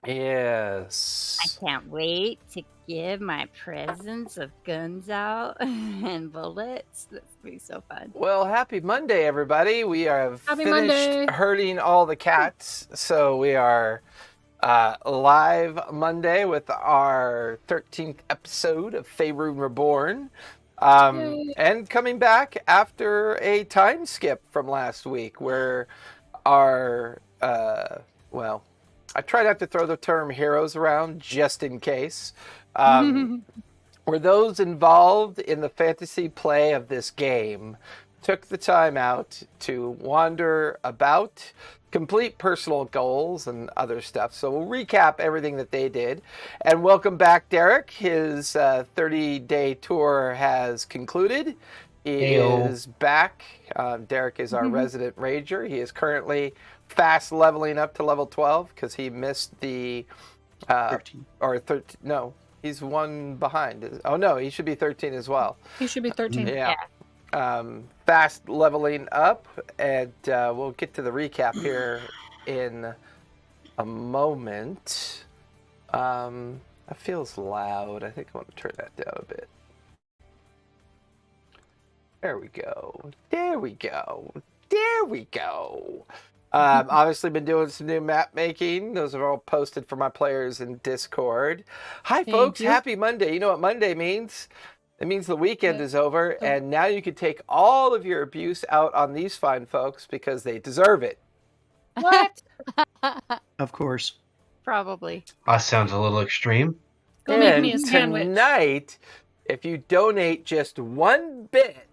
I Yes. can't wait to give my presents of guns out and bullets. That's gonna be so fun. Well, happy Monday, everybody. We have Happy finished Monday. herding all the cats. So we are live Monday with our 13th episode of Faerun Reborn. Yay. And coming back after a time skip from last week where our, well, I try not to throw the term heroes around just in case. Where those involved in the fantasy play of this game took the time out to wander about, complete personal goals and other stuff. So we'll recap everything that they did. And welcome back, Derek. His 30-day tour has concluded. He Heyo. is back. Derek is our resident rager. He is currently fast leveling up to level 12 because he missed the 13. or 13. No, he's one behind. Oh no, he should be 13 as well. He should be 13. Yeah. Fast leveling up, and we'll get to the recap here in a moment. That feels loud. I think I want to turn that down a bit. There we go. There we go. There we go. Obviously been doing some new map making. Those are all posted for my players in Discord. Hi, Thank folks. you. Happy Monday. You know what Monday means? It means the weekend is over, and now you can take all of your abuse out on these fine folks because they deserve it. What? Of course. Probably. That sounds a little extreme. Go make me a And sandwich. tonight, if you donate just 1 bit,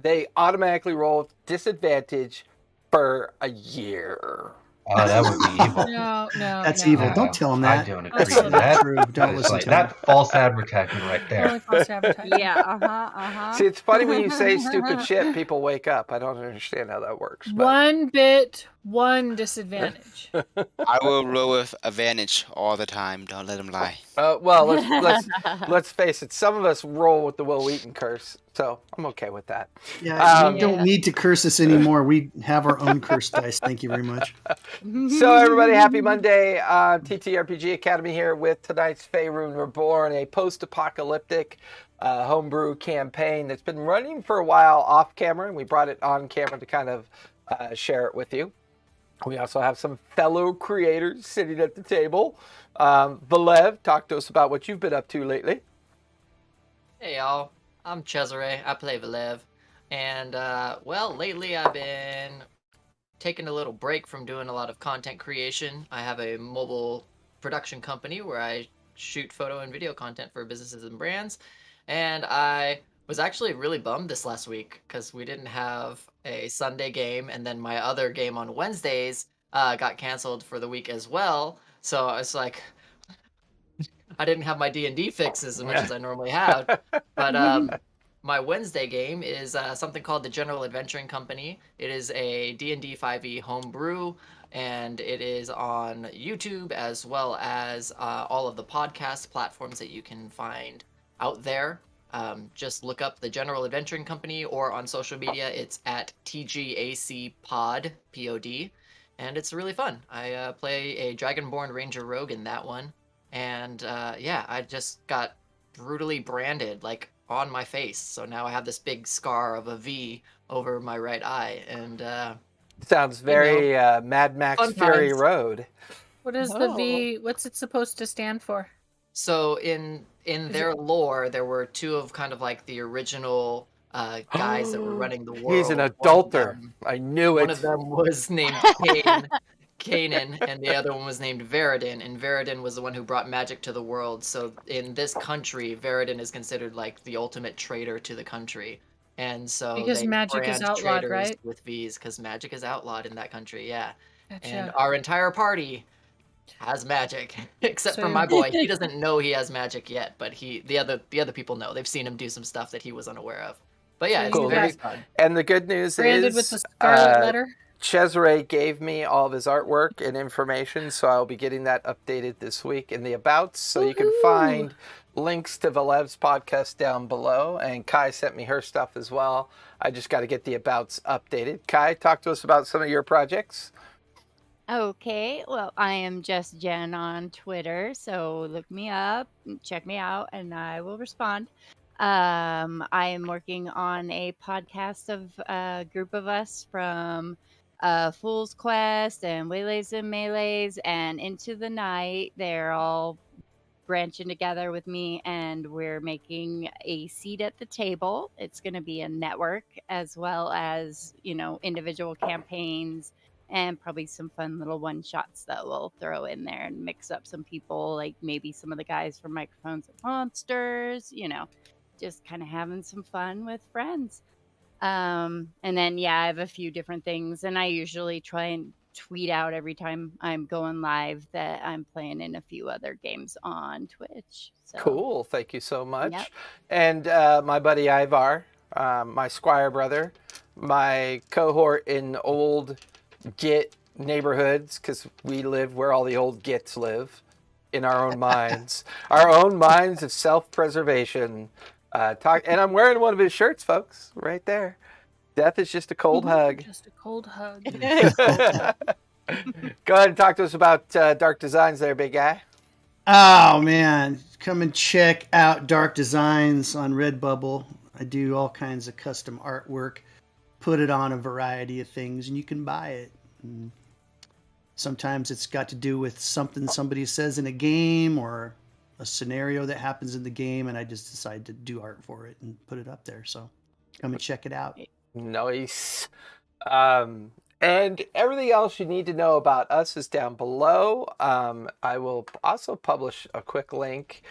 they automatically roll with disadvantage for a year. Oh, that would be evil. No. That's no. evil. Don't tell him that. Oh, I don't agree That's with not that. true. Don't That listen is to him. That's false advertising right there. Totally false advertising. Yeah, See, it's funny when you say stupid shit, people wake up. I don't understand how that works. But 1 bit, 1 disadvantage. I will roll with advantage all the time. Don't let him lie. well, let's face it. Some of us roll with the Will Wheaton curse, so I'm okay with that. Yeah, you don't need to curse us anymore. We have our own curse dice. Thank you very much. So everybody, happy Monday. TTRPG Academy here with tonight's Faerun Reborn, a post-apocalyptic homebrew campaign that's been running for a while off camera, and we brought it on camera to kind of share it with you. We also have some fellow creators sitting at the table. Valev, talk to us about what you've been up to lately. Hey y'all, I'm Cesare. I play Valev, and well, lately I've been taking a little break from doing a lot of content creation. I have a mobile production company where I shoot photo and video content for businesses and brands, and I was actually really bummed this last week because we didn't have a Sunday game, and then my other game on Wednesdays got canceled for the week as well. So I was like, I didn't have my D&D fix as much as I normally have, but my Wednesday game is something called the General Adventuring Company. It is a D&D 5e homebrew, and it is on YouTube as well as all of the podcast platforms that you can find out there. Just look up the General Adventuring Company, or on social media, it's at TGAC Pod, P-O-D, and it's really fun. I play a Dragonborn Ranger Rogue in that one. And yeah, I just got brutally branded, like, on my face. So now I have this big scar of a V over my right eye. And Sounds very Mad Max fun Fury times. Road. What is the V? What's it supposed to stand for? So in their lore, there were 2 of kind of like the original guys that were running the world. He's an One of adulter. them- I knew One it. of them was named Kanan, and the other one was named Veridin, and Veridin was the one who brought magic to the world. So in this country, Veridin is considered like the ultimate traitor to the country. And so Because they magic is brand outlawed, traitors right? with V's, because magic is outlawed in that country, yeah. Gotcha. And our entire party has magic, except for So- my boy. He doesn't know he has magic yet, but the other people know. They've seen him do some stuff that he was unaware of. But yeah, it's Cool. very fun. And the good news Branded is with the scarlet letter. Cesare gave me all of his artwork and information, so I'll be getting that updated this week in the Abouts. So you can find links to Valev's podcast down below, and Kai sent me her stuff as well. I just got to get the Abouts updated. Kai, talk to us about some of your projects. Okay, well, I am just Jen on Twitter, so look me up, check me out, and I will respond. I am working on a podcast of a group of us from Fool's Quest and Waylays and Melees and Into the Night. They're all branching together with me, and we're making a seat at the table. It's going to be a network as well as, individual campaigns and probably some fun little one shots that we'll throw in there and mix up some people, like maybe some of the guys from Microphones and Monsters, just kind of having some fun with friends. And then, yeah, I have a few different things, and I usually try and tweet out every time I'm going live that I'm playing in a few other games on Twitch. So, Cool. Thank you so yep. much. And my buddy Ivar, my squire brother, my cohort in old Git neighborhoods, because we live where all the old Gits live, in our own minds, our own minds of self-preservation. And I'm wearing one of his shirts, folks, right there. Death is just a cold hug. Just a cold hug. Go ahead and talk to us about Dark Designs there, big guy. Oh man, come and check out Dark Designs on Redbubble. I do all kinds of custom artwork, put it on a variety of things, and you can buy it. And sometimes it's got to do with something somebody says in a game or a scenario that happens in the game, and I just decide to do art for it and put it up there. So come and check it out. Nice. And everything else you need to know about us is down below. I will also publish a quick link.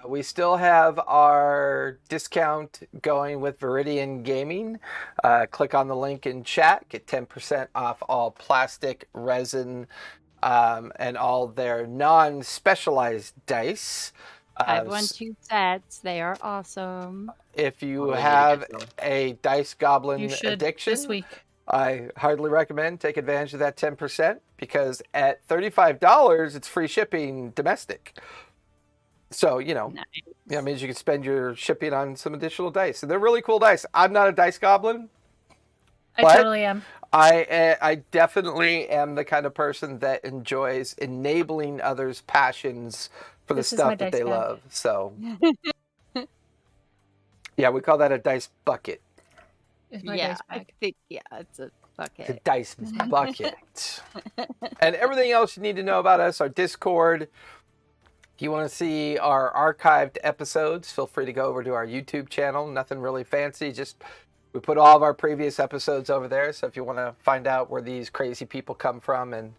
We still have our discount going with Viridian Gaming. Click on the link in chat, get 10% off all plastic, resin, and all their non-specialized dice. I've won 2 sets. They are awesome. If you Oh, yeah, have you get some. a dice goblin You should addiction, this week. I hardly recommend take advantage of that 10% because at $35, it's free shipping domestic. So, Nice. that means you can spend your shipping on some additional dice. And they're really cool dice. I'm not a dice goblin. I What? totally am. I definitely am the kind of person that enjoys enabling others' passions for This the is my stuff that dice they bag. love. So, yeah, we call that a dice bucket. It's my Yeah, dice I bag. think, it's a The bucket. dice bucket. And everything else you need to know about us, our Discord. If you want to see our archived episodes, feel free to go over to our YouTube channel. Nothing really fancy, just we put all of our previous episodes over there. So if you want to find out where these crazy people come from and,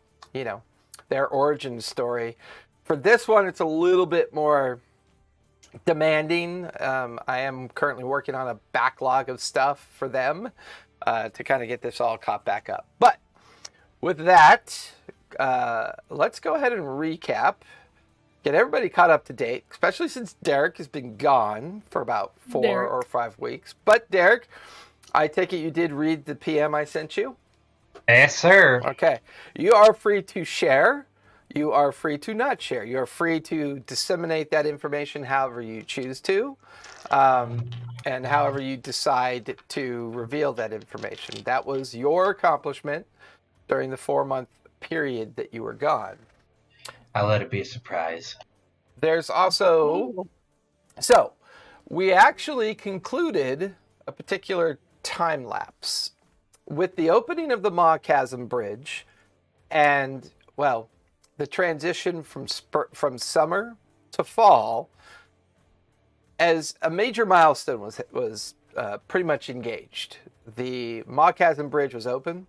their origin story. For this one, it's a little bit more demanding. I am currently working on a backlog of stuff for them to kind of get this all caught back up. But with that, let's go ahead and recap. Get everybody caught up to date, especially since Derek has been gone for about 4 or 5 weeks. But Derek, I take it you did read the PM I sent you? Yes, sir. Okay. You are free to share. You are free to not share. You are free to disseminate that information however you choose to, and however you decide to reveal that information. That was your accomplishment during the 4-month period that you were gone. I'll let it be a surprise. There's also... So, we actually concluded a particular time lapse with the opening of the Maw Chasm Bridge and, well, the transition from summer to fall. As a major milestone was pretty much engaged. The Maw Chasm Bridge was open.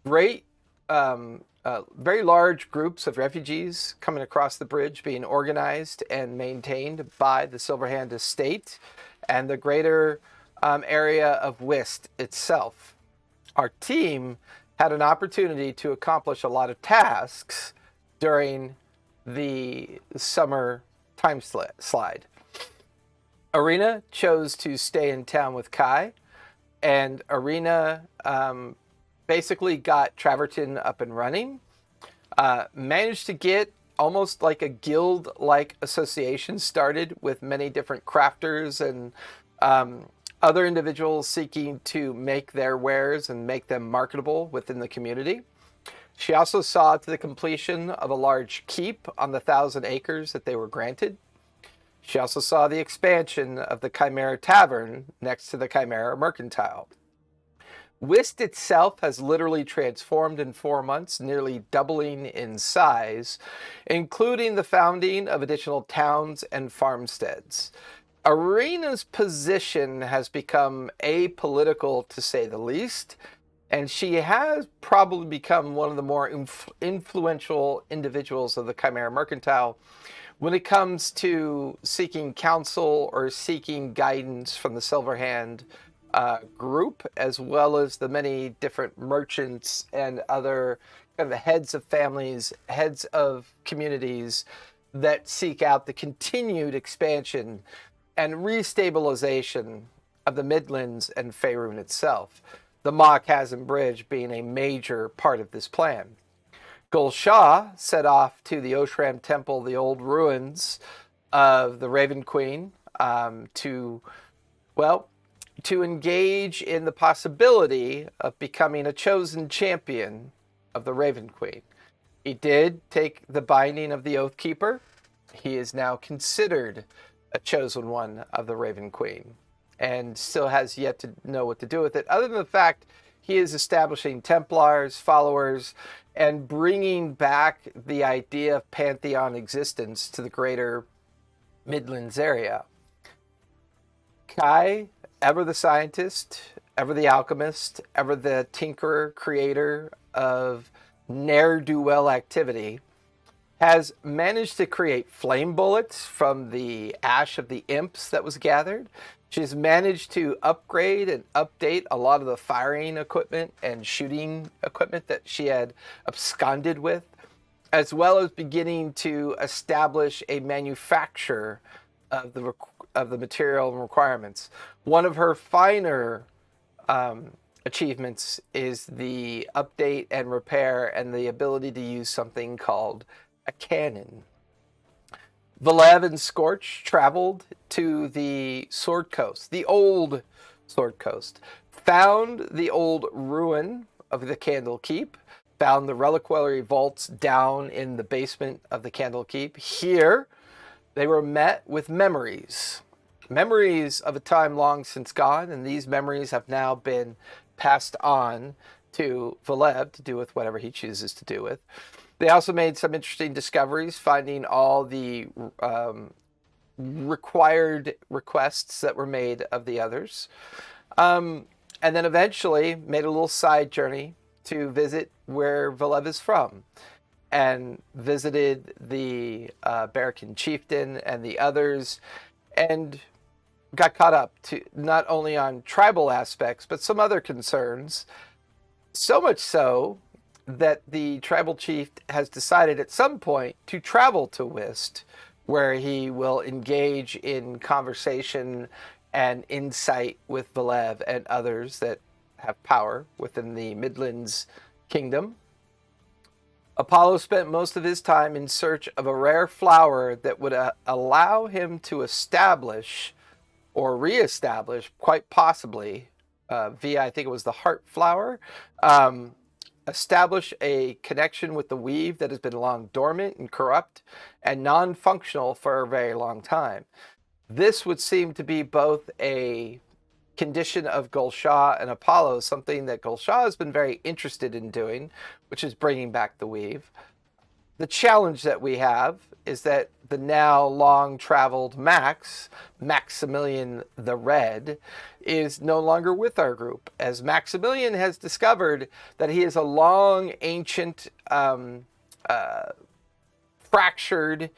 Great, very large groups of refugees coming across the bridge, being organized and maintained by the Silverhand estate and the greater area of Whist itself. Our team had an opportunity to accomplish a lot of tasks during the summer time slide. Arena chose to stay in town with Kai, and Arena basically got Traverton up and running, managed to get almost like a guild-like association started with many different crafters and other individuals seeking to make their wares and make them marketable within the community. She also saw to the completion of a large keep on the 1,000 acres that they were granted. She also saw the expansion of the Chimera Tavern next to the Chimera Mercantile. Whist itself has literally transformed in 4 months, nearly doubling in size, including the founding of additional towns and farmsteads. Arena's position has become apolitical, to say the least, and she has probably become one of the more influential individuals of the Chimera Mercantile when it comes to seeking counsel or seeking guidance from the Silverhand group, as well as the many different merchants and other kind of heads of families, heads of communities that seek out the continued expansion and restabilization of the Midlands and Faerun itself, the Maw Chasm Bridge being a major part of this plan. Gulshaw set off to the Oshram Temple, the old ruins of the Raven Queen, to engage in the possibility of becoming a chosen champion of the Raven Queen. He did take the binding of the Oathkeeper. He is now considered a chosen one of the Raven Queen, and still has yet to know what to do with it, other than the fact he is establishing Templars, followers, and bringing back the idea of Pantheon existence to the greater Midlands area. Kai, ever the scientist, ever the alchemist, ever the tinkerer, creator of ne'er-do-well activity, has managed to create flame bullets from the ash of the imps that was gathered. She's managed to upgrade and update a lot of the firing equipment and shooting equipment that she had absconded with, as well as beginning to establish a manufacture of the material and requirements. One of her finer achievements is the update and repair and the ability to use something called a cannon. Velev and Scorch traveled to the Sword Coast, the old Sword Coast, found the old ruin of the Candle Keep, found the reliquary vaults down in the basement of the Candle Keep. Here, they were met with memories of a time long since gone, and these memories have now been passed on to Velev to do with whatever he chooses to do with. They also made some interesting discoveries, finding all the required requests that were made of the others. And then eventually made a little side journey to visit where Velev is from, and visited the Barakan chieftain and the others, and got caught up to not only on tribal aspects, but some other concerns. So much so that the tribal chief has decided at some point to travel to Whist, where he will engage in conversation and insight with Velev and others that have power within the Midlands kingdom. Apollo spent most of his time in search of a rare flower that would allow him to establish or reestablish, quite possibly, via, I think it was the heart flower, establish a connection with the weave that has been long dormant and corrupt and non-functional for a very long time. This would seem to be both a condition of Gulshaw and Apollo, something that Gulshaw has been very interested in doing, which is bringing back the weave. The challenge that we have is that the now long-traveled Maximilian the Red, is no longer with our group, as Maximilian has discovered that he is a long, ancient, fractured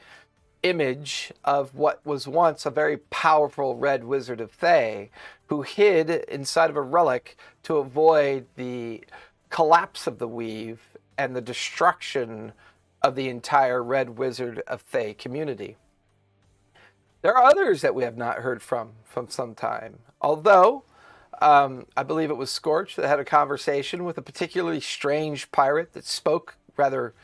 image of what was once a very powerful red wizard of Thay, who hid inside of a relic to avoid the collapse of the weave and the destruction of the entire Red Wizard of Thay community. There are others that we have not heard from some time, although I believe it was Scorch that had a conversation with a particularly strange pirate that spoke rather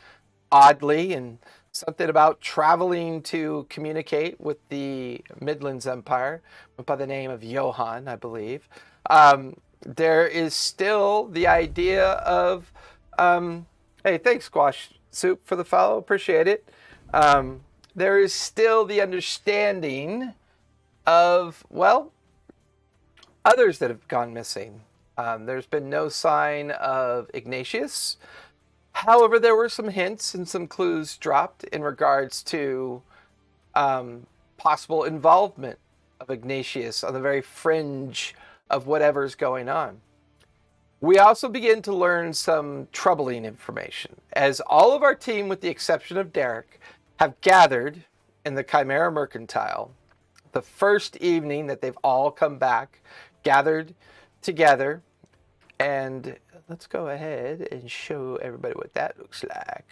oddly, and something about traveling to communicate with the Midlands Empire by the name of Johann, I believe. There is still the idea of Hey, thanks, Squash Soup, for the follow. Appreciate it. There is still the understanding of, well, others that have gone missing. There's been no sign of Ignatius. However, there were some hints and some clues dropped in regards to possible involvement of Ignatius on the very fringe of whatever's going on. We also begin to learn some troubling information, as all of our team, with the exception of Derek, have gathered in the Chimera Mercantile. The first evening that they've all come back, gathered together, and let's go ahead and show everybody what that looks like.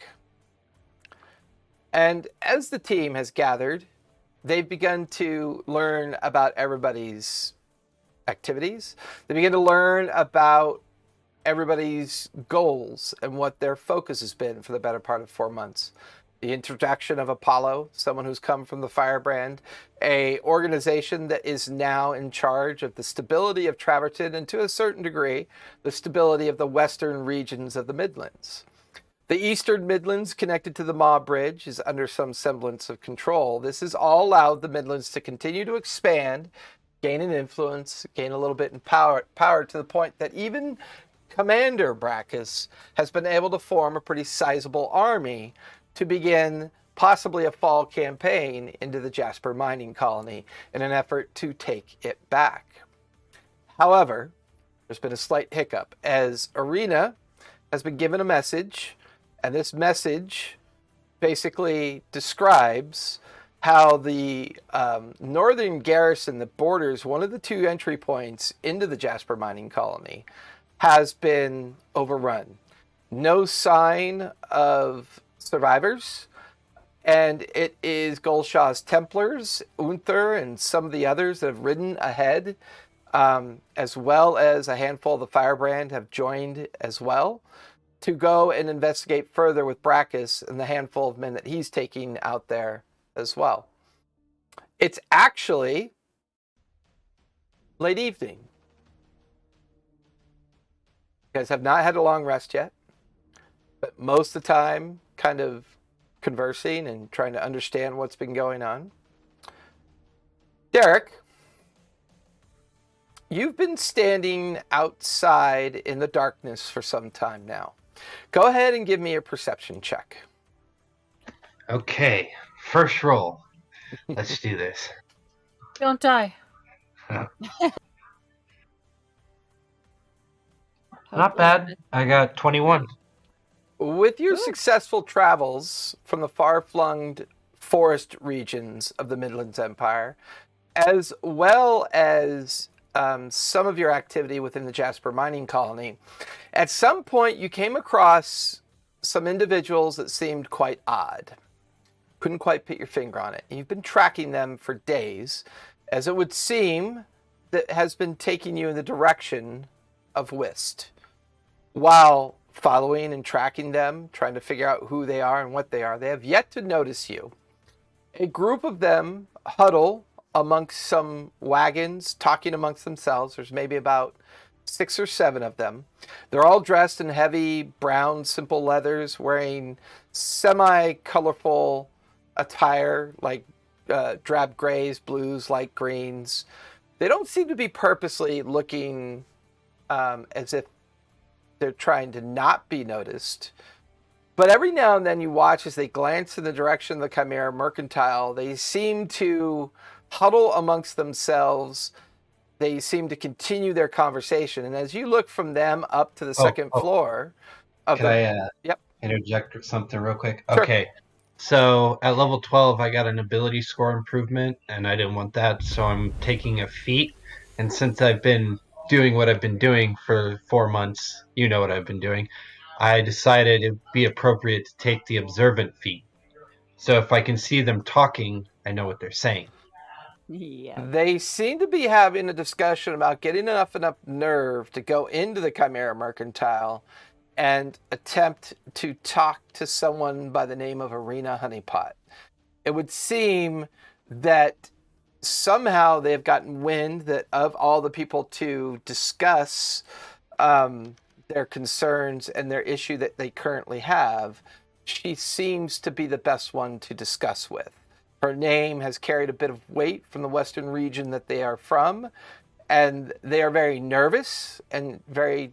And as the team has gathered, they've begun to learn about everybody's activities. They begin to learn about everybody's goals and what their focus has been for the better part of 4 months. The introduction of Apollo, someone who's come from the Firebrand, a organization that is now in charge of the stability of Traverton and, to a certain degree, the stability of the western regions of the Midlands. The eastern Midlands, connected to the Maw Bridge, is under some semblance of control. This has all allowed the Midlands to continue to expand, gain in influence, gain a little bit in power to the point that even Commander Brackus has been able to form a pretty sizable army to begin possibly a fall campaign into the Jasper mining colony in an effort to take it back. However, there's been a slight hiccup, as Arena has been given a message, and this message basically describes how the northern garrison that borders one of the 2 entry points into the Jasper mining colony has been overrun. No sign of survivors, and it is Golshaw's Templars, Unther, and some of the others that have ridden ahead, as well as a handful of the Firebrand have joined as well, to go and investigate further with Brackus and the handful of men that he's taking out there as well. It's actually late evening. You guys have not had a long rest yet, but most of the time kind of conversing and trying to understand what's been going on. Derek, you've been standing outside in the darkness for some time now. Go ahead and give me a perception check. Okay, first roll. Let's do this. Don't die. Not bad. I got 21. With your successful travels from the far-flung forest regions of the Midlands Empire, as well as some of your activity within the Jasper mining colony, at some point you came across some individuals that seemed quite odd. Couldn't quite put your finger on it. You've been tracking them for days, as it would seem that has been taking you in the direction of Whist. While following and tracking them, trying to figure out who they are and what they are, they have yet to notice you. A group of them huddle amongst some wagons, talking amongst themselves. There's maybe about 6 or 7 of them. They're all dressed in heavy brown, simple leathers, wearing semi-colorful attire, like drab grays, blues, light greens. They don't seem to be purposely looking as if they're trying to not be noticed. But every now and then you watch as they glance in the direction of the Chimera Mercantile. They seem to huddle amongst themselves. They seem to continue their conversation. And as you look from them up to the second floor of Can I interject something real quick? Sure. Okay. So at level 12, I got an ability score improvement, and I didn't want that, so I'm taking a feat. And since I've been doing what I've been doing for 4 months, you know what I've been doing, I decided it would be appropriate to take the observant feat. So if I can see them talking, I know what they're saying. Yeah. They seem to be having a discussion about getting enough nerve to go into the Chimera Mercantile and attempt to talk to someone by the name of Arena Honeypot. It would seem that somehow they have gotten wind that of all the people to discuss their concerns and their issue that they currently have, she seems to be the best one to discuss with. Her name has carried a bit of weight from the western region that they are from, and they are very nervous and very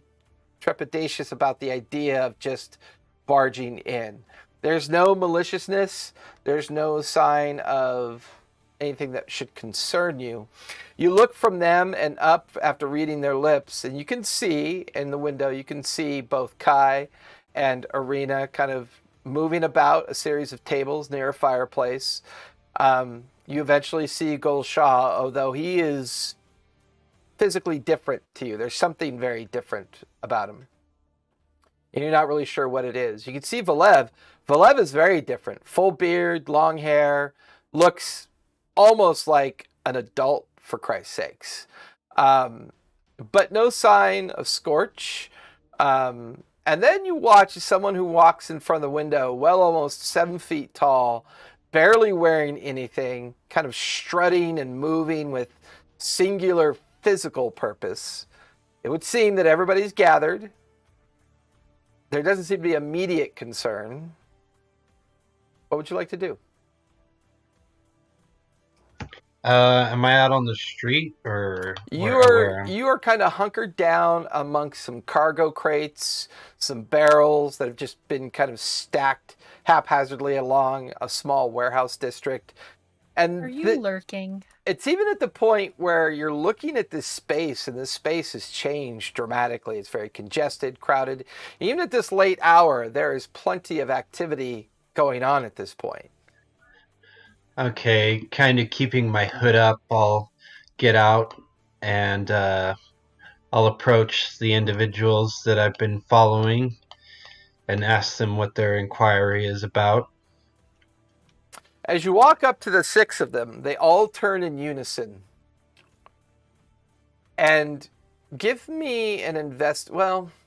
trepidatious about the idea of just barging in. There's no maliciousness. There's no sign of anything that should concern you. You look from them and up after reading their lips, and you can see in the window, you can see both Kai and Arena kind of moving about a series of tables near a fireplace. You eventually see Gul Shah, although he is physically different to you. There's something very different about him, and you're not really sure what it is. You can see Valev. Valev is very different. Full beard, long hair, looks almost like an adult, for Christ's sakes. But no sign of Scorch. And then you watch someone who walks in front of the window, well, almost 7 feet tall, barely wearing anything, kind of strutting and moving with singular physical purpose. It would seem that everybody's gathered. There doesn't seem to be immediate concern. What would you like to do? Am I out on the street or You are kind of hunkered down amongst some cargo crates, some barrels that have just been kind of stacked haphazardly along a small warehouse district. And Are you lurking? It's even at the point where you're looking at this space, and this space has changed dramatically. It's very congested, crowded. Even at this late hour, there is plenty of activity going on at this point. Okay, kind of keeping my hood up, I'll get out and I'll approach the individuals that I've been following and ask them what their inquiry is about. As you walk up to the 6 of them, they all turn in unison. And give me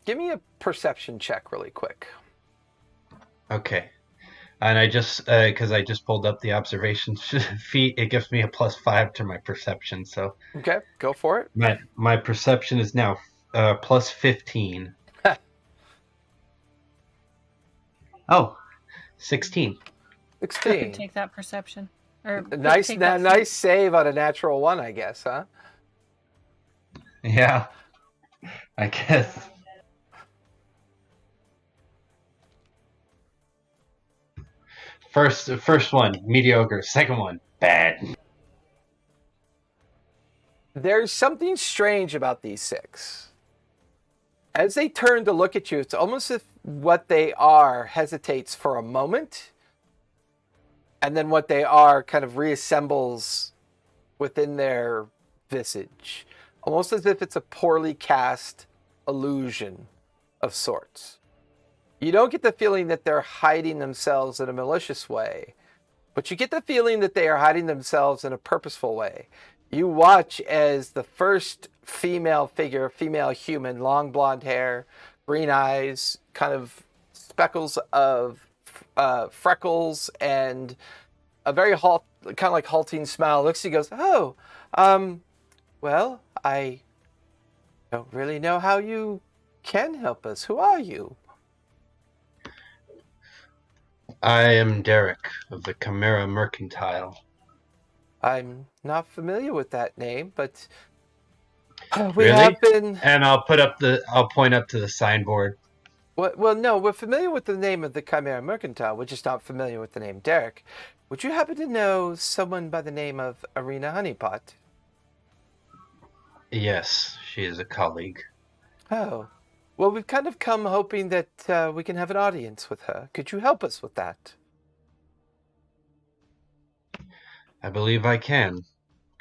give me a perception check really quick. Okay. And I just, because I just pulled up the observation feat, it gives me a +5 to my perception. So okay, go for it. My perception is now +15. Oh, 16. 16. Take that perception. Or nice, take that nice save on a natural 1, I guess, huh? Yeah, I guess. First one, mediocre. Second one, bad. There's something strange about these 6. As they turn to look at you, it's almost as if what they are hesitates for a moment, and then what they are kind of reassembles within their visage. Almost as if it's a poorly cast illusion of sorts. You don't get the feeling that they're hiding themselves in a malicious way, but you get the feeling that they are hiding themselves in a purposeful way. You watch as the first female figure, female human, long blonde hair, green eyes, kind of speckles of freckles, and a very kind of like halting smile, looks at you and goes, "Oh, well, I don't really know how you can help us. Who are you?" I am Derek of the Chimera Mercantile. I'm not familiar with that name, but we Really? have been. And I'll point up to the signboard. Well, no, we're familiar with the name of the Chimera Mercantile. We're just not familiar with the name Derek. Would you happen to know someone by the name of Arena Honeypot? Yes, she is a colleague. Oh. Well, we've kind of come hoping that we can have an audience with her. Could you help us with that? I believe I can.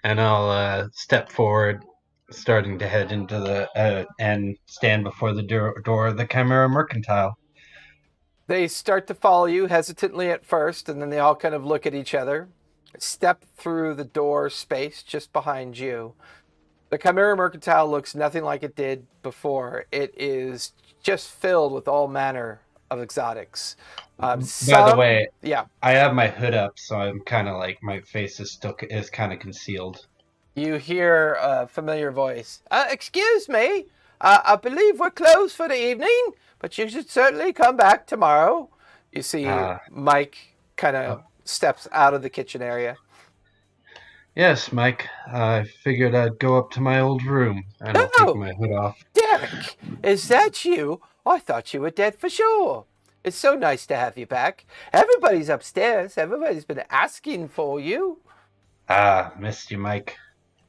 And I'll step forward, starting to head into the and stand before the door of the Chimera Mercantile. They start to follow you hesitantly at first, and then they all kind of look at each other, step through the door space just behind you. The Chimera Mercantile looks nothing like it did before. It is just filled with all manner of exotics. By the way, yeah, I have my hood up, so I'm kind of like my face is kind of concealed. You hear a familiar voice. Excuse me, I believe we're closed for the evening, but you should certainly come back tomorrow. You see Mike kind of steps out of the kitchen area. Yes, Mike. I figured I'd go up to my old room, and I'll take my hood off. Derek, is that you? I thought you were dead for sure. It's so nice to have you back. Everybody's upstairs. Everybody's been asking for you. Missed you, Mike.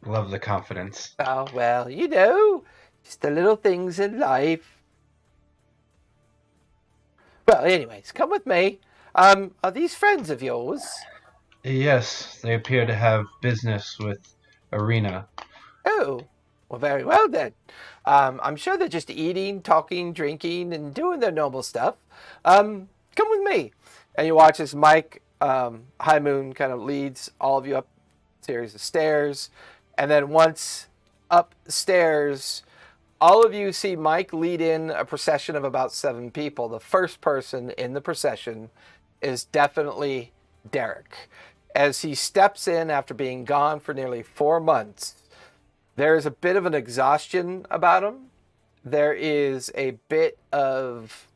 Love the confidence. Oh, well, you know, just the little things in life. Well, anyways, come with me. Are these friends of yours? Yes, they appear to have business with Arena. Oh, well, very well then. I'm sure they're just eating, talking, drinking, and doing their normal stuff. Come with me. And you watch as Mike, High Moon, kind of leads all of you up a series of stairs. And then once upstairs, all of you see Mike lead in a procession of about 7 people. The first person in the procession is definitely Derek. As he steps in after being gone for nearly 4 months, there is a bit of an exhaustion about him. There is a bit of...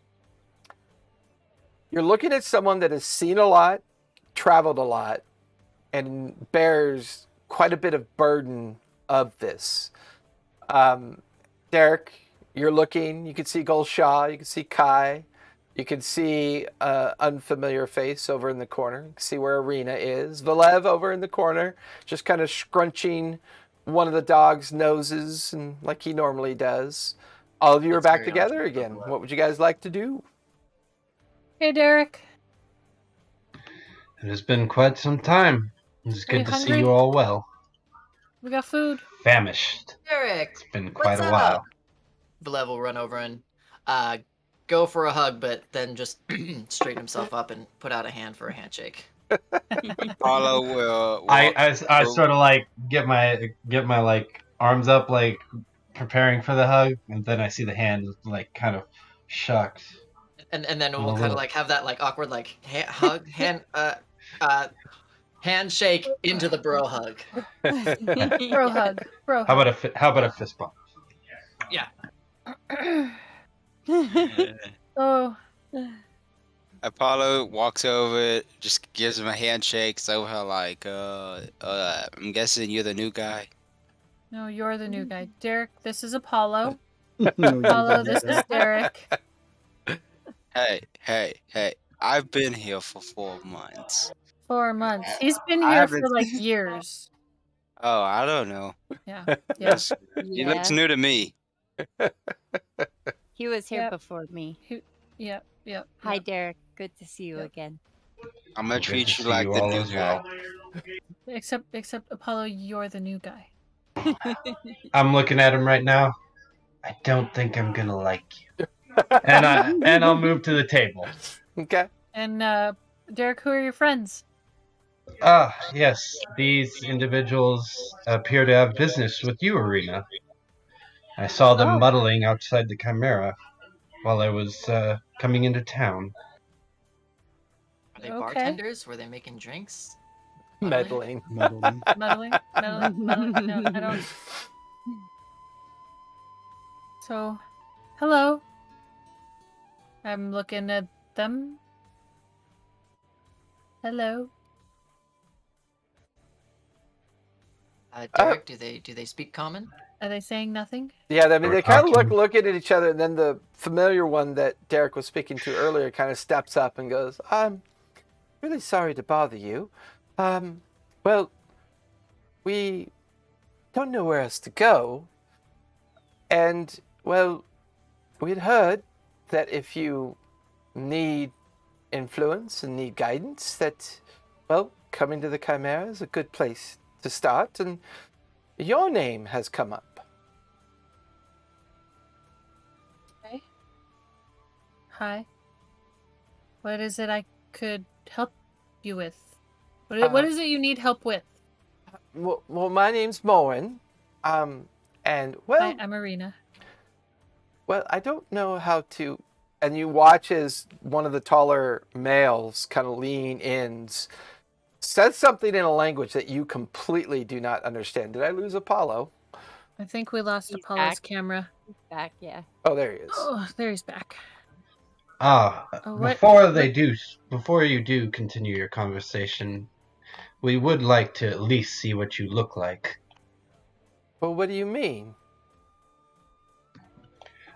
You're looking at someone that has seen a lot, traveled a lot, and bears quite a bit of burden of this. Derek, you're looking, you can see Gulshaw, you can see Kai, you can see an unfamiliar face over in the corner. You can see where Arena is. Velev over in the corner, just kind of scrunching one of the dog's noses, and like he normally does. All of you are back together again. What would you guys like to do? Hey, Derek. It has been quite some time. It's good to see hungry? you all well. We got food. Famished. Derek, It's been quite what's a while. up? Velev will run over and go for a hug, but then just straighten himself up and put out a hand for a handshake. Apollo will. I sort of like get my like arms up, like preparing for the hug, and then I see the hand like kind of shocked. And then we'll kind of like have that like awkward like hug handshake into the bro hug. Bro hug. Bro How hug. about a fist bump? Yeah. Oh. Apollo walks over, just gives him a handshake. So how like, I'm guessing you're the new guy. No, you're the new guy. Derek, this is Apollo. No, Apollo, this is Derek. Hey! I've been here for 4 months. 4 months. He's been I here for haven't- like years. Oh, I don't know. Yeah. Yeah. He looks new to me. He was here Yep. before me. Yep. Yep. Hi, Derek. Good to see you Yep. again. I'm gonna Good treat to you see like you the all new as guy. well. Except Apollo, you're the new guy. I'm looking at him right now. I don't think I'm gonna like you. And I'll move to the table. Okay. And Derek, who are your friends? Yes. These individuals appear to have business with you, Arena. I saw them Oh. muddling outside the Chimera while I was coming into town. Are they Okay. bartenders? Were they making drinks? Meddling. Meddling. Meddling? No, I don't. So, hello. I'm looking at them. Hello. Derek, do they speak common? Are they saying nothing? Yeah, I mean, We're they kind of talking. look at each other, and then the familiar one that Derek was speaking to earlier kind of steps up and goes, "I'm really sorry to bother you. Well, we don't know where else to go. And, well, we'd heard that if you need influence and need guidance, that, well, coming to the Chimera is a good place to start, and your name has come up." Okay. Hi. What is it I could help you with? What is it you need help with? Well, my name's Moen, and, well... Hi, I'm Arena. Well, I don't know how to... And you watch as one of the taller males kind of lean in, says something in a language that you completely do not understand. Did I lose Apollo? I think we lost He's Apollo's back. camera. Back, yeah. Oh, there he is. Oh, there he's back. Ah, Oh, what- before you do continue your conversation, we would like to at least see what you look like. Well, what do you mean?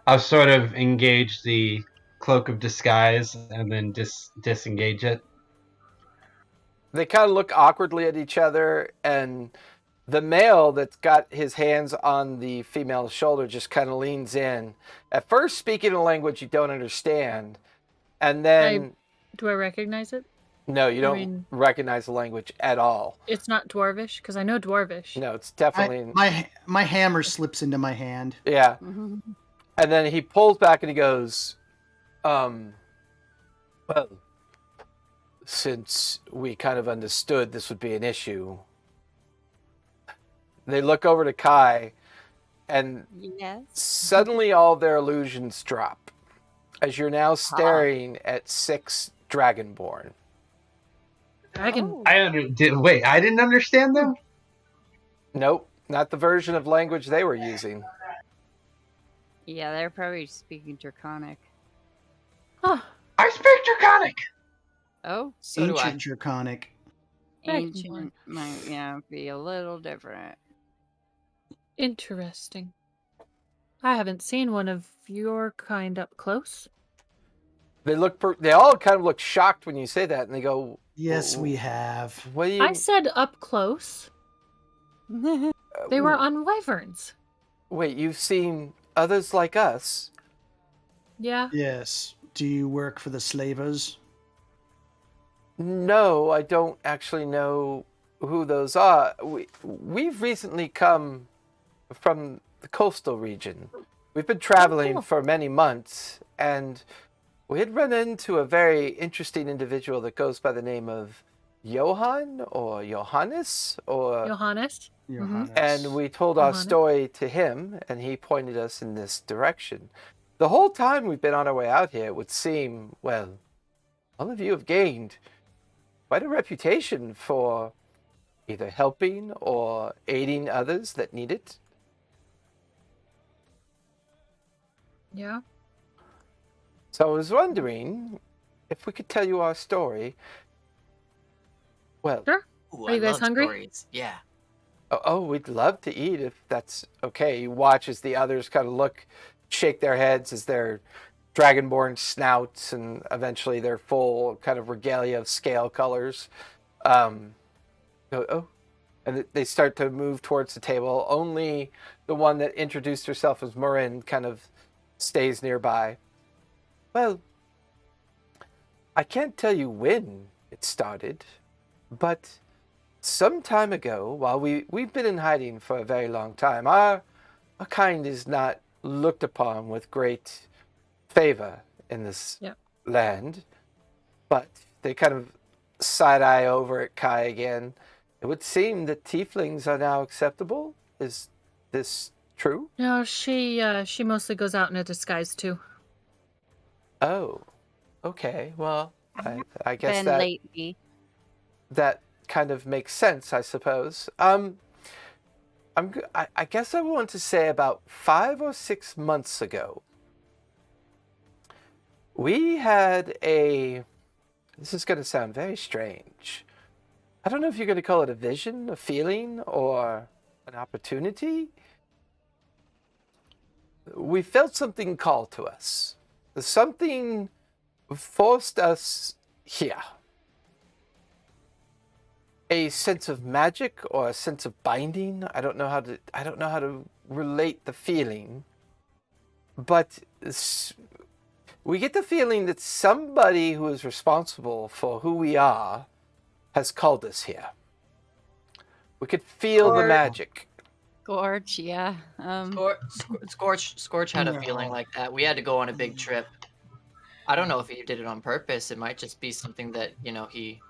I'll sort of engage the cloak of disguise and then disengage it. They kind of look awkwardly at each other, and the male that's got his hands on the female's shoulder just kind of leans in. At first, speaking a language you don't understand, and then Do I recognize it? no, you I don't mean- recognize the language at all. It's not Dwarvish, because I know Dwarvish. No, it's definitely My hammer slips into my hand. yeah. Mhm. And then he pulls back and he goes, well, since we kind of understood this would be an issue. They look over to Kai, and Yes. suddenly all their illusions drop as you're now staring at 6 Dragonborn. Dragon. Oh. Wait, I didn't understand them? Nope, not the version of language they were using. Yeah, they're probably speaking Draconic. Oh, I speak Draconic! Oh, So do I. Ancient Draconic. ancient might be a little different. interesting. I haven't seen one of your kind up close. They all kind of look shocked when you say that, and they go, Yes, we have. "What do you?" I said up close. They were on wyverns. Wait, you've seen others like us? Yeah. Yes. Do you work for the slavers? No, I don't actually know who those are. We've recently come from the coastal region. We've been traveling cool. for many months, and we had run into a very interesting individual that goes by the name of Johann or Johannes or Johannes. Johannes. and we told our Johannes. story to him, and he pointed us in this direction. The whole time we've been on our way out here, it would seem, well, all of you have gained quite a reputation for either helping or aiding others that need it. Yeah. So I was wondering if we could tell you our story. Well, Sure. Ooh, Are you I guys love hungry? Stories. Yeah. we'd love to eat if that's okay. You watch as the others kind of look, shake their heads as their dragonborn snouts and eventually their full kind of regalia of scale colors. And they start to move towards the table. Only the one that introduced herself as Marin kind of stays nearby. Well, I can't tell you when it started, but some time ago, while we've been in hiding for a very long time, our kind is not looked upon with great favor in this land. But they kind of side-eye over at Kai again. It would seem that tieflings are now acceptable. Is this true? No, she mostly goes out in a disguise too. Oh, okay. Well, I guess Been that lately. that kind of makes sense, I suppose. I guess I want to say about 5 or 6 months ago, we had this is going to sound very strange. I don't know if you're going to call it a vision, a feeling, or an opportunity. We felt something call to us. Something forced us here. A sense of magic or a sense of binding. I don't know how to relate the feeling. But we get the feeling that somebody who is responsible for who we are has called us here. We could feel the magic. Gorge, yeah. Scorch had a feeling like that. We had to go on a big trip. I don't know if he did it on purpose. It might just be something that, he...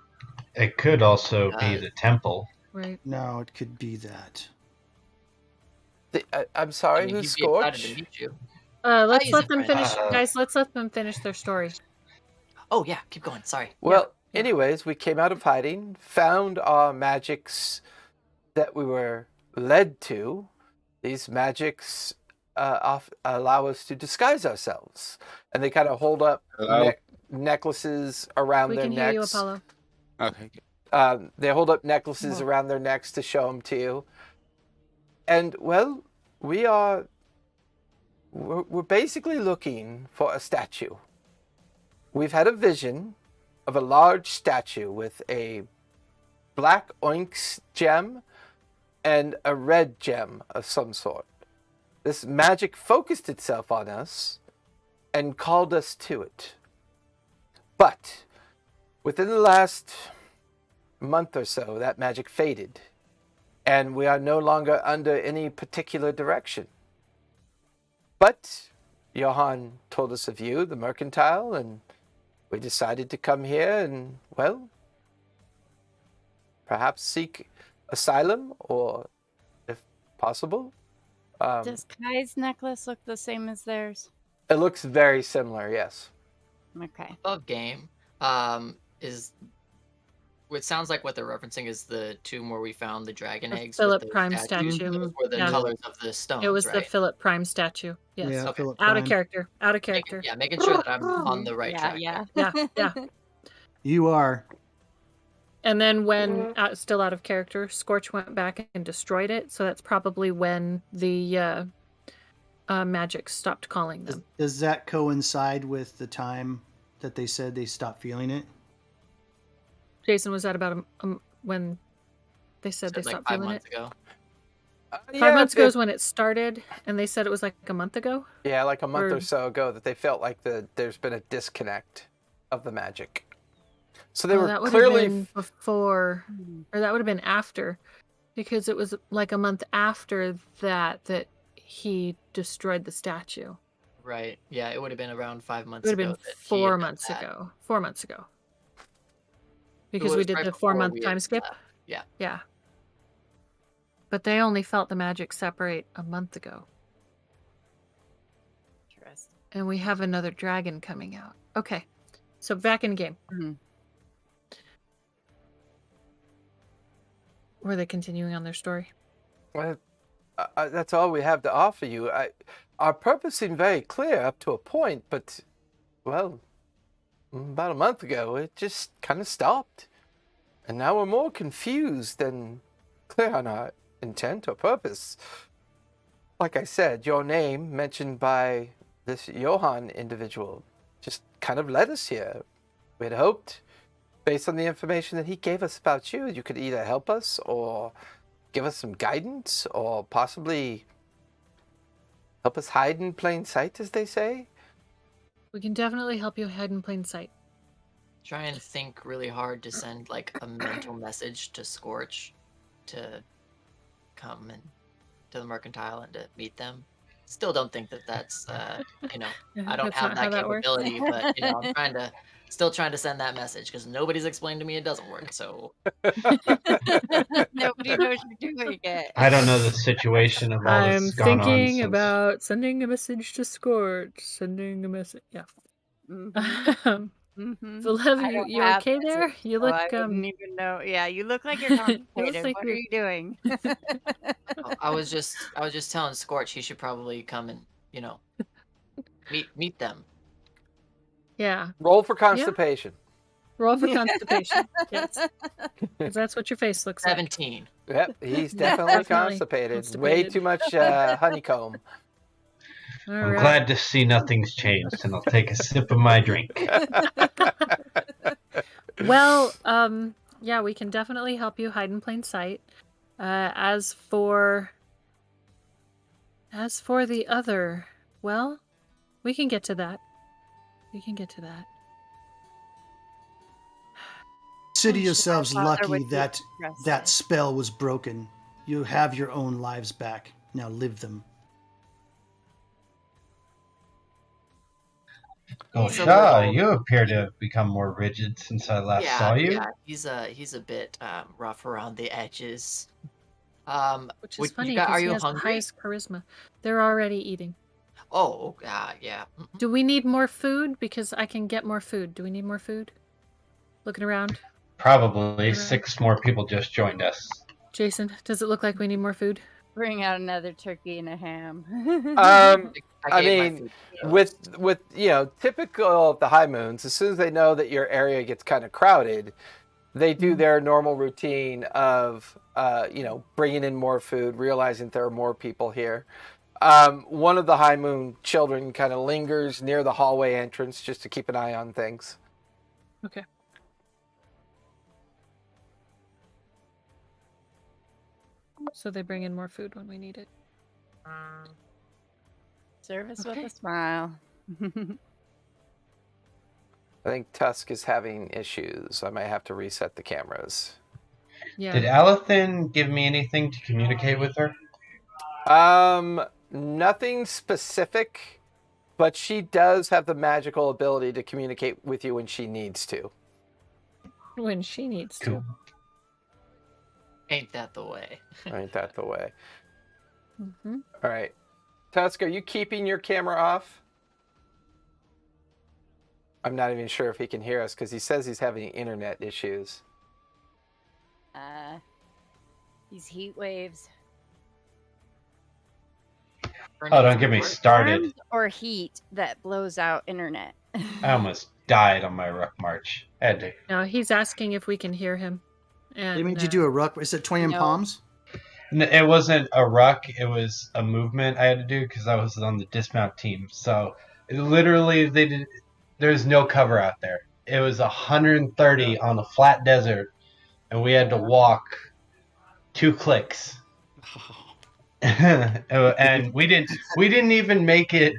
It could also be the temple. Right. No, it could be that. I'm sorry, I mean, who's he'd be excited Scorch? to meet you. Let's he's let a them friend. finish, guys. Let's let them finish their story. Oh, yeah. Keep going. Sorry. Well, anyways, we came out of hiding, found our magics that we were led to. these magics allow us to disguise ourselves. And they kind of hold up necklaces around We their can necks. hear you, Apollo. Okay. They hold up necklaces Whoa. around their necks to show them to you. And, well, we're basically looking for a statue. We've had a vision of a large statue with a black onyx gem and a red gem of some sort. This magic focused itself on us and called us to it. But within the last month or so, that magic faded, and we are no longer under any particular direction. But Johann told us of you, the mercantile, and we decided to come here and, well, perhaps seek asylum, or, if possible... Does Kai's necklace look the same as theirs? It looks very similar, yes. Okay. Above game, is it sounds like what they're referencing is the tomb where we found the dragon The eggs. Philip with the Prime statues. statue. Those were the Yeah. colors of the stones. It was right? the Philip Prime statue. Yes. Yeah, Okay. Philip Out of Prime. character. Out of character. Making sure that I'm on the right track. Yeah. Yeah. You are. And then when still out of character, Scorch went back and destroyed it. So that's probably when the magic stopped calling them. Does that coincide with the time that they said they stopped feeling it? Jason, was that about when they said they Like stopped 5 feeling months it? ago. 5 months ago is when it started, and they said it was like a month ago? Yeah, like a month Or- or so ago, that they felt like there's been a disconnect of the magic. So they were that would clearly... have been before, or that would have been after, because it was like a month after that he destroyed the statue. Right. Yeah, it would have been around 5 It months would ago. have been that he 4 had done months that. ago. 4 months ago. Because It we was did right the before 4-month we time had skip. left. Yeah. Yeah. But they only felt the magic separate a month ago. Interesting. And we have another dragon coming out. Okay. So back in game. Mhm. Were they continuing on their story? Well, that's all we have to offer you. Our purpose seemed very clear up to a point, but, well, about a month ago, it just kind of stopped. And now we're more confused than clear on our intent or purpose. Like I said, your name, mentioned by this Johann individual, just kind of led us here. We had hoped, based on the information that he gave us about you, you could either help us or give us some guidance, or possibly help us hide in plain sight, as they say. We can definitely help you hide in plain sight. Try and think really hard to send like a mental message to Scorch to come and to the mercantile and to meet them. Still don't think that that's I don't That's have not how that that works. capability, but I'm still trying to send that message because nobody's explained to me it doesn't work. So Nobody knows you're doing it. I don't know the situation of all I'm that's gone on thinking since. about sending a message to Scorch. Sending a message. Yeah. Mhm. Mhm. So, Lev, I don't you have okay there? message, You so look I wouldn't even know. Yeah, you look like you're You look constipated. like What are you're- you doing? I was just telling Scorch he should probably come and meet them. Yeah. Roll for constipation. Roll for constipation. Yes. 'Cause that's what your face looks like. 17. Yep, he's definitely constipated. Way constipated. too much honeycomb. All I'm right. glad to see nothing's changed, and I'll take a sip of my drink. Well, yeah, we can definitely help you hide in plain sight. As for the other, well, we can get to that. Consider I'm sure yourselves Father lucky would be that interested. that spell was broken. You have your own lives back. Now live them. Oh, He's a Shah, little- you appear to have become more rigid since I last saw you. Yeah, he's a bit rough around the edges. Which would is you funny got- because are he you has the hungry? highest charisma. They're already eating. Oh, yeah. Do we need more food? Because I can get more food. Do we need more food? Looking around. Probably Around. 6 more people just joined us. Jason, does it look like we need more food? Bring out another turkey and a ham. I I gave my mean, food to with typical of the high moons, as soon as they know that your area gets kind of crowded, they do their normal routine of bringing in more food, realizing there are more people here. One of the high moon children kind of lingers near the hallway entrance just to keep an eye on things. Okay. So they bring in more food when we need it. Service with Okay. a smile. I think Tusk is having issues. I might have to reset the cameras. Yeah. Did Alathan give me anything to communicate with her? Nothing specific, but she does have the magical ability to communicate with you when she needs to. When she needs Cool. to. Ain't that the way? Ain't that the way? Mm-hmm. All right. Tusk, are you keeping your camera off? I'm not even sure if he can hear us because he says he's having internet issues. These heat waves. Oh, don't get me started. Storms or heat that blows out internet. I almost died on my ruck march. Had to. No, he's asking if we can hear him. And They made you do a ruck. Is it 20 No. palms? It wasn't a ruck. It was a movement I had to do because I was on the dismount team. So literally, there's no cover out there. It was 130 on a flat desert, and we had to walk 2 clicks. And we didn't even make it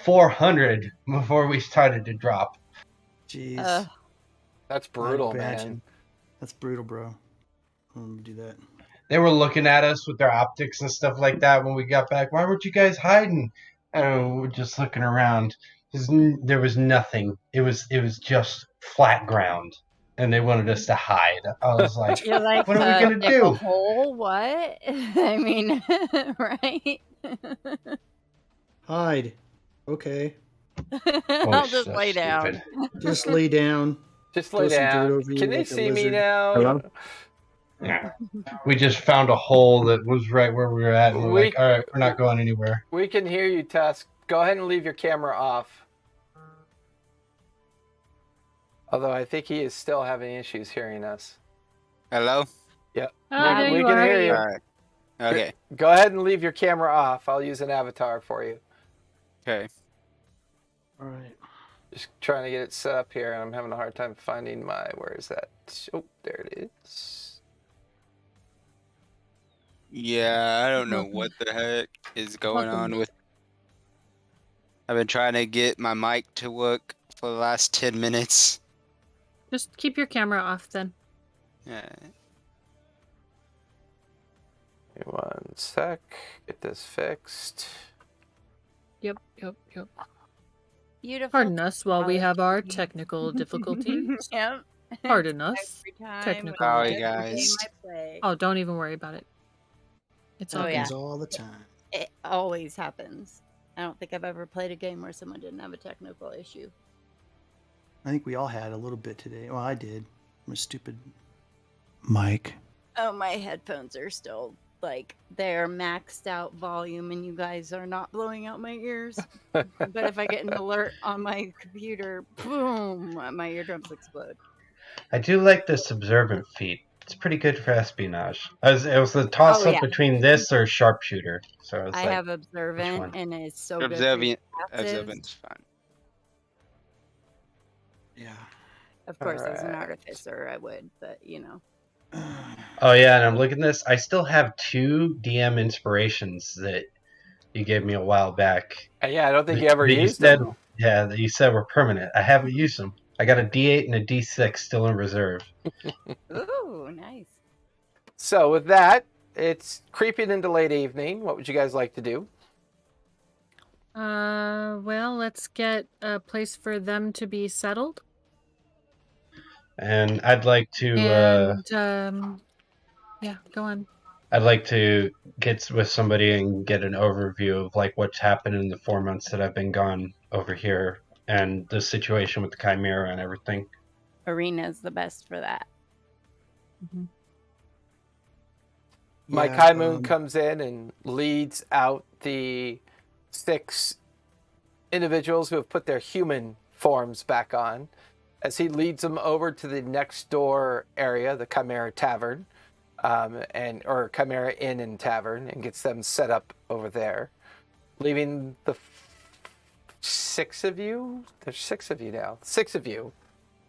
400 before we started to drop. Jeez. That's brutal, I'd imagine. man. That's brutal, bro. I'm gonna do that. They were looking at us with their optics and stuff like that when we got back. Why weren't you guys hiding? And we're just looking around. There was nothing. It was just flat ground, and they wanted us to hide. I was like, You're like, what are we gonna dig do? a hole? What? I mean, right? Hide. Okay. I'll just lay down. Just lay down. Just Throw lay some dirt down. over you Can they like a see me lizard. now? Hello? Yeah. We just found a hole that was right where we were at, and we're like, all right, we're not going anywhere. We can hear you, Tusk. Go ahead and leave your camera off. Although I think he is still having issues hearing us. Hello? Yeah. Oh, there we you can are. hear you. All right. Okay. Go ahead and leave your camera off. I'll use an avatar for you. Okay. All right. Just trying to get it set up here, and I'm having a hard time finding my... Where is that? Oh, there it is. Yeah, I don't know what the heck is going on with. I've been trying to get my mic to work for the last 10 minutes. Just keep your camera off then. Give Yeah. me 1 sec. Get this fixed. Yep. Beautiful. Pardon us while we have our technical difficulties. Yep. Pardon us. Every time Technical. Sorry, every guys. game I play. Oh, don't even worry about it. It's all Oh, good. yeah. Happens all the time. It always happens. I don't think I've ever played a game where someone didn't have a technical issue. I think we all had a little bit today. Well, I did. I'm a stupid mic. Oh, my headphones are still like they're maxed out volume, and you guys are not blowing out my ears. But if I get an alert on my computer, boom, my eardrums explode. I do like this observant feat. It's pretty good for espionage. It was the toss up yeah. between this or sharpshooter. So I was I like, have observant, one? and it's so good. Observant's fine. Yeah. Of course, as an Alright. artificer, I would, but you know. oh yeah, and I'm looking at this. I still have 2 DM inspirations that you gave me a while back. Yeah, I don't think you ever That used said, them. Yeah, that you said were permanent. I haven't used them. I got a D8 and a D6 still in reserve. Ooh, nice. So with that, it's creeping into late evening. What would you guys like to do? Well, let's get a place for them to be settled. And I'd like to yeah, go on. I'd like to get with somebody and get an overview of like what's happened in the 4 months that I've been gone over here and the situation with the Chimera and everything. Arena's the best for that. My Yeah, Kai Moon comes in and leads out the 6 individuals who have put their human forms back on, as he leads them over to the next door area, the Chimera Tavern, or Chimera Inn and Tavern, and gets them set up over there, leaving the 6 of you. There's 6 of you now. 6 of you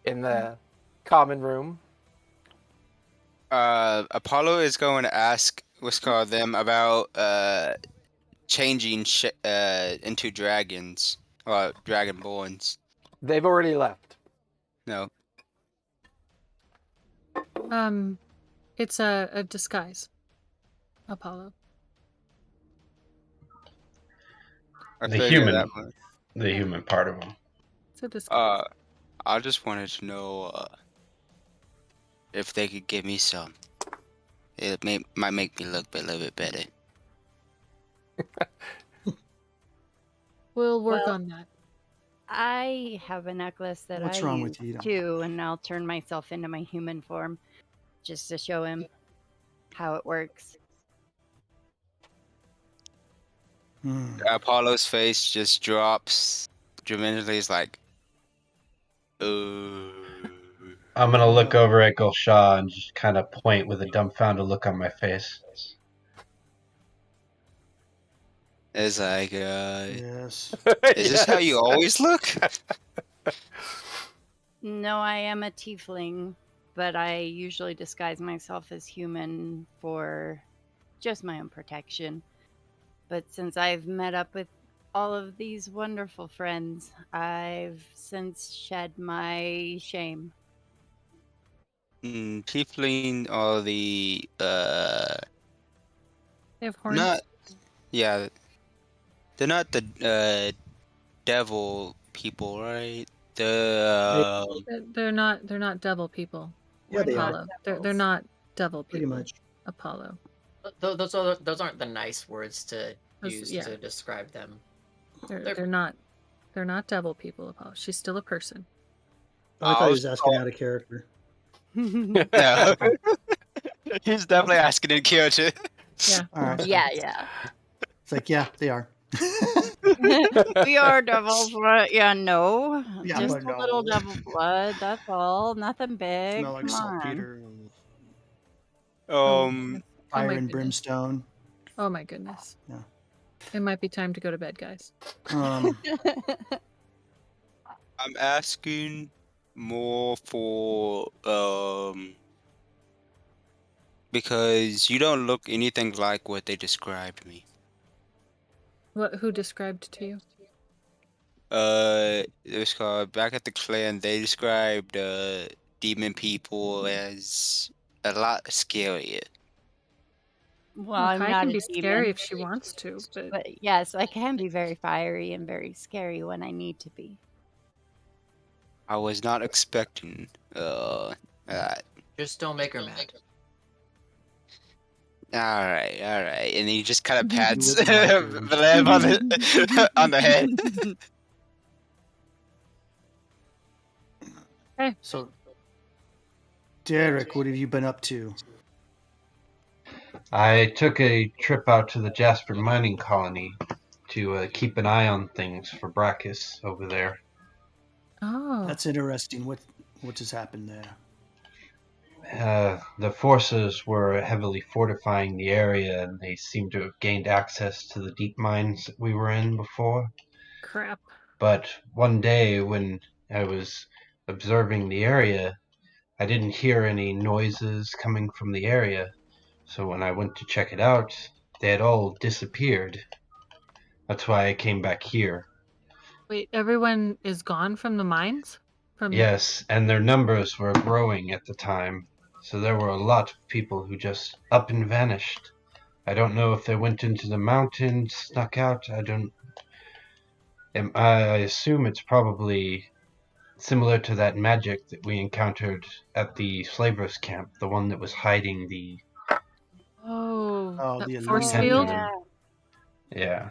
in the common room. Apollo is going to ask what's called them about changing into dragons or dragonborns. They've already left. No. It's a disguise, Apollo. I The figured human, that one. the human part of them. It's a disguise. I just wanted to know if they could give me some. It might make me look a little bit better. We'll work on that. I have a necklace that What's I wrong use with you? too, and I'll turn myself into my human form just to show him how it works. Apollo's face just drops tremendously. He's like, I'm gonna look over at Gulshaw and just kind of point with a dumbfounded look on my face. it's like, Yes. is this how you always look? No, I am a tiefling, but I usually disguise myself as human for just my own protection. But since I've met up with all of these wonderful friends, I've since shed my shame. Tiefling are the They have horns. not, yeah, they're not the devil people, right? They're not devil people. Yeah, they are. Apollo. They're not devil people. Pretty much. Apollo. Those aren't the nice words to use to describe them. They're not devil people, Apollo. She's still a person. I thought he was asking out of character. No. He's definitely asking in character. Yeah. All right. Yeah. It's like, yeah, they are. We are devils, but no. Yeah, Just but a little no. devil blood, that's all. Nothing big. Smell like Come on. saltpeter, Oh fire my and goodness. brimstone. Oh my goodness. Yeah. It might be time to go to bed, guys. I'm asking more for because you don't look anything like what they described me. Who described to you? It was called back at the clan. They described demon people as a lot scarier. Well, I'm Kai not can a be demon, scary if she wants to, but yes, I can be very fiery and very scary when I need to be. I was not expecting that. Just don't make her mad. All right, and he just kind of Do pats it like Valeb on the head. So, Derek, what have you been up to? I took a trip out to the Jasper mining colony to keep an eye on things for Brachus over there. Oh. That's interesting. What just happened there? The forces were heavily fortifying the area, and they seem to have gained access to the deep mines that we were in before. Crap. But one day when I was observing the area, I didn't hear any noises coming from the area. So when I went to check it out, they had all disappeared. That's why I came back here. Wait, everyone is gone from the mines? Yes, and their numbers were growing at the time. So there were a lot of people who just up and vanished. I don't know if they went into the mountains, snuck out. I assume it's probably similar to that magic that we encountered at the slavers' camp, the one that was hiding the the force illusion. field? Yeah.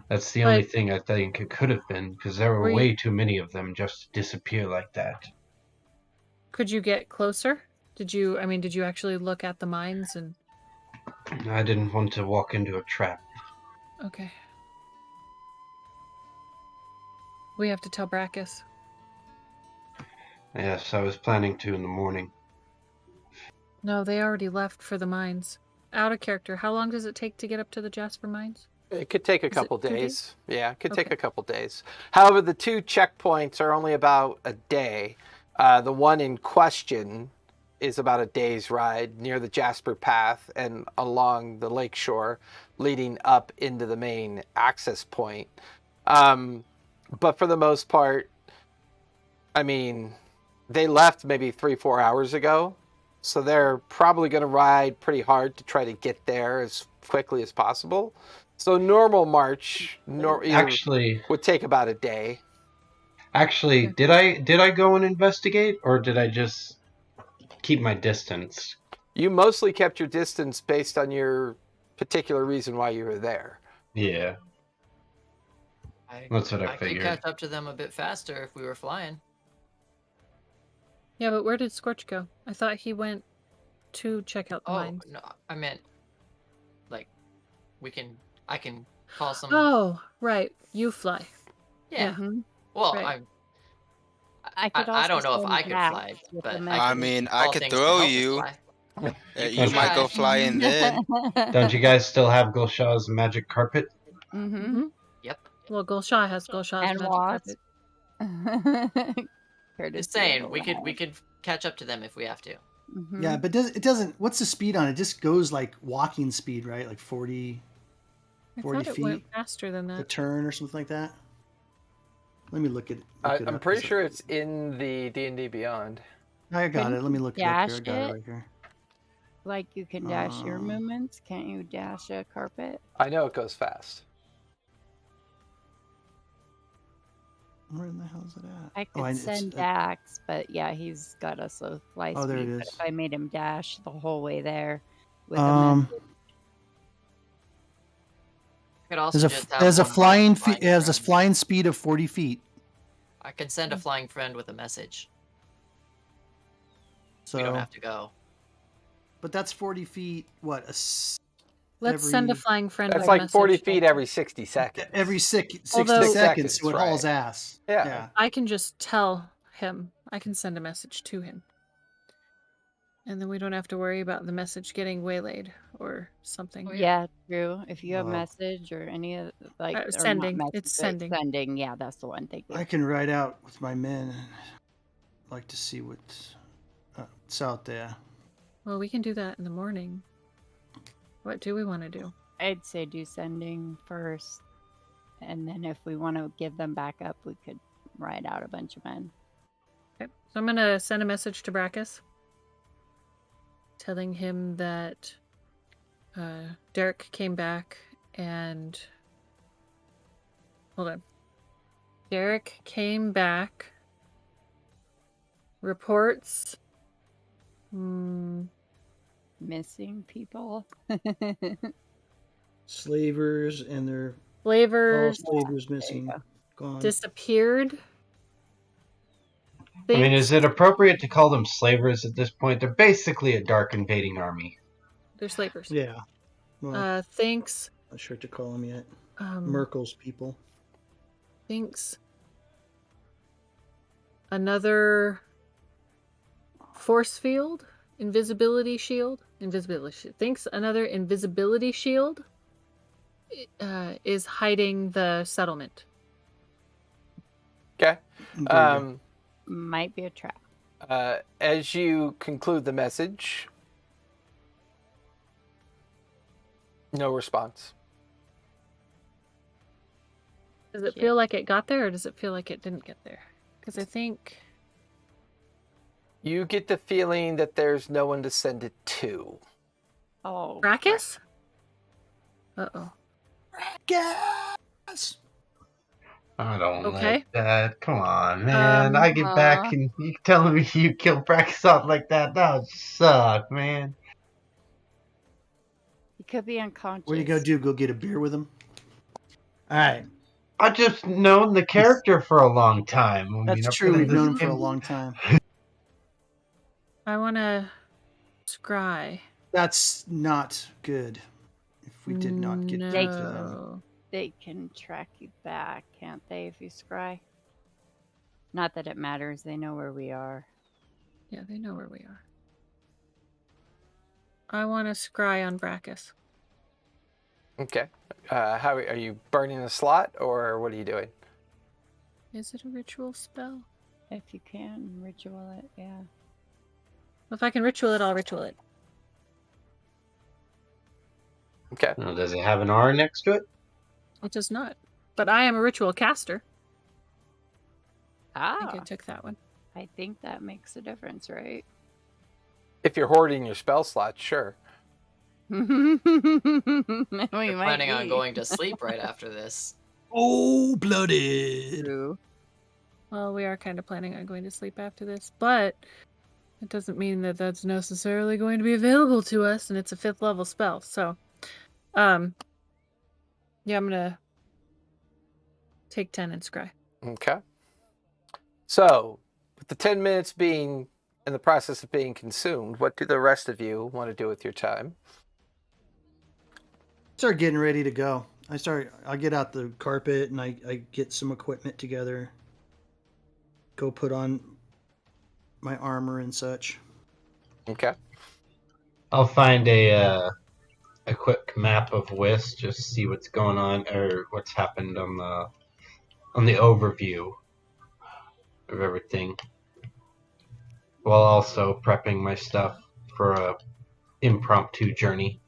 That's the only thing I think it could have been, because there were way too many of them just to disappear like that. Could you get closer? Did you actually look at the mines and I didn't want to walk into a trap. Okay. We have to tell Brackus. Yes, I was planning to in the morning. No, they already left for the mines. Out of character. How long does it take to get up to the Jasper mines? It could take a Is it couple 2 days? days. Yeah, it could take Okay. a couple days. However, the 2 checkpoints are only about a day. The one in question is about a day's ride near the Jasper Path and along the lakeshore, leading up into the main access point. But for the most part, I mean, they left maybe 3-4 hours ago. So they're probably going to ride pretty hard to try to get there as quickly as possible. So normal march Actually, would take about a day. did I go and investigate, or did I just keep my distance? You mostly kept your distance based on your particular reason why you were there. Yeah, that's what I could figured. catch up to them a bit faster if we were flying. Yeah, but where did Scorch go? I thought he went to check out the Oh mines. no, I meant like I can call some. Oh, right. You fly. Yeah. Mhm. Well, Right. I could I don't also know if send I could Dax fly, with but the I I can message. mean, I call could things to throw help us you. fly. You can might try. go flying then. Don't you guys still have Gulshaw's magic carpet? Mm-hmm. Yep. Well, Gulshaw has Gulshaw's And magic Wasp. carpet. Just saying, we could catch up to them if we have to. Mm-hmm. Yeah, but it doesn't. What's the speed on it? It just goes like walking speed, right? Like 40 I 40 thought it feet went faster than a that. turn or something like that. Let me look it I'm up, pretty 'cause sure it's in the D&D Beyond. I got Couldn't it. Let me you look it up here. I dash got it it? right here. Like you can dash your movements. Can't you dash a carpet? I know it goes fast. Where in the hell is it at? I could send Dax, but yeah, he's got a slow fly Oh, speed. there it But is. if I made him dash the whole way there with a message, Could also There's just a have there's a one flying flying it has a friend. flying speed of 40 feet. I can send a flying friend with a message. So We don't have to go. But that's 40 feet. What? Let's send a flying friend That's with like a message. 40 feet every 60 seconds. Every 60 Although- seconds, so it right. hauls ass. Yeah. I can just tell him. I can send a message to him. And then we don't have to worry about the message getting waylaid or something. yeah, true. If you have Well, message or any of like or not sending. message, It's but sending. sending. Yeah, that's the one. Thank you. I can ride out with my men. I'd like to see what's out there. Well, we can do that in the morning. What do we want to do? I'd say do sending first, and then if we want to give them back up, we could ride out a bunch of men. Okay. So I'm going to send a message to Brackus, telling him that Derek came back and... Hold on. Derek came back. Reports... Missing people. Slavers and their Flavors slavers missing. Gone. disappeared. I mean, is it appropriate to call them slavers at this point? They're basically a dark invading army. They're slavers. Yeah. Well, Thinks not sure what to call them yet. um, Merkel's people. thinks another force field, invisibility shield, thinks another invisibility shield is hiding the settlement. Okay. Might be a trap. As you conclude the message, no response. Does it feel like it got there, or does it feel like it didn't get there? Because I think You get the feeling that there's no one to send it to. Oh, Brackus? Uh-oh. Yes. I don't Okay. like that. Come on, man. I get back and you telling me you killed Brackus off like that? That would suck, man. He could be unconscious. What do you go do? Go get a beer with him? All right. I just known the character for a long time. I That's mean, true. We've known him for a long time. I want to scry That's not good. If we did not get through to them. No. They can track you back, can't they, if you scry? Not that it matters. They know where we are. Yeah, they know where we are. I want to scry on Brachus. Okay. How are you burning a slot, or what are you doing? Is it a ritual spell? If you can, ritual it, yeah. If I can ritual it, I'll ritual it. Okay. Oh, does it have an R next to it? It does not. But I am a ritual caster. I think I Ah, took that one. I think that makes a difference, right? If you're hoarding your spell slots, sure. We You're might planning on be. going to sleep right after this. Oh, blooded. True. Well, we are kind of planning on going to sleep after this, but it doesn't mean that that's necessarily going to be available to us, and it's a 5th level spell. So, yeah, I'm gonna take 10 and scry. Okay. So, with the 10 minutes being in the process of being consumed, what do the rest of you want to do with your time? Start getting ready to go. I get out the carpet and I get some equipment together. Go put on my armor and such. Okay. I'll find a quick map of Whist, just see what's going on or what's happened on the overview of everything, while also prepping my stuff for a impromptu journey.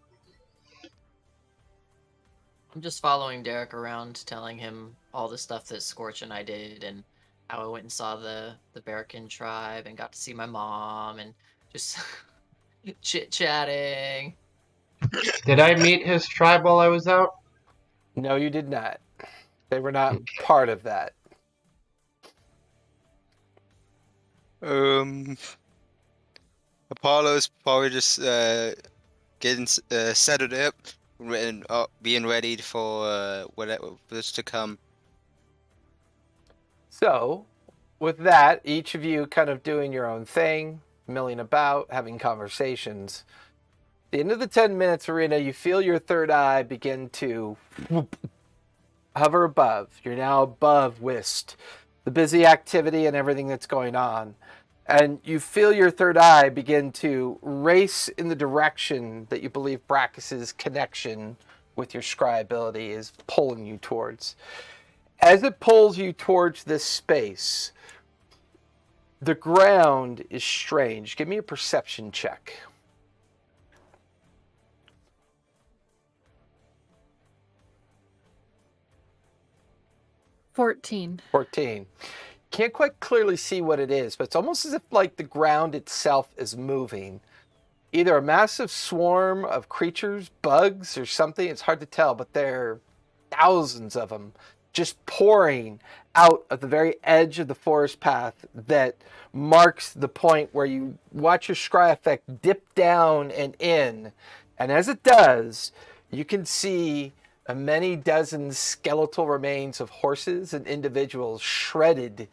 I'm just following Derek around, telling him all the stuff that Scorch and I did, and how I went and saw the Barakin tribe and got to see my mom, and just chit-chatting. Did I meet his tribe while I was out? No, you did not. They were not part of that. Apollo's probably just getting settled up and being ready for what's to come. So, with that, each of you kind of doing your own thing, milling about, having conversations. At the end of the 10 minutes, Arena, you feel your third eye begin to hover above. You're now above Whist, the busy activity and everything that's going on. And you feel your third eye begin to race in the direction that you believe Brachus's connection with your scry ability is pulling you towards. As it pulls you towards this space, the ground is strange. Give me a perception check. $14. 14. Can't quite clearly see what it is, but it's almost as if like the ground itself is moving. Either a massive swarm of creatures, bugs, or something. It's hard to tell, but there are thousands of them just pouring out of the very edge of the forest path that marks the point where you watch your scry effect dip down and in. And as it does, you can see many dozen skeletal remains of horses and individuals shredded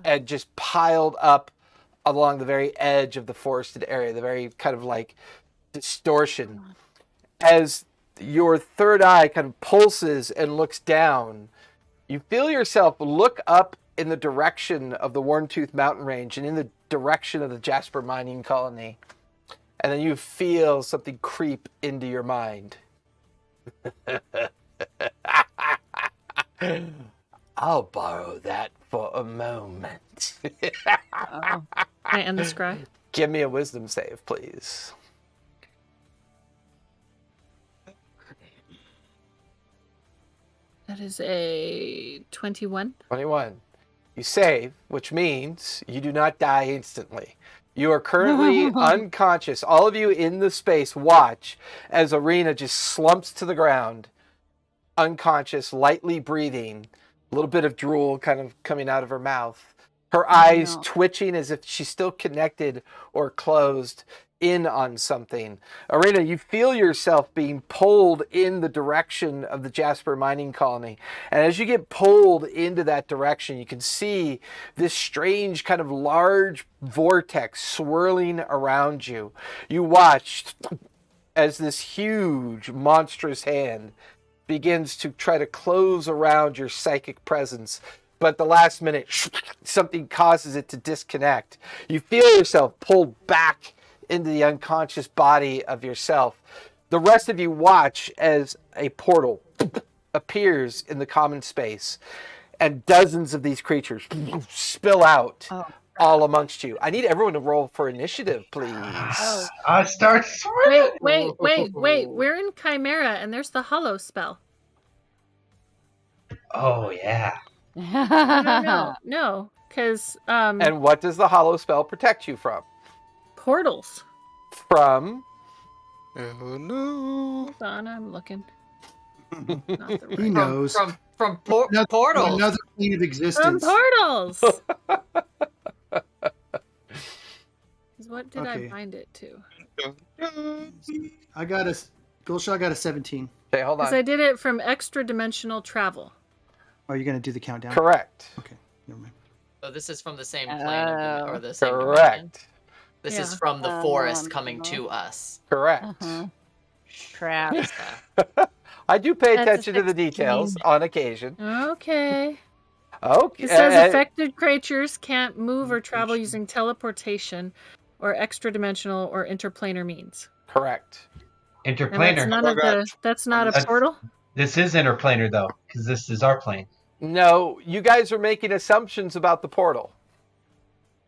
and just piled up along the very edge of the forested area, the very kind of like distortion. As your third eye kind of pulses and looks down, you feel yourself look up in the direction of the Worntooth mountain range and in the direction of the Jasper mining colony. And then you feel something creep into your mind. I'll borrow that for a moment. Can I end the scry? Give me a wisdom save, please. That is a 21. 21. You save, which means you do not die instantly. You are currently unconscious. All of you in the space watch as Arena just slumps to the ground, unconscious, lightly breathing, a little bit of drool kind of coming out of her mouth. Her eyes twitching as if she's still connected or closed in on something. Arena, you feel yourself being pulled in the direction of the Jasper mining colony. And as you get pulled into that direction, you can see this strange kind of large vortex swirling around you. You watch as this huge, monstrous hand begins to try to close around your psychic presence. But at the last minute, something causes it to disconnect. You feel yourself pulled back into the unconscious body of yourself. The rest of you watch as a portal appears in the common space, and dozens of these creatures spill out all amongst you. I need everyone to roll for initiative, please. Oh. I start swimming. Wait. We're in Chimera, and there's the Hollow spell. Oh yeah. No, because And what does the hollow spell protect you from? portals. From? Oh no. Hold on, I'm looking. Not the He right. knows. From Another- portals. Another plane of From existence. portals. What did I Okay. bind it to? I got a Gulshaw got a 17. Okay, hold Because on. I did it from extra dimensional travel. Are you going to do the countdown? Correct. Okay, never mind. So this is from the same plane of or the same dimension. Correct. This is Yeah. from the forest coming no. to us. Correct. Uh-huh. Crap. I do pay That's a attention to the 16. details on occasion. Okay. Okay. It says affected creatures can't move or travel using teleportation or extra dimensional or interplanar means. Correct. And Interplanar. that's not a That's- portal? This is interplanar though, because this is our plane. No, you guys are making assumptions about the portal.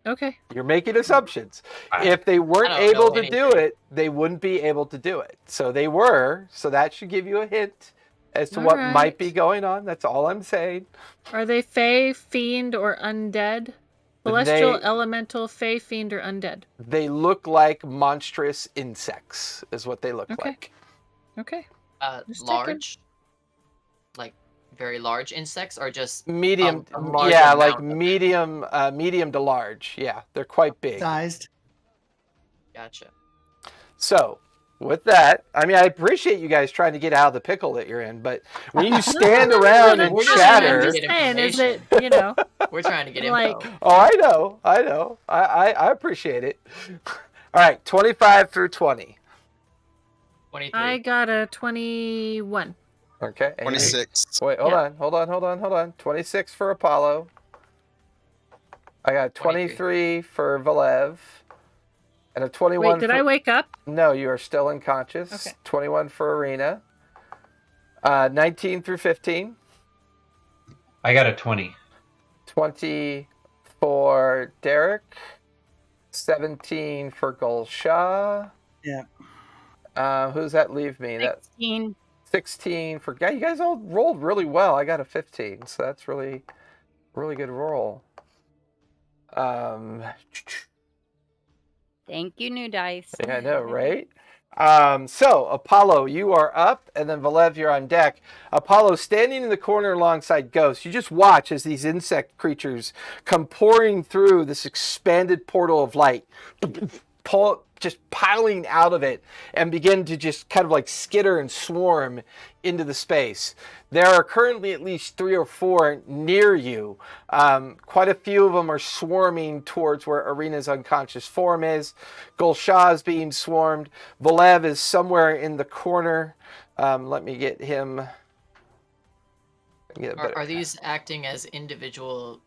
Okay. You're making assumptions. I- If they weren't I don't able know to do anything. it, they wouldn't be able to do it. So they were. So that should give you a hint as to All what right. might be going on. That's all I'm saying. Are they fae, fiend, or undead? Celestial, They- elemental, fae, fiend, or undead? They look like monstrous insects, is what they look Okay. like. Okay. Just checking. Large, like very large insects, or just Medium, a large yeah, amount like of- medium to large. Yeah, they're quite big. Sized. Gotcha. So, with that, I mean, I appreciate you guys trying to get out of the pickle that you're in, but when you stand around and We're just chatter, trying I'm to just saying, is it, We're trying to get Like- info. oh, I know, I appreciate it. All right, 25 through 20. 23. I got a 21. Okay. and- 26. Wait, hold Yeah. on. 26 for Apollo. I got 23 for Valev. And a 21 Wait, did for... I wake up? No, you are still unconscious. Okay. 21 for Arena. 19 through 15. I got a 20. 20 for Derek. 17 for Gulshaw. Yeah. Who's that leave me? That 16. 16 for... Yeah, you guys all rolled really well. I got a 15, so that's really good roll. Thank you, new dice. Yeah, I know, right? So, Apollo, you are up, and then Valev, you're on deck. Apollo, standing in the corner alongside Ghost, you just watch as these insect creatures come pouring through this expanded portal of light, just piling out of it, and begin to just kind of like skitter and swarm into the space. There are currently at least 3 or 4 near you. Quite a few of them are swarming towards where Arena's unconscious form is. Gulshaw is being swarmed. Valev is somewhere in the corner. Let me get him. Are these acting as individual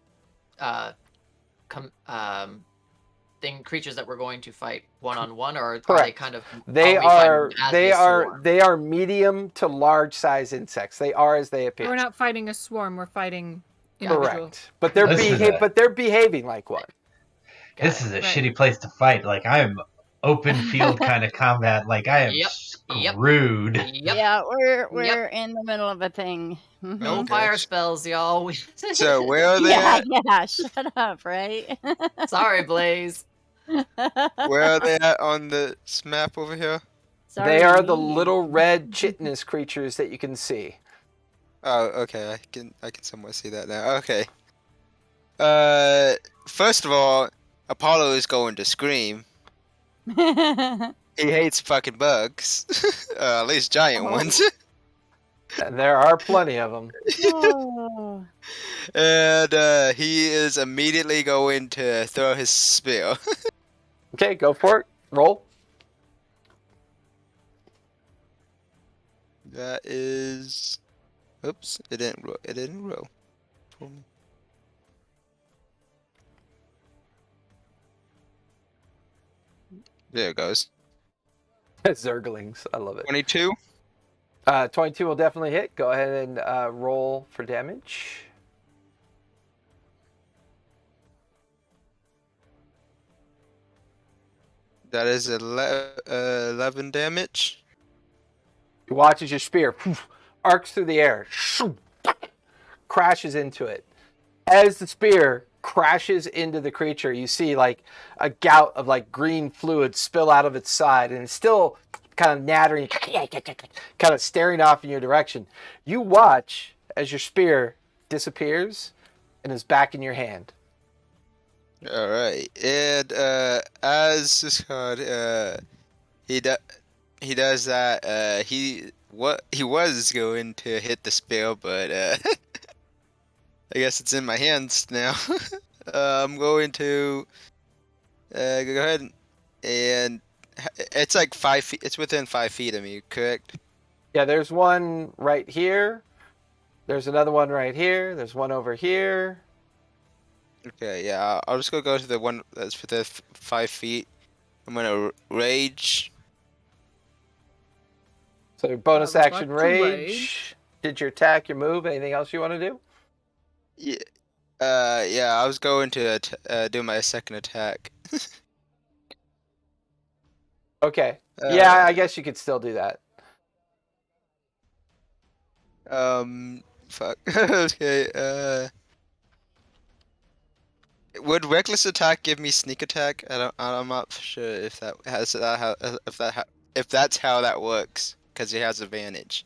creatures that we're going to fight one-on-one, or are they Correct. kind of They we fight are them as they they are swarm? they are medium to large size insects. They are as they appear. We're not fighting a swarm, we're fighting individual. Correct. But they're This is they're behaving like one. This is a Right. shitty place to fight. Like, I am open field kind of combat. Like, I am Yep. screwed. Yep. Yeah, we're in the middle of a thing. Mhm. No Okay. fire spells, y'all. So where are they Yeah, at? yeah, shut up, right? Sorry, Blaze. Where are they at on the map over here? They are the me. little red chitinous creatures that you can see. Oh, okay. I can somewhat see that now. Okay. First of all, Apollo is going to scream. He hates fucking bugs. At least giant Oh. ones. And there are plenty of them. Oh. And he is immediately going to throw his spear. Okay, go for it. Roll. That is. Oops! It didn't roll. It didn't roll. For me. There it goes. Zerglings. I love it. 22. 22 will definitely hit. Go ahead and roll for damage. That is 11 damage. You watch as your spear arcs through the air, crashes into it. As the spear crashes into the creature, you see like a gout of like green fluid spill out of its side, and it's still kind of nattering, kind of staring off in your direction. You watch as your spear disappears and is back in your hand. All right, and as this card, he does that. He was going to hit the spear, but I guess it's in my hands now. I'm going to go ahead and it's like 5 feet. It's within 5 feet of me, correct? Yeah, there's one right here. There's another one right here. There's one over here. Okay, yeah. I'll just go to the one that's within 5 feet. I'm gonna rage. So bonus I was action about to rage. Did your attack, your move, anything else you want to do? Yeah. Yeah. I was going to do my second attack. Okay. Yeah, I guess you could still do that. Fuck. Okay. Would reckless attack give me sneak attack? I'm not sure if that has if that's how that works, because he has advantage.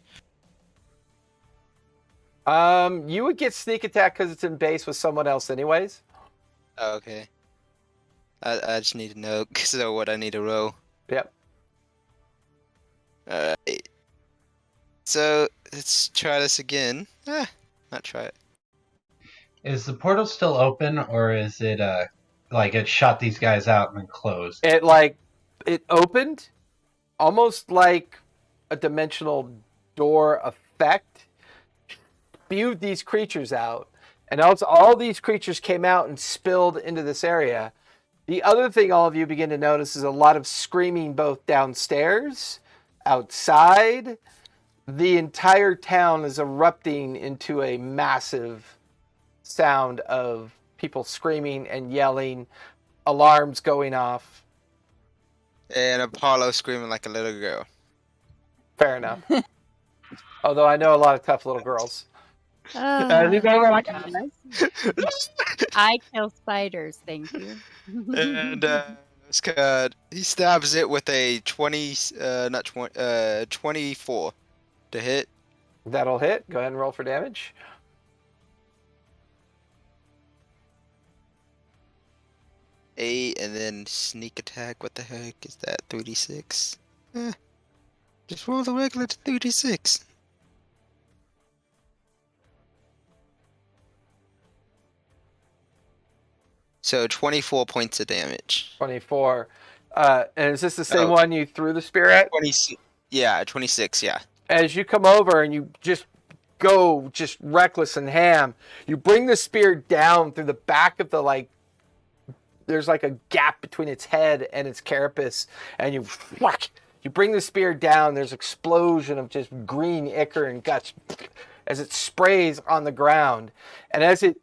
You would get sneak attack because it's in base with someone else anyways. Oh, okay. I just need to know so what I need to roll. Yep. Alright. So let's try this again. Not try it. Is the portal still open, or is it like it shot these guys out and then closed? It opened almost like a dimensional door effect, spewed these creatures out, and also all these creatures came out and spilled into this area. The other thing all of you begin to notice is a lot of screaming both downstairs, outside. The entire town is erupting into a massive sound of people screaming and yelling, alarms going off. And Apollo screaming like a little girl. Fair enough. Although I know a lot of tough little girls. I kill spiders, thank you. And Scott, he stabs it with a 24 to hit. That'll hit. Go ahead and roll for damage. Eight, and then sneak attack. What the heck is that? 3d6. Just roll the regular 3d6. So 24 points of damage. 24. And is this the same one you threw the spear at? 26. Yeah, 26. Yeah. As you come over and you just go just reckless and ham, you bring the spear down through the back of the there's like a gap between its head and its carapace, and you bring the spear down. There's an explosion of just green ichor and guts as it sprays on the ground, and as it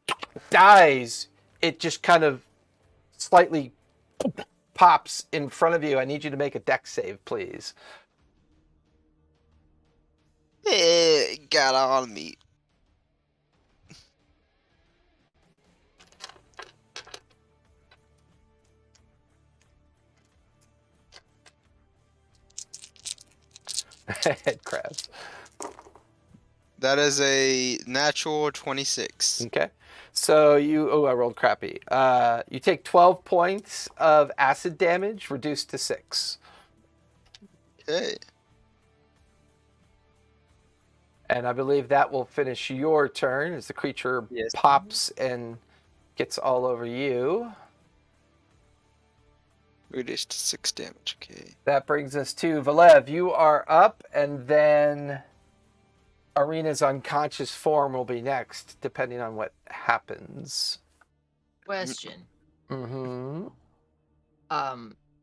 dies, it just kind of slightly pops in front of you. I need you to make a dex save, please. It got on me. Head crabs. That is a natural 26. Okay. So I rolled crappy. You take 12 points of acid damage, reduced to 6. Okay. And I believe that will finish your turn as the creature Yes. pops and gets all over you. Reduced to 6 damage. Okay. That brings us to Valev. You are up, and then Arena's unconscious form will be next, depending on what happens. Question. Mm-hmm.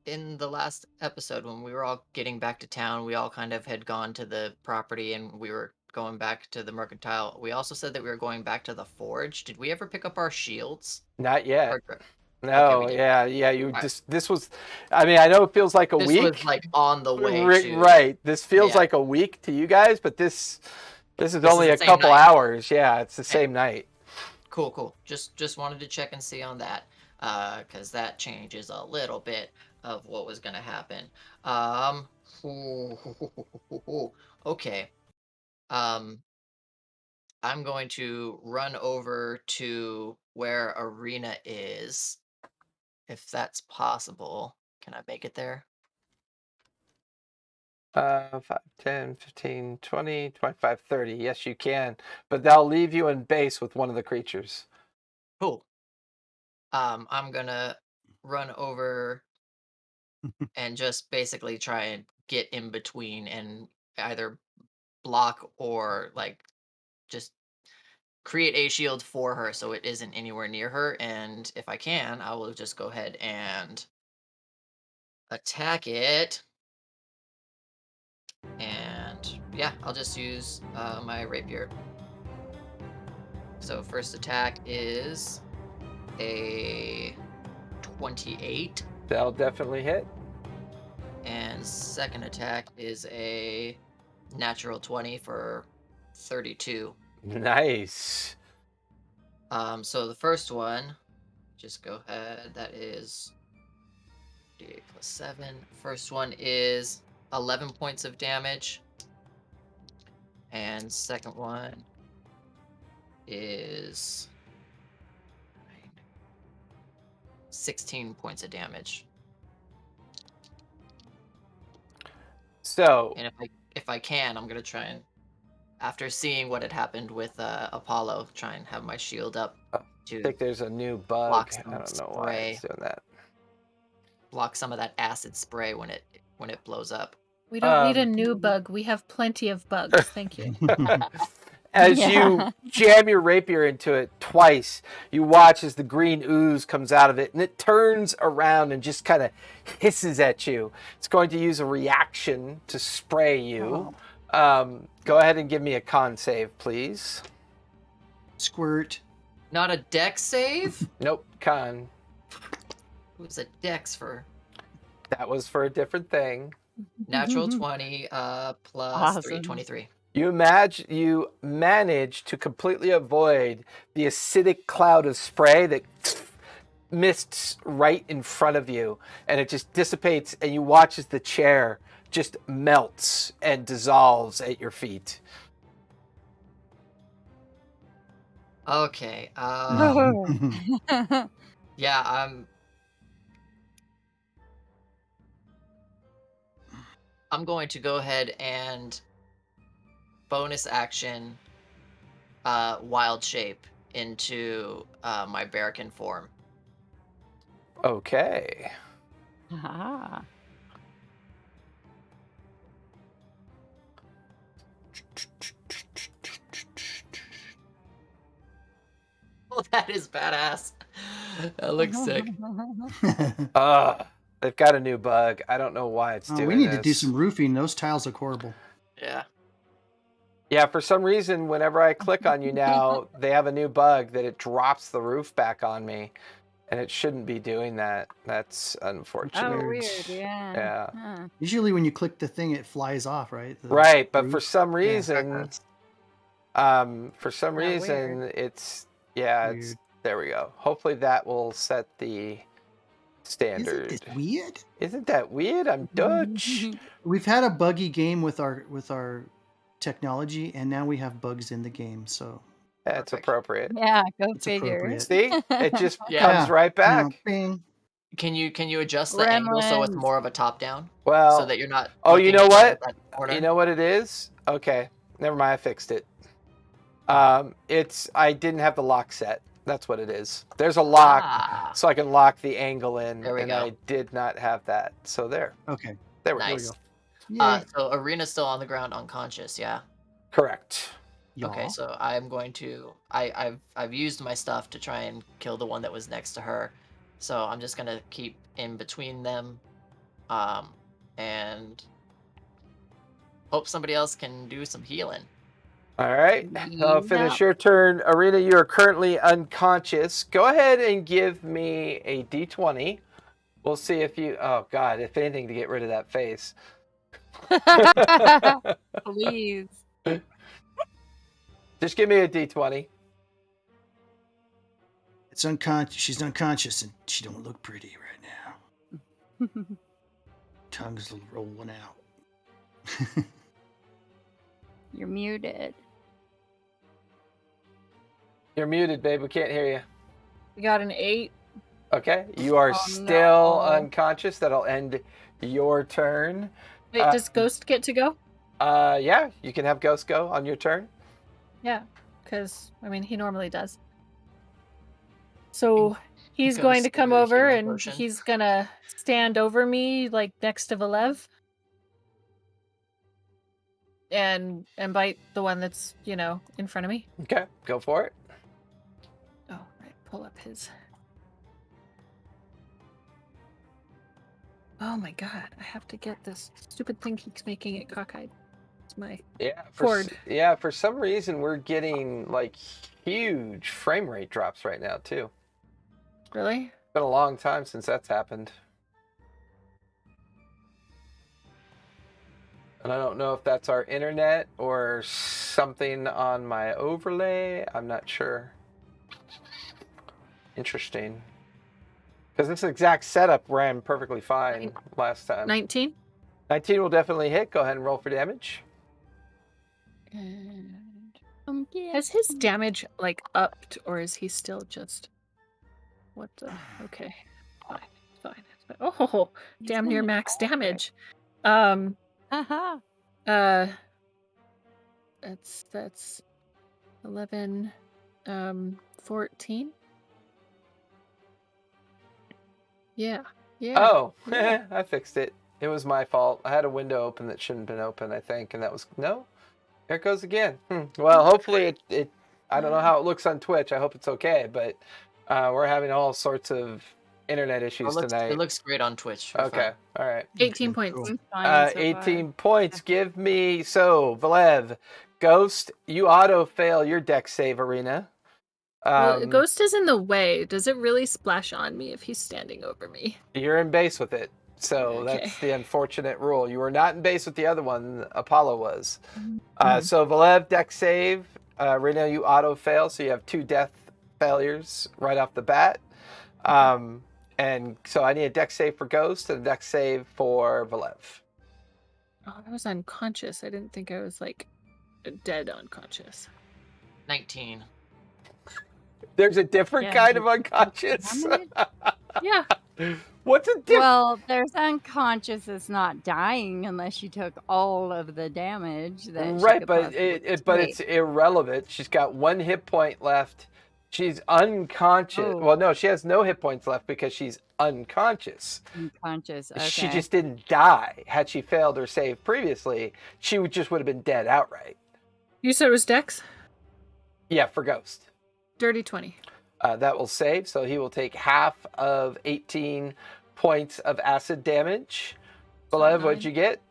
In the last episode when we were all getting back to town, we all kind of had gone to the property and we were going back to the mercantile. We also said that we were going back to the forge. Did we ever pick up our shields? Not yet. Or- No, we didn't. yeah. You Right. just this was. I mean, I know it feels like a This week. was like on the way to Right. This feels Yeah. like a week to you guys, but this is This only is a the same couple night. hours. Yeah, it's the same night. Cool. Just wanted to check and see on that, because that changes a little bit of what was gonna happen. Okay. I'm going to run over to where Arena is, if that's possible. Can I make it there? 5, 10, 15, 20, 25, 30. Yes, you can. But they'll leave you in base with one of the creatures. Cool. I'm gonna run over and just basically try and get in between and either block or like just create a shield for her so it isn't anywhere near her. And if I can, I will just go ahead and attack it. And yeah, I'll just use my rapier. So first attack is a 28. They'll definitely hit. And second attack is a natural 20 for 32. Nice. So the first one, just go ahead, that is d8 plus 7. First one is 11 points of damage. And second one is 16 points of damage. So, And if I can, I'm gonna try and, after seeing what had happened with Apollo, try and have my shield up I to think there's a new bug. block I some don't know why it's doing that. block some of that acid spray when it blows up. We don't need a new bug. We have plenty of bugs. Thank you. As Yeah. you jam your rapier into it twice, you watch as the green ooze comes out of it, and it turns around and just kind of hisses at you. It's going to use a reaction to spray you. Go ahead and give me a con save, please. Squirt. Not a dex save? Nope, con. Who's a dex for? That was for a different thing. Natural 20 plus 3, Awesome. 23. You manage to completely avoid the acidic cloud of spray that mists right in front of you, and it just dissipates, and you watch as the chair just melts and dissolves at your feet. Okay. Yeah, I'm going to go ahead and bonus action wild shape into my Barracan form. Okay. Ah. Oh, that is badass. That looks sick. They've got a new bug. I don't know why it's doing We need this. to do some roofing. Those tiles look horrible. Yeah. Yeah, for some reason, whenever I click on you now, they have a new bug that it drops the roof back on me, and it shouldn't be doing that. That's unfortunate. Oh, weird. Yeah. Yeah. Huh. Usually when you click the thing, it flies off, right? The Right, but for roof. some reason, weird. it's Weird. there we go. Hopefully that will set the standard. Isn't it weird? Isn't that weird? I'm Dutch. We've had a buggy game with our technology, and now we have bugs in the game, so That's Perfect. appropriate. Yeah, go it's figure. appropriate. See, it just Yeah. comes right back. Bing. Can you adjust the angle so it's Gremlins. more of a top down, Well, so that you're not? oh, you looking know right what? at that corner? You know what it is? Okay, never mind. I fixed it. I didn't have the lock set. That's what it is. There's a lock, Ah, so I can lock the angle in, There we and go. I did not have that. So there Okay. we go. nice. Yay. So Arena's still on the ground, unconscious. Yeah. Correct. Okay, Y'all. so I'm going to. I've used my stuff to try and kill the one that was next to her, so I'm just gonna keep in between them, and hope somebody else can do some healing. All right. I'll finish Yep. your turn. Arena, you are currently unconscious. Go ahead and give me a d20. We'll see if you. Oh God! If anything, to get rid of that face. Please. Just give me a d20. It's unconscious. She's unconscious, and she don't look pretty right now. Tongue's rolling out. You're muted. You're muted, babe. We can't hear you. We got an 8. Okay. You are Oh, still no. unconscious. That'll end your turn. Wait, does Ghost get to go? Yeah. You can have Ghost go on your turn. Yeah, because I mean he normally does. So he's Ghost going to come do a over healing and potion. he's gonna stand over me like next to Valev. And bite the one that's, in front of me. Okay. Go for it. Oh, right. Pull up his. Oh my god, I have to get this stupid thing keeps making it cockeyed. It's my Yeah. cord. For some reason, we're getting like huge frame rate drops right now too. Really? It's been a long time since that's happened. And I don't know if that's our internet or something on my overlay. I'm not sure. Interesting. Because this exact setup ran perfectly fine last time. 19? 19 will definitely hit. Go ahead and roll for damage. And Pumpkin. has his damage like upped, or is he still just what the okay. Fine. Oh, He's damn near gonna max call it. damage. Haha. That's 11 14. Yeah. Oh, I fixed it. It was my fault. I had a window open that shouldn't have been open, I think, and that was no. There it goes again. Well, hopefully it. I don't know how it looks on Twitch. I hope it's okay, but we're having all sorts of internet issues tonight. It looks great on Twitch. We're Okay, fine. all right. 18 points. Cool. Fine so 18 far. points. Give me Valev, Ghost. You auto fail your deck save, Arena. Well, Ghost is in the way. Does it really splash on me if he's standing over me? You're in base with it. So Okay. that's the unfortunate rule. You were not in base with the other one. Apollo was. Mhm. So Valev, deck save. Reno, you auto fail, so you have 2 death failures right off the bat. And so I need a deck save for Ghost and a deck save for Valev. Oh, I was unconscious. I didn't think I was like dead unconscious. 19. There's a different Yeah, kind you- of unconscious. Damage? Yeah. What's a different? Well, there's unconscious that's not dying unless you took all of the damage. That she Right, could but possibly but take. it's irrelevant. She's got 1 hit point left. She's unconscious. Oh. Well, no, she has no hit points left because she's unconscious. Unconscious. Okay. She just didn't die. Had she failed her save previously, she would have been dead outright. You said it was Dex? Yeah, for Ghost. Dirty 20. That will save, so he will take half of 18 points of acid damage. Valev, what'd you get?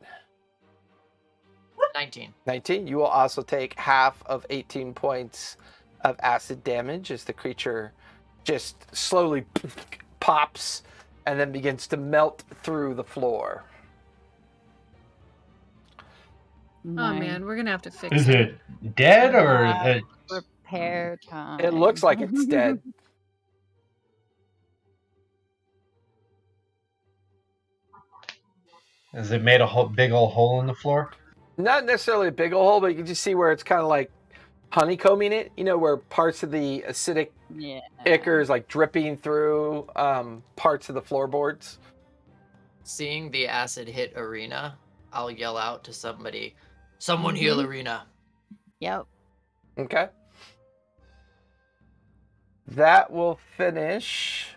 19. 19. You will also take half of 18 points of acid damage as the creature just slowly pops and then begins to melt through the floor. Oh Nice. man, we're gonna have to fix Is it. it dead or is it? Repair time. It looks like it's dead. Has it made a big old hole in the floor? Not necessarily a big old hole, but you can just see where it's kind of like honeycombing it. You know, where parts of the acidic ichor is like dripping through parts of the floorboards. Seeing the acid hit Arena, I'll yell out to somebody, "Someone heal Arena." Yep. Okay. That will finish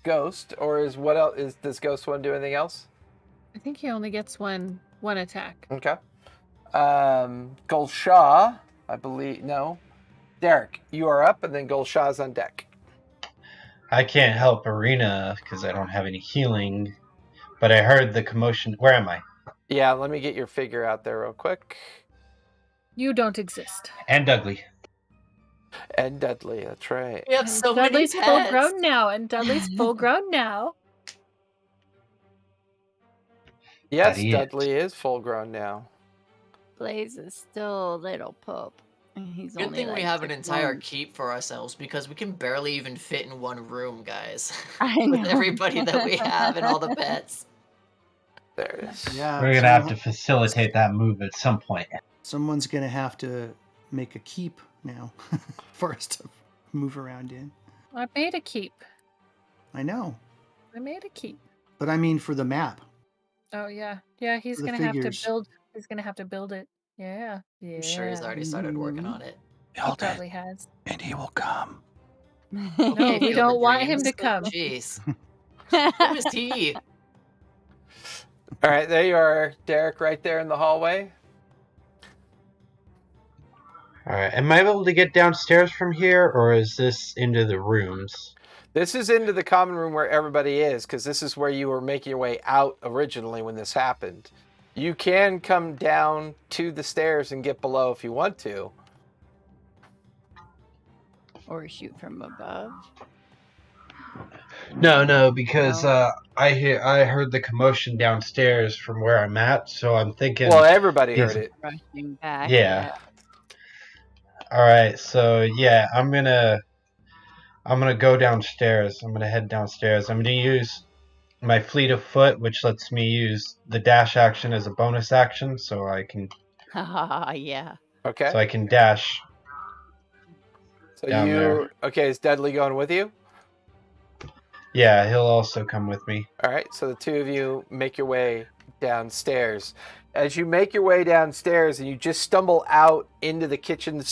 Ghost, or is what else? Does Ghost want to do anything else? I think he only gets one attack. Okay. Gulshaw, I believe. No. Derek, you are up, and then Gulshaw's on deck. I can't help Arena because I don't have any healing, but I heard the commotion. Where am I? Yeah, let me get your figure out there real quick. You don't exist. And Dudley. And Dudley, that's right. We have And so Dudley's many full pets. grown now, and Dudley's full grown now. Yes, That he Dudley is full grown now. Blaze is still a little pup. He's Good only thing we like have an 6 entire months. keep for ourselves because we can barely even fit in one room, guys. I With know. everybody that we have and all the pets. There it is. Yeah, We're gonna have to facilitate that move at some point. someone's gonna have to make a keep now for us to move around in. I made a keep. I know, I made a keep. but I mean for the map. Oh yeah, yeah. He's For the gonna have to figures. build. He's gonna have to build it. Yeah, yeah. I'm sure he's already started working Mhm. on it. He Build probably has. and he will come. No, Okay, we Field don't of want him Dreams. to come. Jeez. Who is he? All right, there you are, Derek, right there in the hallway. Alright, am I able to get downstairs from here, or is this into the rooms? This is into the common room where everybody is, because this is where you were making your way out originally when this happened. You can come down to the stairs and get below if you want to. Or shoot from above. No, because No. I heard the commotion downstairs from where I'm at, so I'm thinking. Well, everybody he's- heard it. Rushing back. Yeah. Alright, so yeah, I'm gonna go downstairs. I'm gonna head downstairs. I'm gonna use my fleet of foot, which lets me use the dash action as a bonus action, so I can Yeah. Okay. so I can dash. So down there. Okay, is Dudley going with you? Yeah, he'll also come with me. All right, so the two of you make your way downstairs. As you make your way downstairs and you just stumble out into the kitchen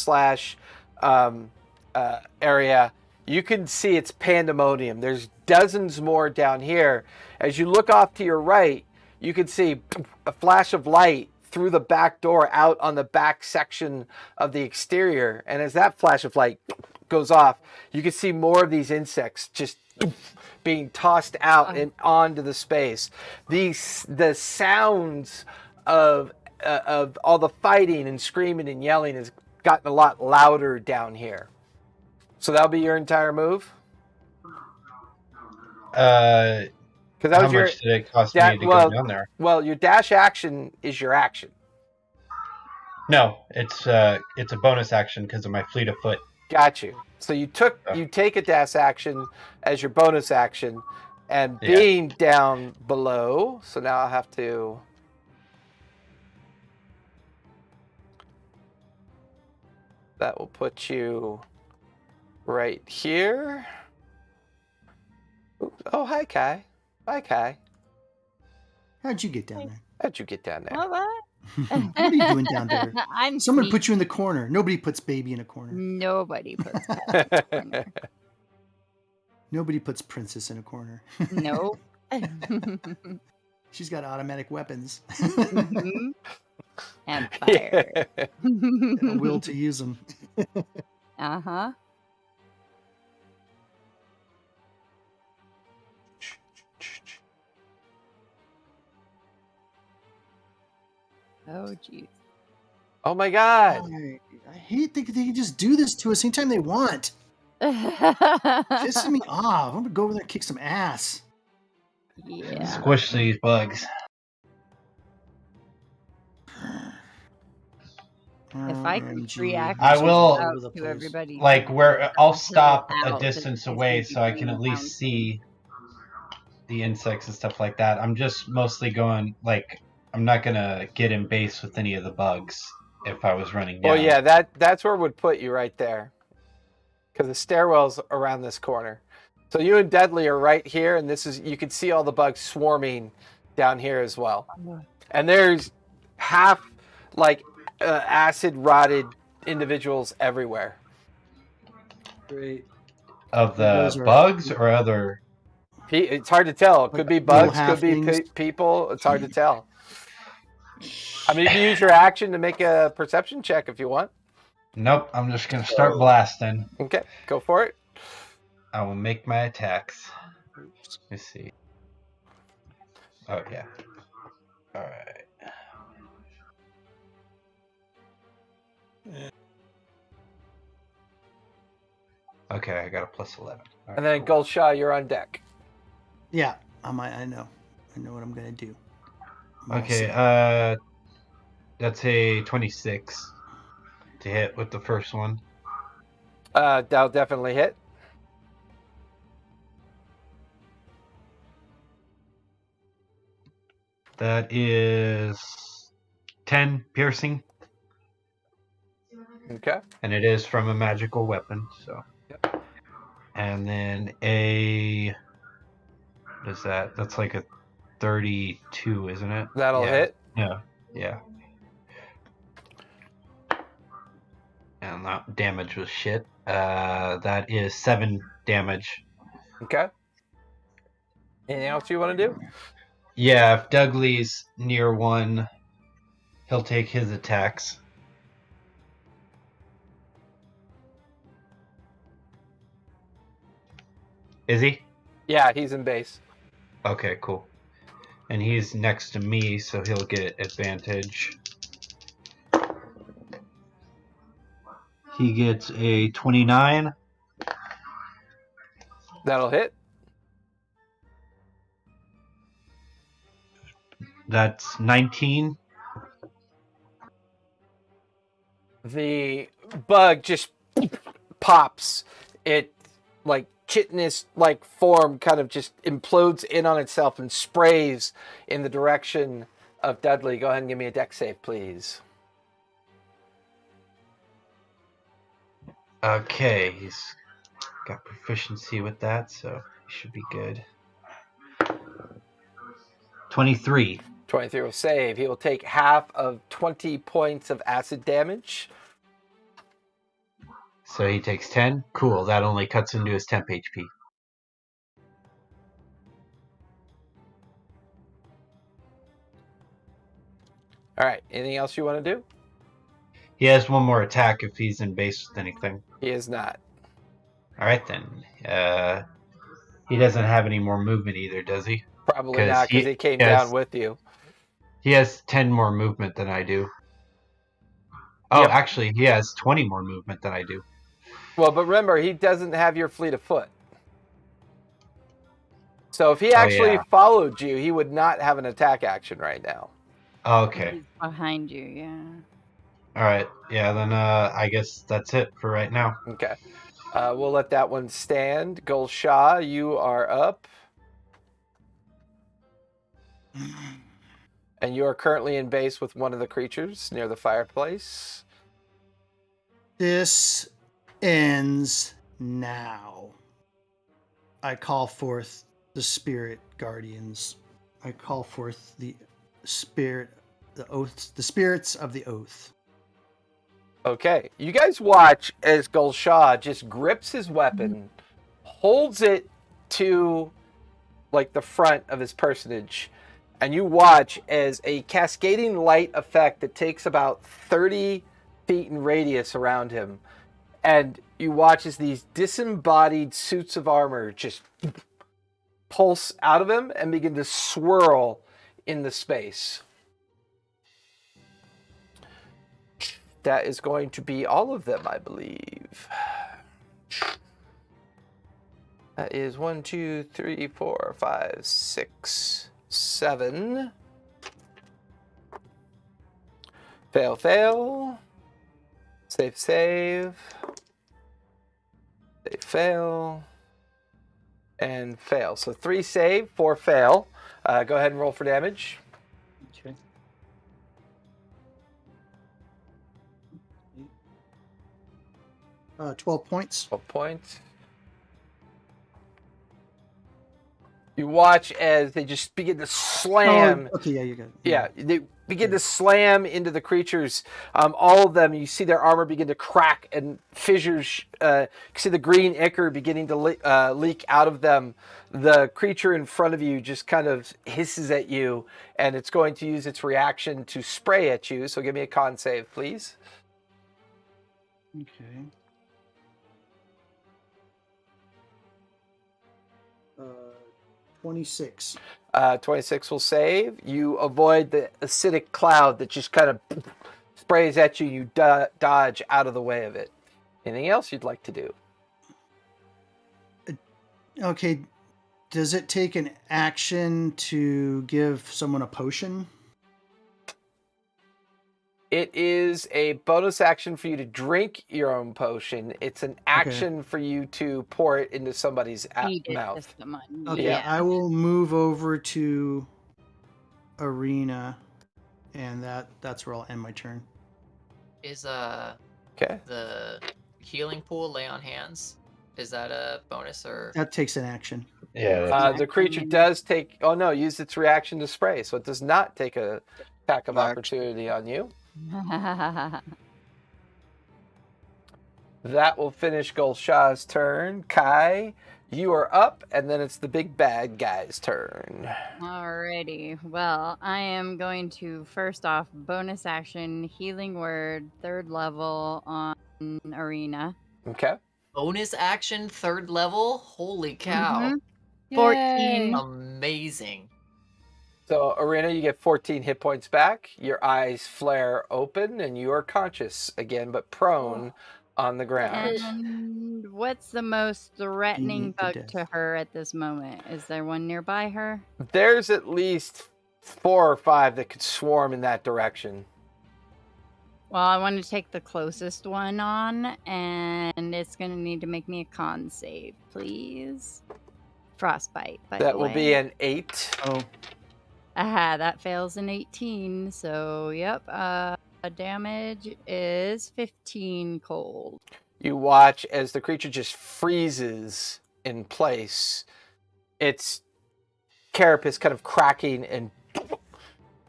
/ area, you can see it's pandemonium. There's dozens more down here. As you look off to your right, you can see a flash of light through the back door out on the back section of the exterior. And as that flash of light goes off, you can see more of these insects just being tossed out and onto the space. The sounds of all the fighting and screaming and yelling has gotten a lot louder down here. So that'll be your entire move? Because that was how much did it cost me to go down there? Well, your dash action is your action. No, it's a bonus action because of my fleet of foot. Got you. So you take a dash action as your bonus action, and being down below. So now I'll have to. That will put you right here. Oh, hi, Kai. Hi, Kai. How'd you get down there? How'd you get down there? What? What are you doing down there? I'm Someone sneaky. put you in the corner. Nobody puts baby in a corner. Nobody puts that in the corner. Nobody puts princess in a corner. Nope. She's got automatic weapons. Mhm. And fire. And a will to use them. Uh-huh. Oh, jeez. Oh my God. I hate that they can just do this to us anytime they want. Pissing me off. I'm gonna go over there and kick some ass. Yeah. Squish these bugs. If I could OMG. react I will- out to everybody. Like where I'll stop Out a to distance this away easy so I can thing at least down. see the insects and stuff like that. I'm just mostly going like I'm not gonna get in base with any of the bugs if I was running down. Well, yeah, that's where it would put you right there. Because the stairwell's around this corner. So you and Deadly are right here, and you can see all the bugs swarming down here as well. And there's half acid rotted individuals everywhere. Great. Of the Those are- bugs or other. It's hard to tell. It could be bugs, could be halflings. people. It's hard to tell. I mean, you can use your action to make a perception check if you want. Nope, I'm just gonna start blasting. Okay, go for it. I will make my attacks. Let's see. Oh yeah. All right. Okay, I got a plus 11. All And right, then Goldshaw, you're on deck. Yeah, I know. I know what I'm gonna do. I'm all Okay, set. that's a 26 to hit with the first one. That'll definitely hit. That is 10 piercing. Okay. And it is from a magical weapon, so. Yep. And then what is that? That's like a 32, isn't it? That'll hit. Yeah. And that damage was shit. That is 7 damage. Okay. Anything else you want to do? Yeah, if Dougley's near one, he'll take his attacks. Is he? Yeah, he's in base. Okay, cool. And he's next to me, so he'll get advantage. He gets a 29. That'll hit. That's 19. The bug just pops. It, like, chitinous-like form kind of just implodes in on itself and sprays in the direction of Dudley. Go ahead and give me a dex save, please. Okay, he's got proficiency with that, so he should be good. 23. 23 will save. He will take half of 20 points of acid damage. So he takes 10? Cool, that only cuts into his temp HP. Alright, anything else you want to do? He has one more attack if he's in base with anything. He is not. Alright then. He doesn't have any more movement either, does he? Probably not, because he came down with you. He has 10 more movement than I do. Oh, Yep. Actually, he has 20 more movement than I do. Well, but remember, he doesn't have your fleet of foot. So if he actually followed you, he would not have an attack action right now. Okay. He's behind you, yeah. Alright, yeah, then I guess that's it for right now. Okay. We'll let that one stand. Goldshaw, you are up. And you are currently in base with one of the creatures near the fireplace. This ends now. I call forth the spirit guardians. I call forth the spirits of the oath. Okay. You guys watch as Goldshaw just grips his weapon, holds it to like the front of his personage, and you watch as a cascading light effect that takes about 30 feet in radius around him. And you watch as these disembodied suits of armor just pulse out of him and begin to swirl in the space. That is going to be all of them, I believe. That is 1, 2, 3, 4, 5, 6, 7. Fail, fail. Save, save. Save, fail. And fail. So 3 save, 4 fail. Go ahead and roll for damage. Okay. 12 points. 12 points. You watch as they just begin to slam. Oh, okay, yeah, you got it. Yeah, they begin to slam into the creatures. All of them, you see their armor begin to crack and fissures. You see the green ichor beginning to leak out of them. The creature in front of you just kind of hisses at you, and it's going to use its reaction to spray at you. So give me a con save, please. Okay. 26. 26 will save. You avoid the acidic cloud that just kind of sprays at you. You dodge out of the way of it. Anything else you'd like to do? Okay. Does it take an action to give someone a potion? It is a bonus action for you to drink your own potion. It's an action for you to pour it into somebody's mouth. Okay, Yeah. I will move over to Arena, and that's where I'll end my turn. Is Okay. the healing pool lay on hands? Is that a bonus or? That takes an action. Yeah. The creature does take. Oh no, use its reaction to spray, so it does not take a attack of opportunity on you. That will finish Gulshah's turn. Kai, you are up, and then it's the big bad guy's turn. Alrighty. Well, I am going to first off bonus action healing word 3rd level on Arena. Okay. Bonus action 3rd level? Holy cow. 14. Amazing. So, Arena, you get 14 hit points back. Your eyes flare open, and you are conscious again, but prone on the ground. And what's the most threatening to bug death. to her at this moment? Is there one nearby her? There's at least 4 or 5 that could swarm in that direction. Well, I want to take the closest one on, and it's going to need to make me a con save, please. Frostbite, by the way. That will be an 8. Oh, Aha, that fails an 18, so yep. Damage is 15 cold. You watch as the creature just freezes in place. Its carapace kind of cracking and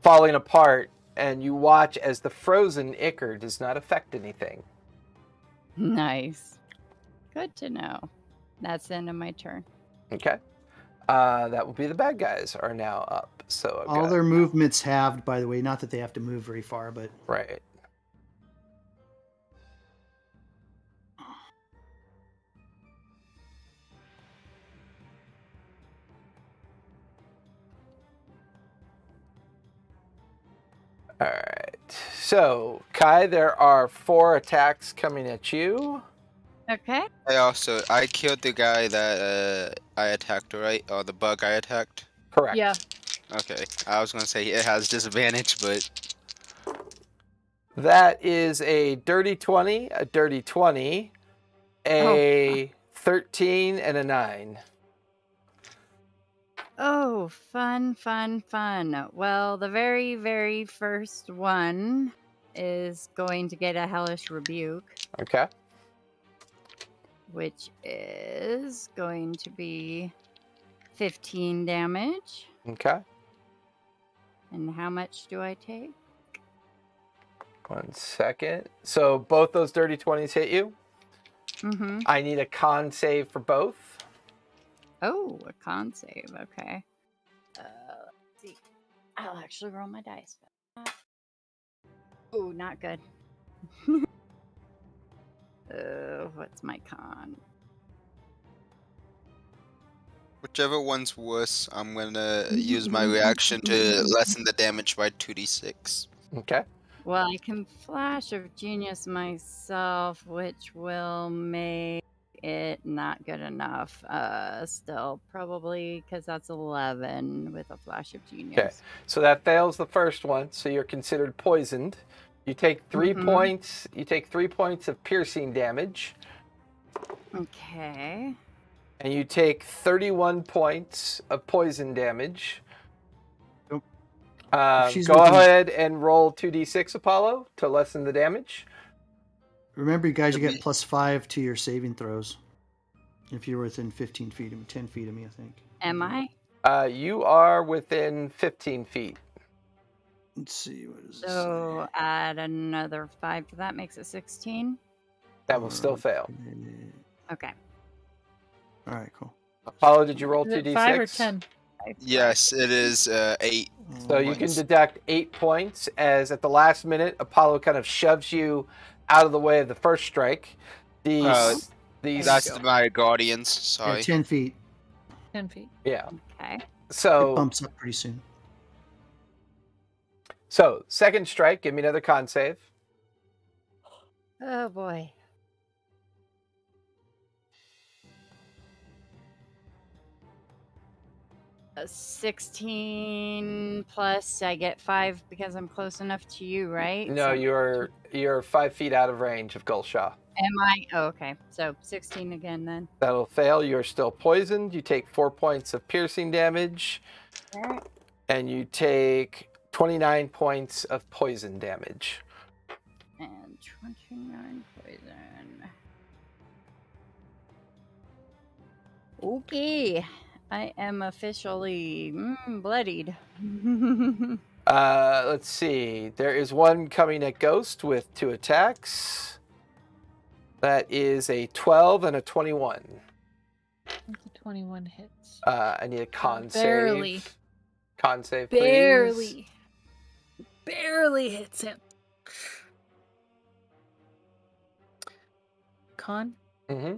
falling apart, and you watch as the frozen ichor does not affect anything. Nice. Good to know. That's the end of my turn. Okay. That will be the bad guys are now up. So all their movements halved, by the way. Not that they have to move very far, but right. All right. So, Kai, there are 4 attacks coming at you. Okay. I killed the guy that I attacked, right? Or the bug I attacked? Correct. Yeah. Okay. I was gonna say it has disadvantage, but that is a dirty 20, a dirty 20, a 13, and a 9. Oh, fun, fun, fun. Well, the very, very first one is going to get a hellish rebuke. Okay. Which is going to be 15 damage. Okay. And how much do I take? 1 second. So both those dirty 20s hit you. Mm-hmm. I need a con save for both. Oh, a con save. Okay. Let's see. I'll actually roll my dice. Oh, not good. What's my con? whichever one's worse, I'm gonna use my reaction to lessen the damage by 2d6. Okay. Well, I can Flash of Genius myself, which will make it not good enough. Still, probably because that's 11 with a Flash of Genius. Okay. So that fails the first one, so you're considered poisoned. You take 3 points. You take 3 points of piercing damage. Okay. And you take 31 points of poison damage. Nope. Go ahead and roll 2d6, Apollo, to lessen the damage. Remember, you guys, you get +5 to your saving throws if you're within 15 feet of me, 10 feet of me, I think. Am I? You are within 15 feet. Let's see, what does it So add another 5 to that, makes it 16. That will still fail. Okay. All right, cool. Apollo, did you roll Is it 2d6? 5 or 10? Yes, it is 8. So you can points. deduct 8 points as at the last minute, Apollo kind of shoves you out of the way of the first strike. These That's my guardians. Sorry. Yeah, 10 feet. 10 feet. Yeah. Okay. It So bumps up pretty soon. second strike, give me another con save. Oh boy. A 16 plus I get 5 because I'm close enough to you, right? No, So you're 5 feet out of range of Gulshaw. am I? Oh, okay. So 16 again then. That'll fail. You're still poisoned. You take 4 points of piercing damage, Alright. and you take 29 points of poison damage. And 29 poison. Okay. I am officially bloodied. Let's see. There is one coming at Ghost with 2 attacks. That is a 12 and a 21. The 21 hits. I need a con Barely. save. Con save, please. Barely. Barely hits him. Con? Mm-hmm.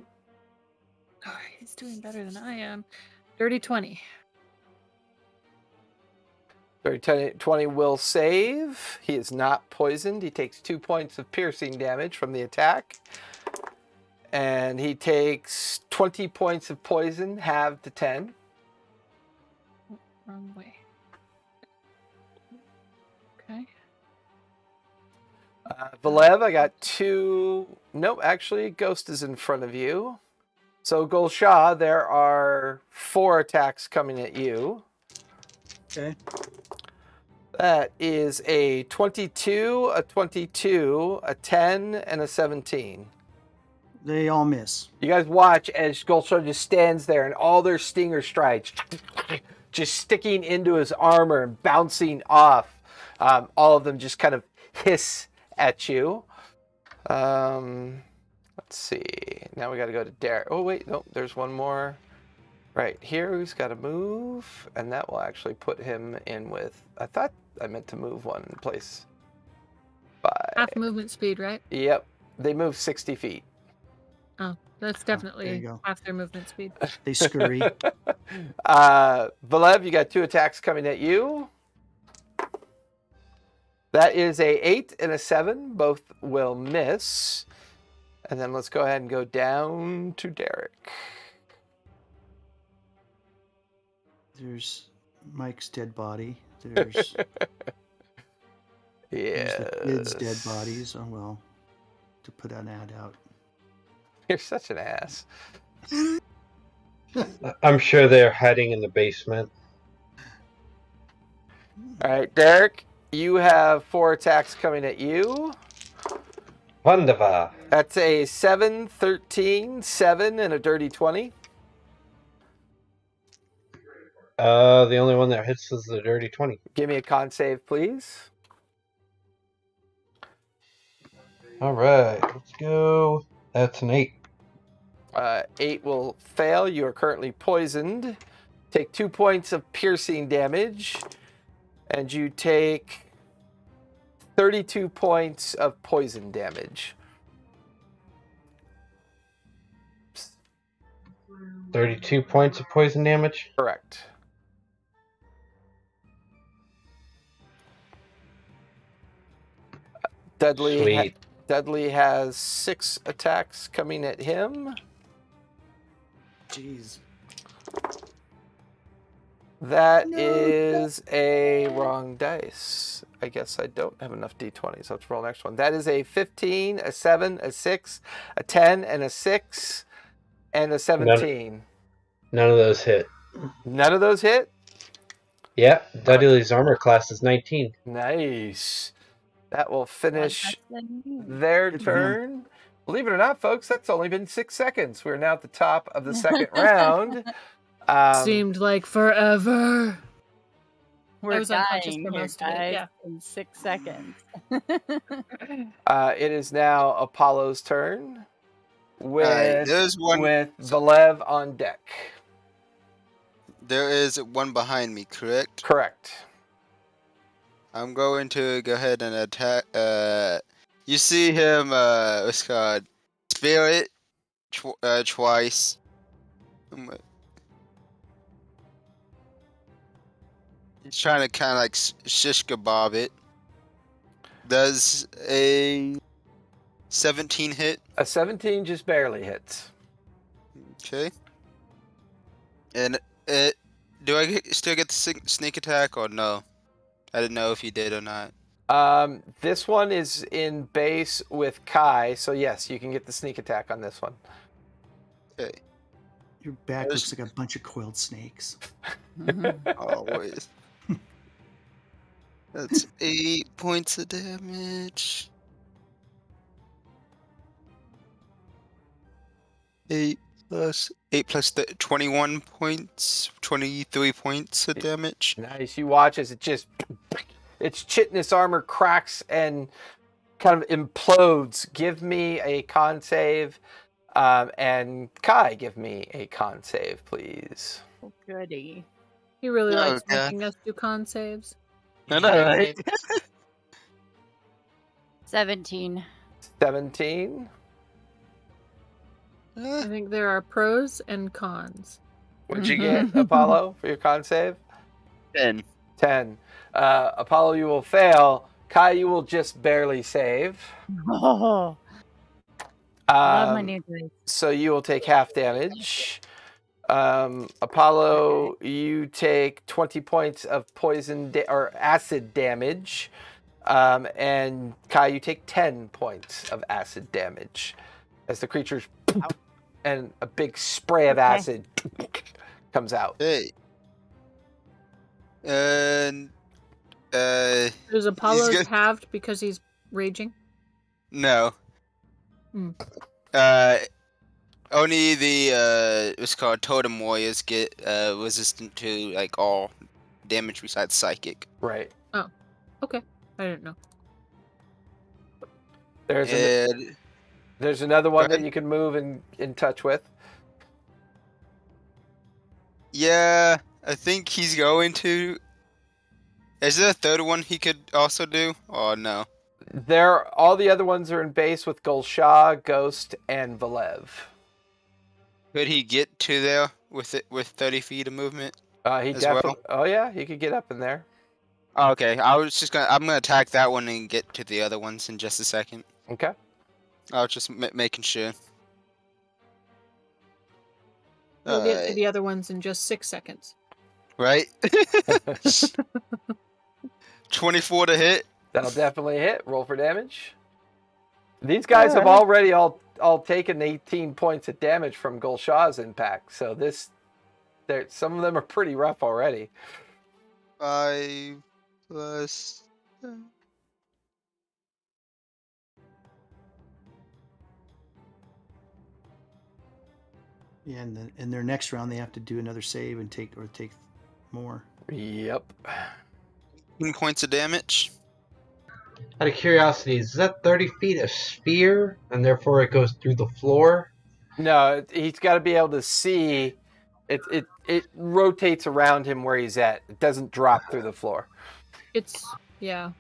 Oh, he's doing better than I am. Dirty 20. 20 will save. He is not poisoned. He takes 2 points of piercing damage from the attack. And he takes 20 points of poison, halved to 10. Wrong way. Okay. Valev, I got 2. Nope, actually, Ghost is in front of you. So, Gulshaw, there are 4 attacks coming at you. Okay. That is a 22, a 22, a 10, and a 17. They all miss. You guys watch as Gulshaw just stands there and all their stinger strikes just sticking into his armor and bouncing off. All of them just kind of hiss at you. Let's see. Now we got to go to Derek. Oh, wait. No, there's one more right here who's got to move. And that will actually put him in with... I thought I meant to move one in place. Half movement speed, right? Yep. They move 60 feet. Oh, that's there definitely you go. half their movement speed. They scurry. Valev, you got 2 attacks coming at you. That is a 8 and a 7. Both will miss. And then let's go ahead and go down to Derek. There's Mike's dead body. There's the kids' dead bodies. Oh, well. To put an ad out. You're such an ass. I'm sure they're hiding in the basement. All right, Derek, you have 4 attacks coming at you. Wunderbar. That's a 7, 13, 7, and a dirty 20. The only one that hits is the dirty 20. Give me a con save, please. All right, let's go. That's an 8. 8 will fail. You are currently poisoned. Take 2 points of piercing damage. And you take 32 points of poison damage. 32 points of poison damage? Correct. Sweet. Dudley has 6 attacks coming at him. Jeez. That is a wrong dice. I guess I don't have enough d20s. Let's roll the next one. That is a 15, a 7, a 6, a 10, and a 6, and a 17. None of those hit. None of those hit? Yeah, Dudley's armor class is 19. Nice. That will finish One less than you. their Good for him. turn. believe it or not, folks, that's only been 6 seconds. We're now at the top of the second round. Seemed like forever. We're was unconscious dying for here, most of it, guys, yeah. in 6 seconds. It is now Apollo's turn with there's one. Velev on deck. There is one behind me, correct? Correct. I'm going to go ahead and attack. You see him, what's it called? Spirit twice. He's trying to kind of like shish kebab it. Does a 17 hit? A 17 just barely hits. Okay. And do I still get the sneak attack or no? I didn't know if you did or not. This one is in base with Kai, so yes, you can get the sneak attack on this one. Okay. Your back looks like a bunch of coiled snakes. Always. That's 8 points of damage. 8 plus 21 points, 23 points of damage. Nice. You watch as its chitinous armor cracks and kind of implodes. Give me a con save, and Kai, give me a con save, please. Oh, goody. He really likes Okay. making us do con saves. I know, right? 17. 17. I think there are pros and cons. What'd you get, Apollo, for your con save? 10. 10. Apollo, you will fail. Kai, you will just barely save. Oh, love my new dice. So you will take half damage. Apollo, you take 20 points of poison or acid damage. And Kai, you take 10 points of acid damage as the creatures and a big spray of acid comes out. Hey. And Is Apollo's halved because he's raging? no. Hmm. Only the what's called totem warriors get resistant to like all damage besides psychic. Right. Oh, okay. I didn't know. There's another one that you can move and in touch with. Yeah, I think he's going to. Is there a third one he could also do? Oh no. All the other ones are in base with Gulsha, Ghost, and Velev. Could he get to there with 30 feet of movement? He definitely. Oh yeah, he could get up in there. Oh, okay, I'm gonna attack that one and get to the other ones in just a second. Okay. I was just making sure. We'll get to the other ones in just 6 seconds. Right? 24 to hit. That'll definitely hit. Roll for damage. These guys have already all taken 18 points of damage from Gulsha's impact. So some of them are pretty rough already. 5 plus. Yeah, and in their next round, they have to do another save and take more. Yep. 15 points of damage. Out of curiosity, is that 30 feet a sphere, and therefore it goes through the floor? No, he's got to be able to see. It rotates around him where he's at. It doesn't drop through the floor. Yeah.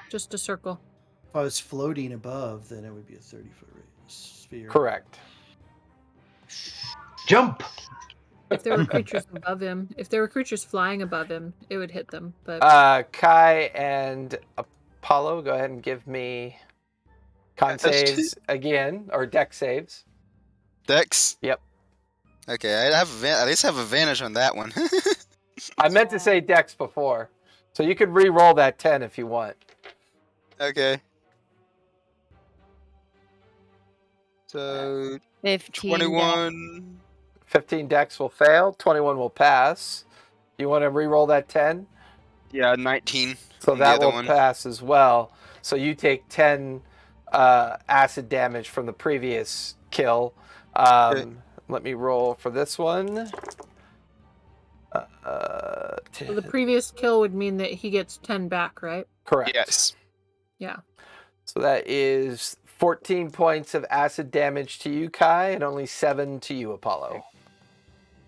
Just a circle. If I was floating above, then it would be a 30-foot sphere. Correct. Jump! If there were creatures above him, if there were creatures flying above him, it would hit them. But Kai and Apollo, go ahead and give me con saves again, or deck saves. Dex? Yep. Okay, I at least have advantage on that one. I meant to say dex before, so you could re-roll that 10 if you want. Okay. So 15. 21. 15 dex will fail, 21 will pass. You want to re-roll that 10? Yeah, 19. So on that the will other one. pass as well. So you take 10 acid damage from the previous kill. Okay. Let me roll for this one. So the previous kill would mean that he gets 10 back, right? Correct. Yes. Yeah. So that is 14 points of acid damage to you, Kai, and only 7 to you, Apollo.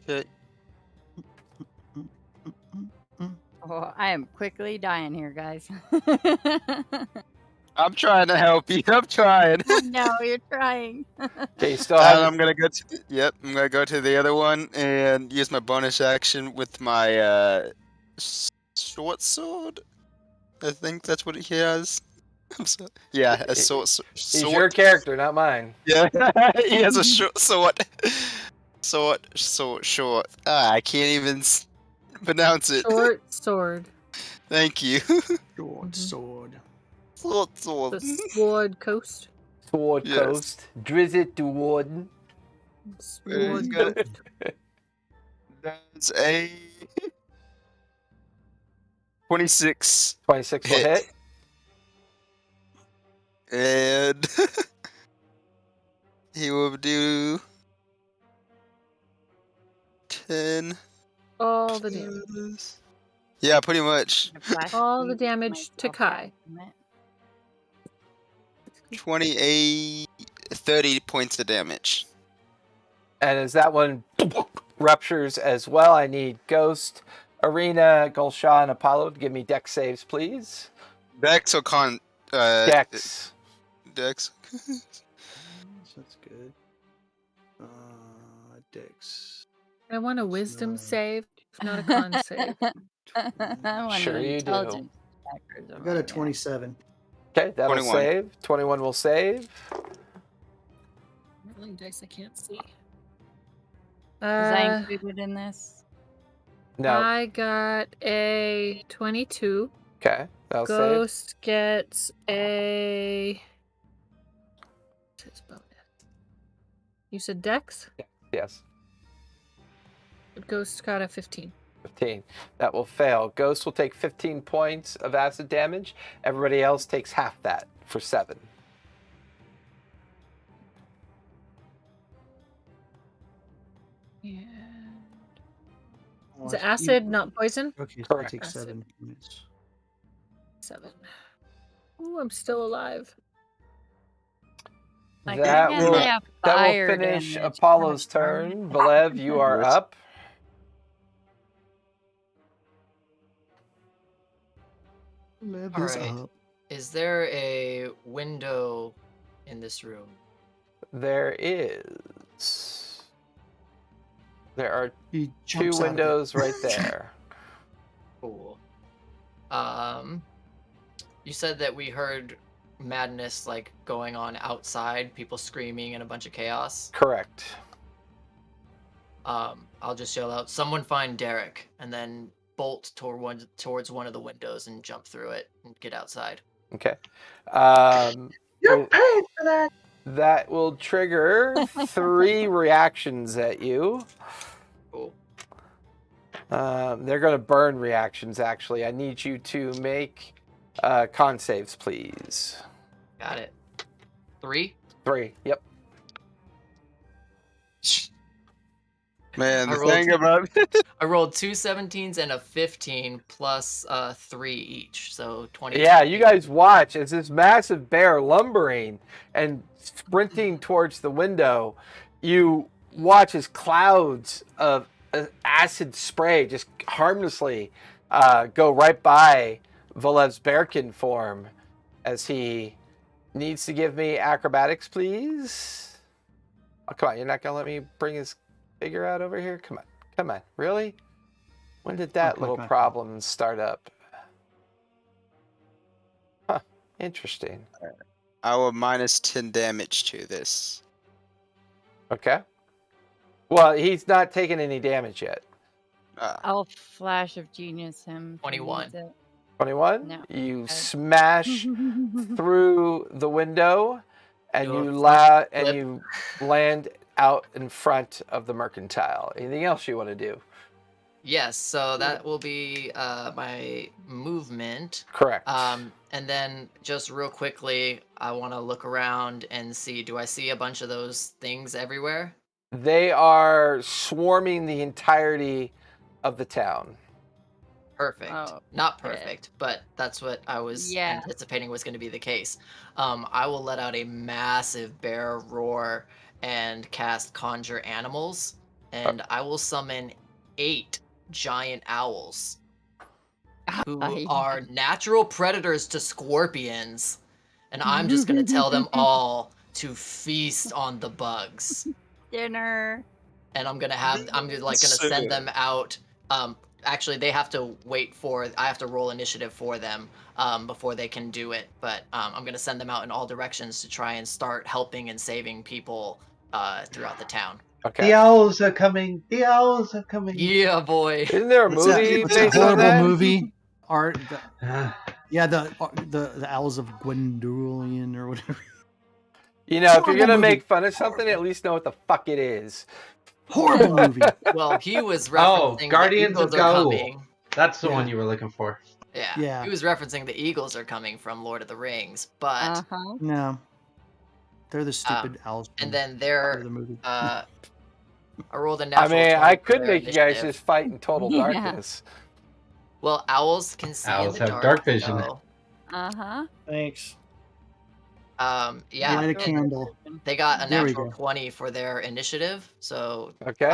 Okay. Oh, I am quickly dying here, guys. I'm trying to help you. I'm trying. No, you're trying. Okay, you still And have. I'm gonna go to I'm gonna go to the other one and use my bonus action with my short sword. I think that's what he has. I'm sorry. Yeah, a sword. He's your character, not mine. Yeah, he has a short sword. Short. Ah, I can't even pronounce it. Short sword. Thank you. Short sword. Sword. The Sword Coast. Sword Yes. Coast. Drizzit to Warden. Sword go. Coast. That's a 26. 26 will hit. And he will do 10. All the damage. Yeah, pretty much. All the damage to Kai. 30 points of damage. And as that one ruptures as well, I need Ghost, Arena, Gulshaw, and Apollo to give me dex saves, please. Dex or con? Dex. Dex. That's good. Dex. I want a wisdom 9. save, not a con save. I want Sure an you do. intelligence check or I got a something, 27. Okay, that'll 21. save. 21 will save. Rolling dice I can't see. Is that included in this? No. I got a 22. Okay, that'll save. Ghost gets a. What's his bonus? You said Dex? Yes, Ghost got a 15. 15. That will fail. Ghost will take 15 points of acid damage. Everybody else takes half that for 7. And... Oh, Is it I- acid, not poison? Okay, so I Correct. take Acid. 7 points. 7. Ooh, I'm still alive. Like, That yeah, will they have that will fire finish damage. Apollo's Gosh darn turn. Valev, you are Yes. up. Lev All is right. up. Is there a window in this room? There is. There are He 2 jumps out of it. windows right there. Cool. You said that we heard madness like going on outside, people screaming and a bunch of chaos. Correct. I'll just yell out, "Someone find Derek," and then bolt towards one of the windows and jump through it and get outside. Okay. You're paid for that. That will trigger 3 reactions at you. Cool. They're going to burn reactions, actually. I need you to make con saves, please. Got it. 3? 3. Yep. Man, I the rolled- thing about I rolled 2 17s and a 15 plus 3 each, so 20. Yeah, you guys watch as this massive bear lumbering and sprinting towards the window. You watch as clouds of acid spray just harmlessly go right by Valev's bearkin form as he needs to give me acrobatics, please. Oh, come on, you're not going to let me bring his figure out over here? Come on, really? When did that Okay, little okay. problem start up? Huh, interesting. I will minus 10 damage to this. Okay. Well, he's not taking any damage yet. I'll flash of genius him. if he 21. needs it. 21? No. You Okay. smash through the window and Do a you flip. land out in front of the mercantile. Anything else you want to do? Yes, so that will be my movement. Correct. And then just real quickly, I want to look around and see, do I see a bunch of those things everywhere? They are swarming the entirety of the town. Perfect. Oh, Not shit. perfect, but that's what I was Yeah. anticipating was going to be the case. I will let out a massive bear roar and cast Conjure Animals, and I will summon 8 giant owls who Yeah. are natural predators to scorpions, and I'm just going to tell them all to feast on the bugs. Dinner. And I'm gonna send them out. Actually, they have to wait for. I have to roll initiative for them before they can do it. But I'm gonna send them out in all directions to try and start helping and saving people throughout the town. Okay. The owls are coming. The owls are coming. Yeah, boy. Isn't there a movie It's a based on horrible that? movie. The Owls of Gwendolyn or whatever. You know, if you're Horrible gonna movie. make fun of something, at least know what the fuck it is. Horrible movie. Well, he was referencing Guardians the of Eagles are Gaul. coming. That's the Yeah. one you were looking for. Yeah. Yeah. He was referencing the Eagles are coming from Lord of the Rings, but No. They're the stupid owls. and then part they're of the movie. I rolled a I natural mean, 20 I for could their make you guys initiative. just fight in total Yeah. darkness. Well, owls can see Owls in the have dark. dark vision. So, Thanks. yeah, Light a candle. they got a There we natural go. 20 for their initiative. So, Okay.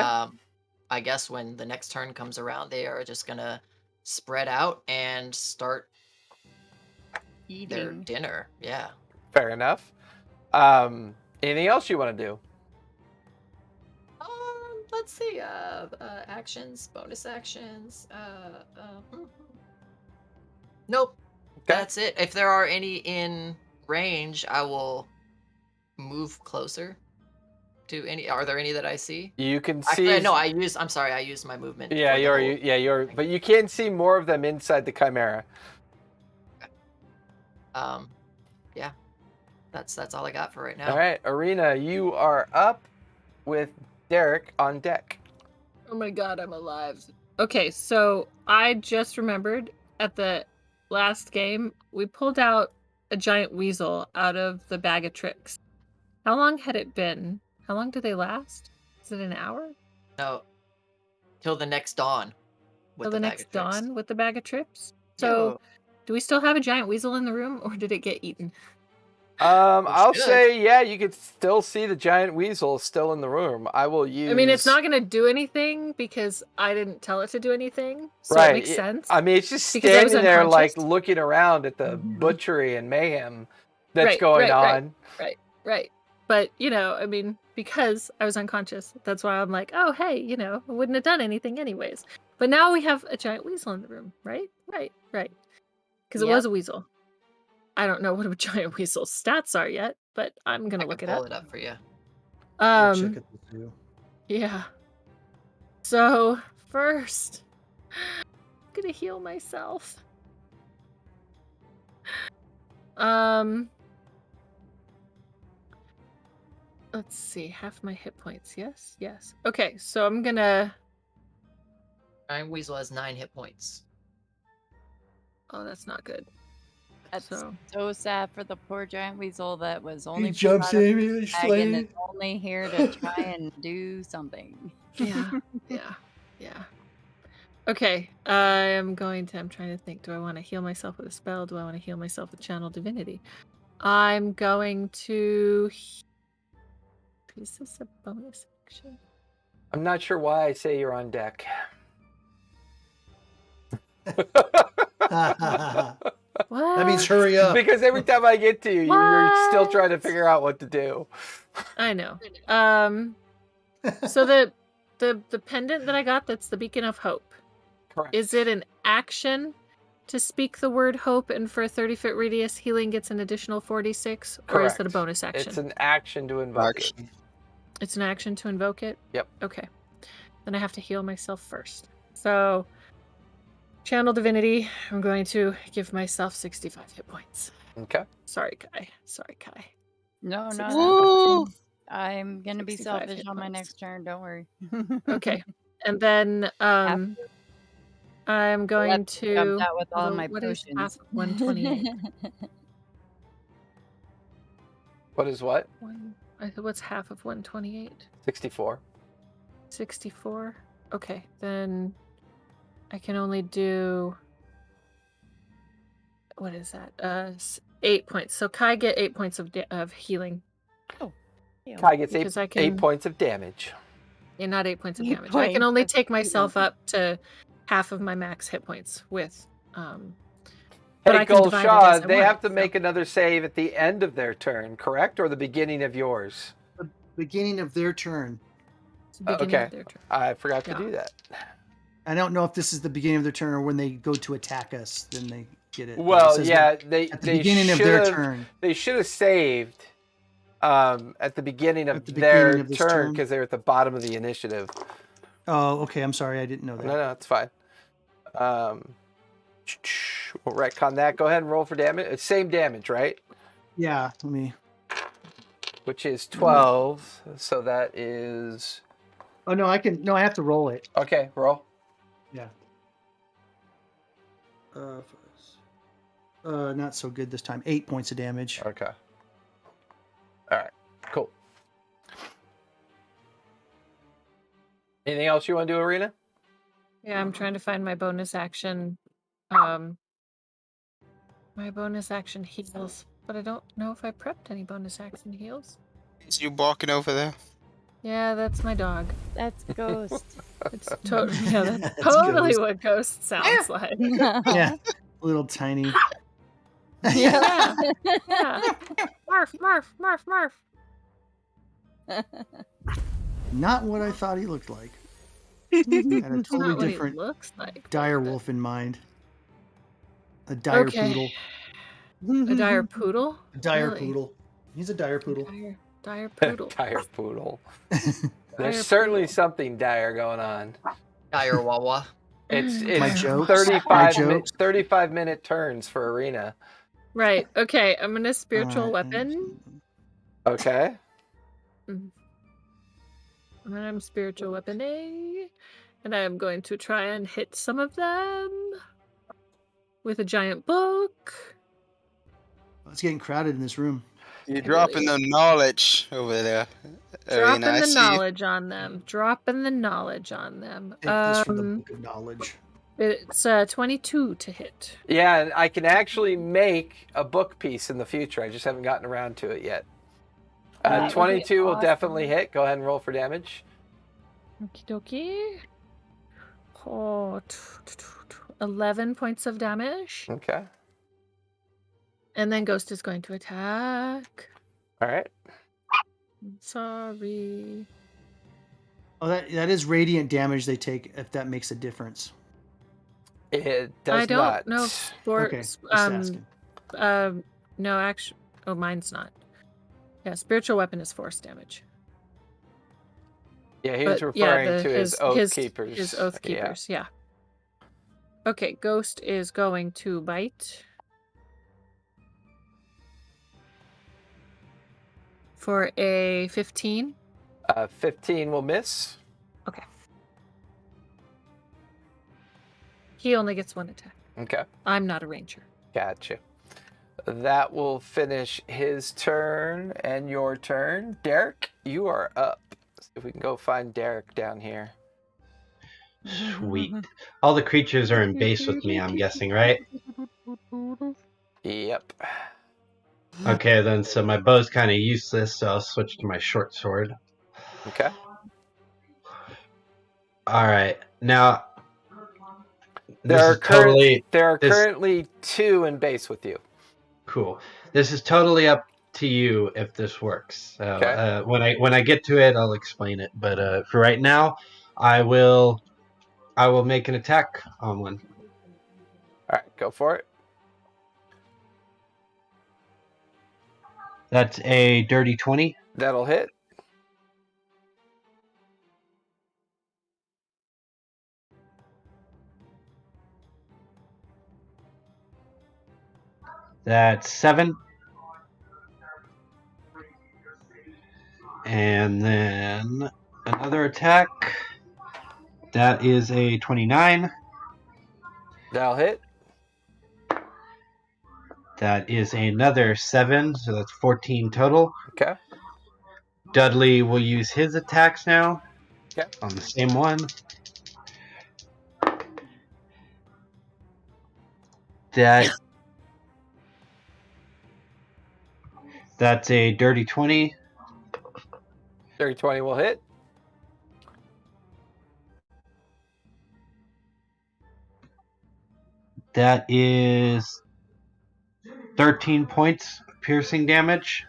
I guess when the next turn comes around, they are just gonna spread out and start their Eating. dinner. Yeah. Fair enough. Anything else you want to do? Let's see. Actions, bonus actions. Nope. Okay. That's it. If there are any in range, I will move closer to any. Are there any that I see? You can see. Actually, no. I'm sorry. I used my movement. Yeah, for the whole- you're. But you can see more of them inside the Chimera. Yeah. That's all I got for right now. All right, Arena, you are up with Derek on deck. Oh my god, I'm alive. Okay, so I just remembered at the last game, we pulled out a giant weasel out of the bag of tricks. How long had it been? How long did they last? Is it an hour? No. Till the next dawn. Till the next tricks. dawn with the bag of tricks? So, do we still have a giant weasel in the room, or did it get eaten? I'll say, yeah, you could still see the giant weasel still in the room. I will use. I mean, it's not going to do anything because I didn't tell it to do anything. So right. it makes sense. I mean, it's just because I was standing there, like unconscious. looking around at the butchery and mayhem that's going on. Right. But, you know, I mean, because I was unconscious, that's why I'm like, oh, hey, you know, I wouldn't have done anything anyways. But now we have a giant weasel in the room, right? Because it was a weasel. I don't know what a giant weasel's stats are yet, but I'm going to look it up. Pull it up for you. We'll check at the zoo. Yeah. So, first, I'm going to heal myself. Let's see, half my hit points. Yes. Okay, so I'm gonna. Giant Weasel has 9 hit points. Oh, that's not good. That's so sad for the poor giant weasel that was only He jumps in immediately, and is only here to try and do something. Yeah. Okay, I'm trying to think. Do I want to heal myself with a spell? Do I want to heal myself with Channel Divinity? I'm going to. Is this a bonus action? I'm not sure why I say you're on deck. What? That means hurry up. Because every time I get to you, you're still trying to figure out what to do. I know. So the pendant that I got, that's the Beacon of Hope. Correct. Is it an action to speak the word hope, and for a 30-foot radius, healing gets an additional 46? Or is that a bonus action? It's an action to invoke it. It's an action to invoke it? Yep. Okay. Then I have to heal myself first. So, Channel Divinity, I'm going to give myself 65 hit points. Okay. Sorry, Kai. No, Woo! I'm going to be 65 selfish hit on my points. next turn. Don't worry. Okay. And then I'm going Jump to. out with all although, my what is potions. half of 128? What is what? What's half of 128? 64. 64. Okay, then I can only do. What is that? 8 points. So Kai get 8 points of healing. Kai gets Because I 8 points of damage. Yeah, not 8 points of 8 damage. I can points only of take myself up to half of my max hit points with. But Hey, I can divide it as Gulshaw, I they want, have to so- make another save at the end of their turn, correct? Or the beginning of yours? The beginning of their turn. It's the beginning of their turn. I forgot to Yeah. do that. I don't know if this is the beginning of their turn or when they go to attack us, then they get it. But it Well, says yeah, that they at the beginning of should their have turn. they should have saved at the beginning of At the their beginning of this turn turn? because they're at the bottom of the initiative. Oh, okay. I'm sorry, I didn't know that. No, it's fine. We'll retcon that. Go ahead and roll for damage. It's same damage, right? Yeah, let me. Which is 12. So that is. Oh no, I can. No, I have to roll it. Okay, roll. Yeah. Not so good this time. 8 points of damage. Okay. All right. Cool. Anything else you want to do, Arena? Yeah, I'm trying to find my bonus action. My bonus action heals, but I don't know if I prepped any bonus action heals. Is you walking over there? Yeah, that's my dog. That's Ghost. It's totally yeah, that's That's totally Ghost. what Ghost sounds like. Yeah, little tiny. Yeah. Yeah. Marf, Marf, Marf, Marf. Not what I thought he looked like. Had a It's totally not what he different looks like. dire but- wolf in mind. A dire Okay. poodle. A dire poodle? A dire Really? poodle. He's a dire poodle. Dire poodle. Dire poodle. Dire There's certainly poodle. something dire going on. Dire Wawa. It's My it's jokes? 35-minute turns for Arena. Right. Okay. I'm gonna spiritual Alright, weapon. Okay. I'm gonna spiritual weapon A, and I am going to try and hit some of them with a giant book. It's getting crowded in this room. You're I dropping believe. the knowledge over there. Dropping Arena, I the see you. knowledge on them. Dropping the knowledge on them. Take this from the book of knowledge. It's 22 to hit. Yeah, and I can actually make a book piece in the future. I just haven't gotten around to it yet. That would be 22 will awesome. definitely hit. Go ahead and roll for damage. Okie dokie. Oh, 11 points of damage. Okay. And then Ghost is going to attack. All right. Sorry. Oh, that is radiant damage they take if that makes a difference. It does I don't not. know if for Okay, just asking. no, actually, oh, mine's not. Yeah, spiritual weapon is force damage. Yeah, he was But, referring to his Oath Keepers. His Oath Keepers, yeah. Okay, Ghost is going to bite. For a 15. 15 will miss. Okay. He only gets one attack. Okay. I'm not a ranger. Gotcha. That will finish his turn and your turn. Derek, you are up. Let's see if we can go find Derek down here. Sweet. All the creatures are in base with me, I'm guessing, right? Yep. Okay, then, so my bow's kind of useless, so I'll switch to my short sword. Okay. Alright, now, There this are, is totally... this- currently 2 in base with you. Cool. This is totally up to you if this works. So, Okay. when I get to it, I'll explain it. But for right now, I will make an attack on one. All right, go for it. That's a dirty 20. That'll hit. That's 7. And then another attack. That is a 29. That'll hit. That is another 7, so that's 14 total. Okay. Dudley will use his attacks now. Okay. On the same one. That's a dirty 20. Dirty 20 will hit. That is 13 points piercing damage.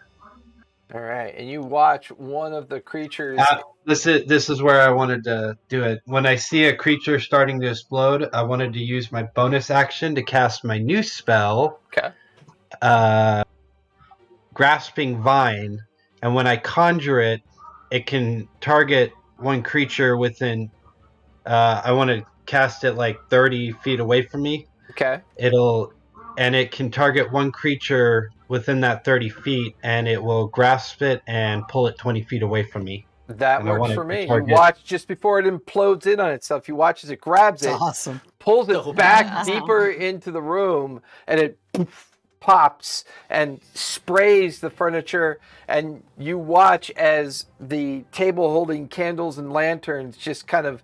All right, and you watch one of the creatures. This is where I wanted to do it. When I see a creature starting to explode, I wanted to use my bonus action to cast my new spell. Okay. Grasping Vine, and when I conjure it, it can target one creature within. I want to cast it like 30 feet away from me. Okay. It can target one creature within that 30 feet, and it will grasp it and pull it 20 feet away from me. That works for me. You watch just before it implodes in on itself. You watch as it grabs it, awesome. Pulls it back deeper into the room, and it pops and sprays the furniture. And you watch as the table holding candles and lanterns just kind of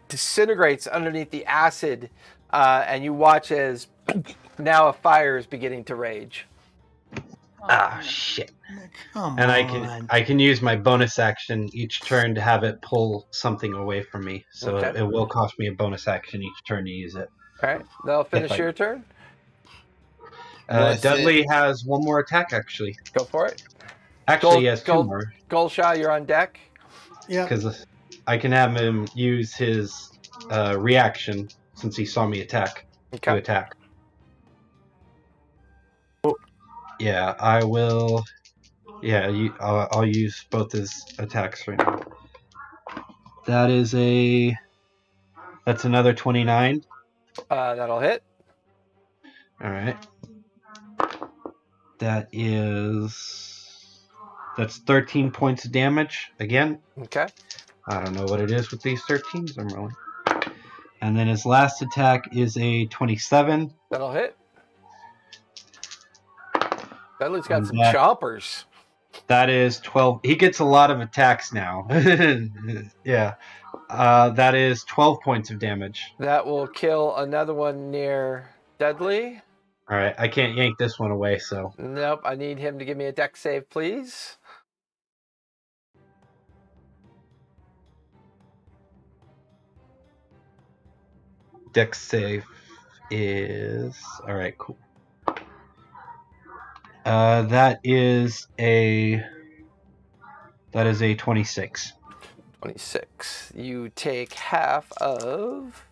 disintegrates underneath the acid. And you watch as now a fire is beginning to rage. Shit. Come and on. I can use my bonus action each turn to have it pull something away from me. So Okay. it will cost me a bonus action each turn to use it. All right. That'll finish your turn. Dudley has one more attack, actually. Go for it. Actually, he has two more. Goldshaw, you're on deck. Yeah. Because I can have him use his reaction since he saw me attack to attack. Yeah, I will. Yeah, I'll use both his attacks right now. That's another 29. That'll hit. All right. That's 13 points of damage again. Okay. I don't know what it is with these 13s I'm rolling. And then his last attack is a 27. That'll hit. Dudley's got some chompers. That is 12. He gets a lot of attacks now. Yeah. That is 12 points of damage. That will kill another one near Dudley. All right. I can't yank this one away, so. Nope. I need him to give me a dex save, please. Dex save is. All right, cool. That is a 26. 26. You take half of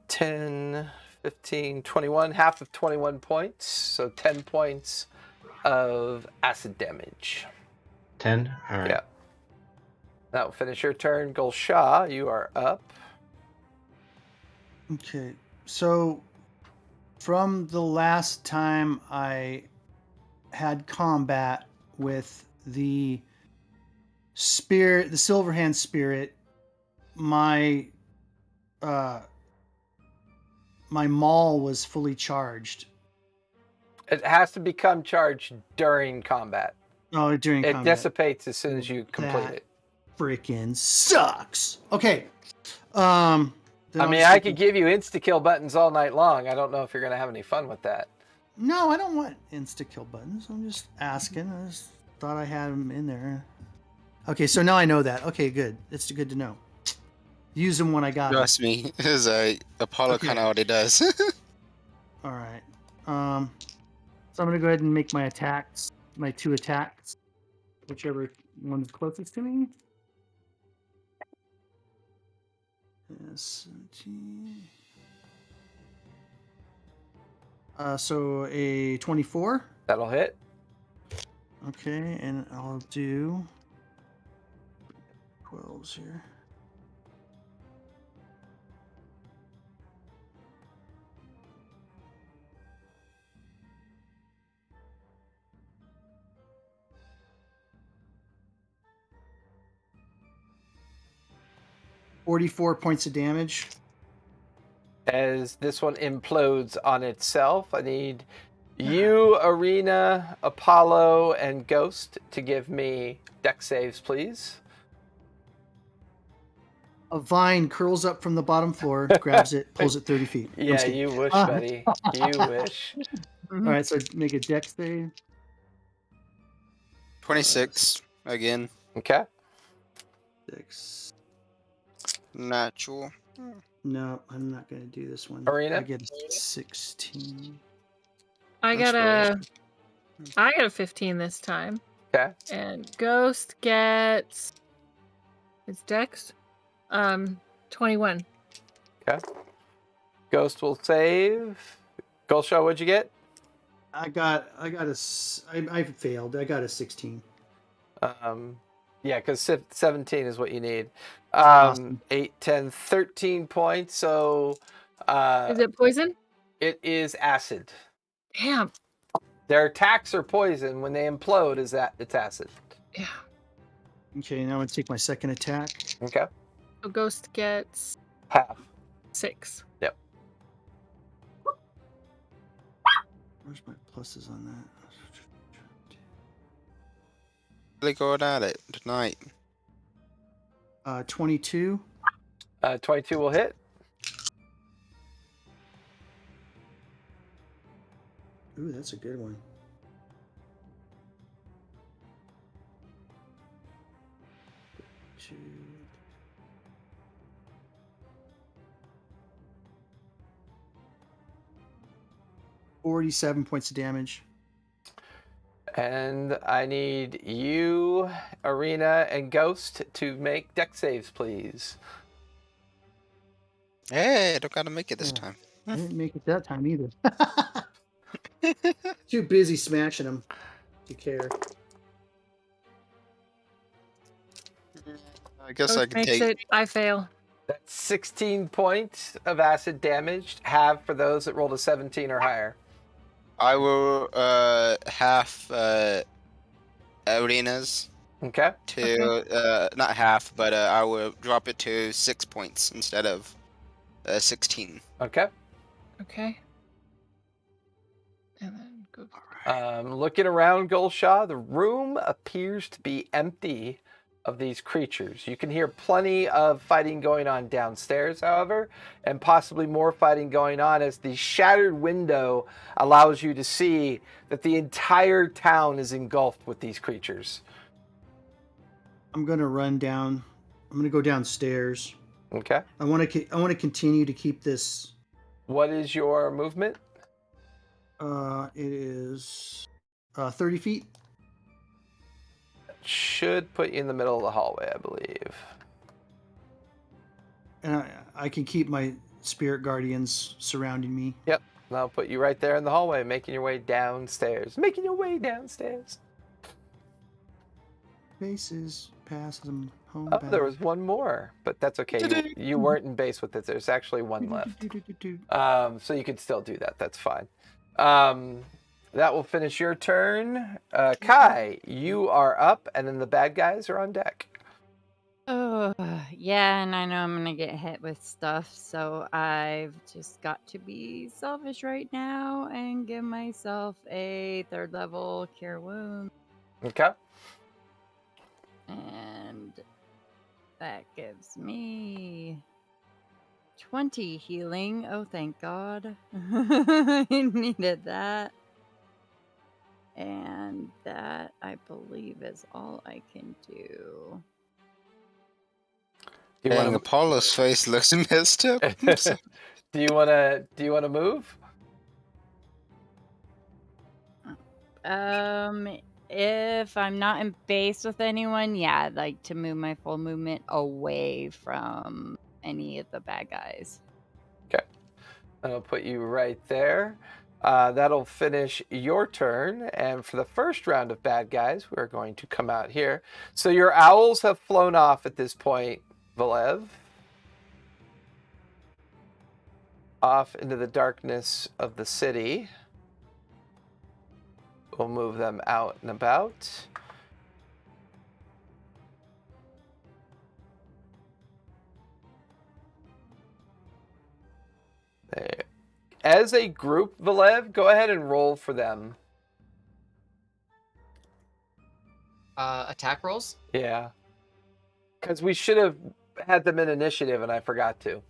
10, 15, 21, half of 21 points. So 10 points of acid damage. 10? All right. Yeah. That will finish your turn. Golshaw, you are up. Okay. So from the last time I had combat with the spirit, the Silverhand spirit, my maul was fully charged. It has to become charged during combat. Oh, during combat. It dissipates as soon as you complete it. Freaking sucks. Okay. I mean, I could give you insta-kill buttons all night long. I don't know if you're going to have any fun with that. No, I don't want insta-kill buttons. I'm just asking. I just thought I had them in there. Okay, so now I know that. Okay, good. It's good to know. Use them when I got them. Trust me, because Apollo kind of already does. All right. So I'm going to go ahead and make my attacks, my 2 attacks, whichever one's closest to me. So a 24. That'll hit. Okay, and I'll do 12s here. $44 points of damage. as this one implodes on itself. I need you, Arena, Apollo, and Ghost to give me deck saves, please. A vine curls up from the bottom floor, grabs it, pulls it 30 feet. I'm Yeah, just kidding. you wish, buddy. You wish. All right, so make a deck save. 26 again. Okay. 6. Natural. No, I'm not going to do this one. Arena? I get a 16. I got a 15 this time. Okay. And Ghost gets its dex 21. Okay. Ghost will save. Gulshaw, what'd you get? I failed. I got a 16. Yeah, because 17 is what you need. Awesome. 8, 10, 13 points. So Is it poison? it is acid. Damn. Their attacks are poison. When they implode, it's acid. Yeah. Okay, now I'm going to take my second attack. Okay. So Ghost gets Half. 6. Yep. Where's my pluses on that? Really going at it tonight. 22. 22 will hit. Ooh, that's a good one. Two. $47 points of damage. And I need you, Arena, and Ghost to make deck saves, please. Hey, I don't gotta make it this Yeah. time. I didn't make it that time either. Too busy smashing them to care. I guess Ghost I can makes take. it. I fail. That's 16 points of acid damage. Half for those that rolled a 17 or higher. I will half Arena's Okay. to not half, but I will drop it to 6 points instead of 16. Okay. Okay. And then go. Looking around, Gulshaw, the room appears to be empty of these creatures. You can hear plenty of fighting going on downstairs, however, and possibly more fighting going on as the shattered window allows you to see that the entire town is engulfed with these creatures. I'm gonna run down. I'm gonna go downstairs. Okay. I want to continue to keep this. What is your movement? It is 30 feet. Should put you in the middle of the hallway, I believe. And I can keep my spirit guardians surrounding me. Yep. I'll put you right there in the hallway, making your way downstairs. Making your way downstairs. Faces, pass them home. Oh, back. there was one more, but that's okay. You weren't in base with it. There's actually one left. So you could still do that. That's fine. That will finish your turn. Kai, you are up, and then the bad guys are on deck. Oh, yeah, and I know I'm gonna get hit with stuff, so I've just got to be selfish right now and give myself a 3rd level cure wound. Okay. And that gives me 20 healing. Oh, thank God. I needed that. And that, I believe, is all I can do. Dang, Apollo's face looks messed up. Do you wanna move? If I'm not in base with anyone, yeah, I'd like to move my full movement away from any of the bad guys. Okay. I'll put you right there. That'll finish your turn. And for the first round of bad guys, we're going to come out here. So your owls have flown off at this point, Valev. Off into the darkness of the city. We'll move them out and about. as a group, Valev, go ahead and roll for them. Attack rolls? Yeah. Because we should have had them in initiative, and I forgot to.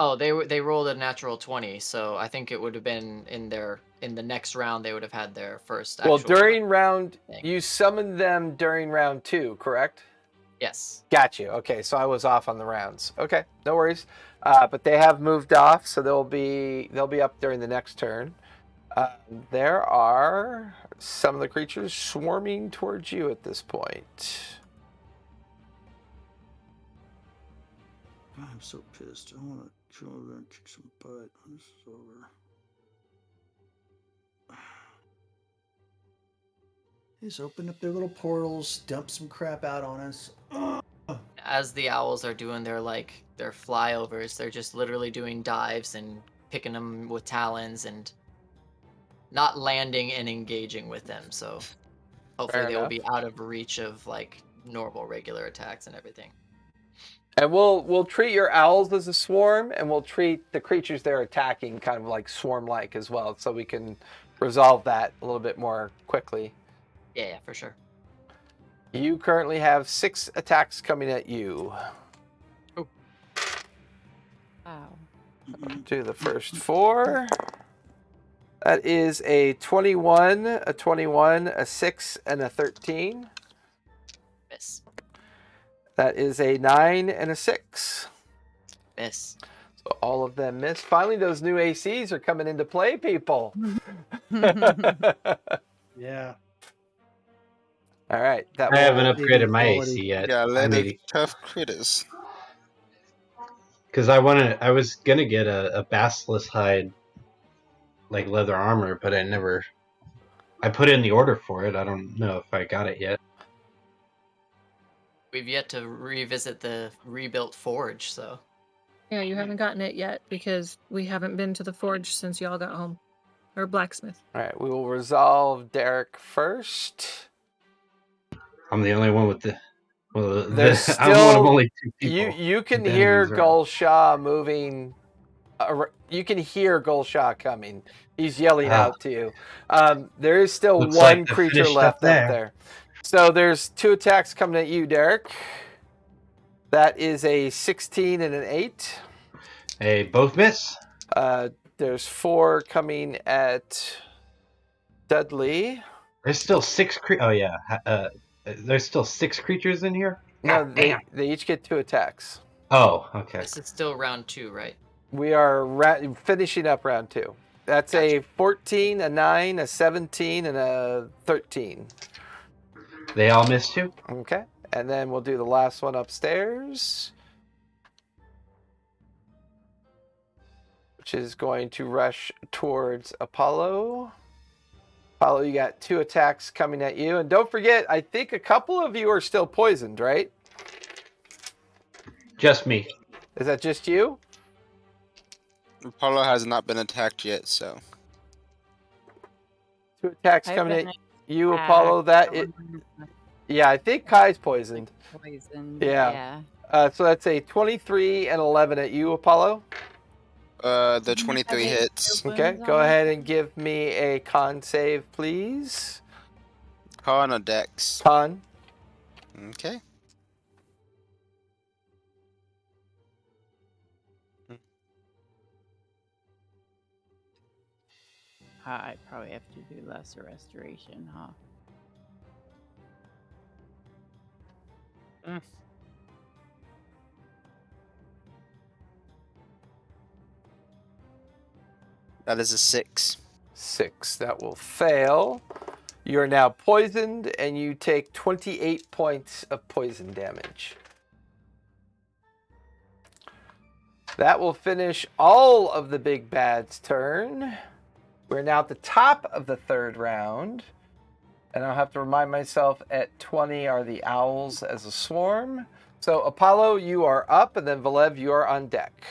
Oh, they rolled a natural 20, so I think it would have been in the next round they would have had their first actual. Well, during round, thing. you summoned them during round 2, correct? Yes. Got you. Okay, so I was off on the rounds. Okay, no worries. But they have moved off, so they'll be up during the next turn. There are some of the creatures swarming towards you at this point. I'm so pissed. I want to kill over and kick some butt. This is over. They just open up their little portals, dump some crap out on us. As the owls are doing their flyovers, they're just literally doing dives and picking them with talons and not landing and engaging with them. So hopefully Fair they will enough. be out of reach of like normal regular attacks and everything. And we'll treat your owls as a swarm, and we'll treat the creatures they're attacking kind of like swarm-like as well, so we can resolve that a little bit more quickly. Yeah, for sure. You currently have 6 attacks coming at you. Oh. Wow. Do the first 4. That is a 21, a 21, a 6, and a 13. Miss. That is a 9 and a 6. Miss. So all of them miss. Finally, those new ACs are coming into play, people. Yeah. All right. I haven't Maybe upgraded my quality. AC yet. Yeah, a I lot of need tough critters. because I was gonna get a basilisk hide, like leather armor, but I put in the order for it. I don't know if I got it yet. We've yet to revisit the rebuilt forge, so. Yeah, you haven't gotten it yet because we haven't been to the forge since y'all got home. Or blacksmith. All right. We will resolve Derek first. I'm the only one with the. Well, There's I'm one of still- only 2 people. You can with hear enemies around. Gulshaw moving. You can hear Gulshaw coming. He's yelling out to you. There is still Looks one like they're creature finished left up up there. So there's 2 attacks coming at you, Derek. That is a 16 and an 8. Hey, both miss. There's 4 coming at Dudley. There's still 6 Oh yeah. There's still 6 creatures in here. No, God they damn. each get 2 attacks. Oh, okay. This is still round 2, right? We are finishing up round 2. That's Gotcha. a 14, a 9, a 17, and a 13. They all missed too. Okay. And then we'll do the last one upstairs, which is going to rush towards Apollo. Apollo, you got 2 attacks coming at you. And don't forget, I think a couple of you are still poisoned, right? Just me. Is that just you? Apollo has not been attacked yet, so. 2 attacks I've coming been at you, Apollo. Yeah, I think Kai's poisoned. Poisoned. Yeah. So that's a 23 and 11 at you, Apollo. The 23 hits. Okay, go ahead and give me a con save, please. Con or Dex. Con. Okay. I probably have to do lesser restoration, huh? That is a 6. 6. That will fail. You are now poisoned, and you take 28 points of poison damage. That will finish all of the big bad's turn. We're now at the top of the 3rd round. And I'll have to remind myself at 20 are the owls as a swarm. So Apollo, you are up, and then Valev, you are on deck.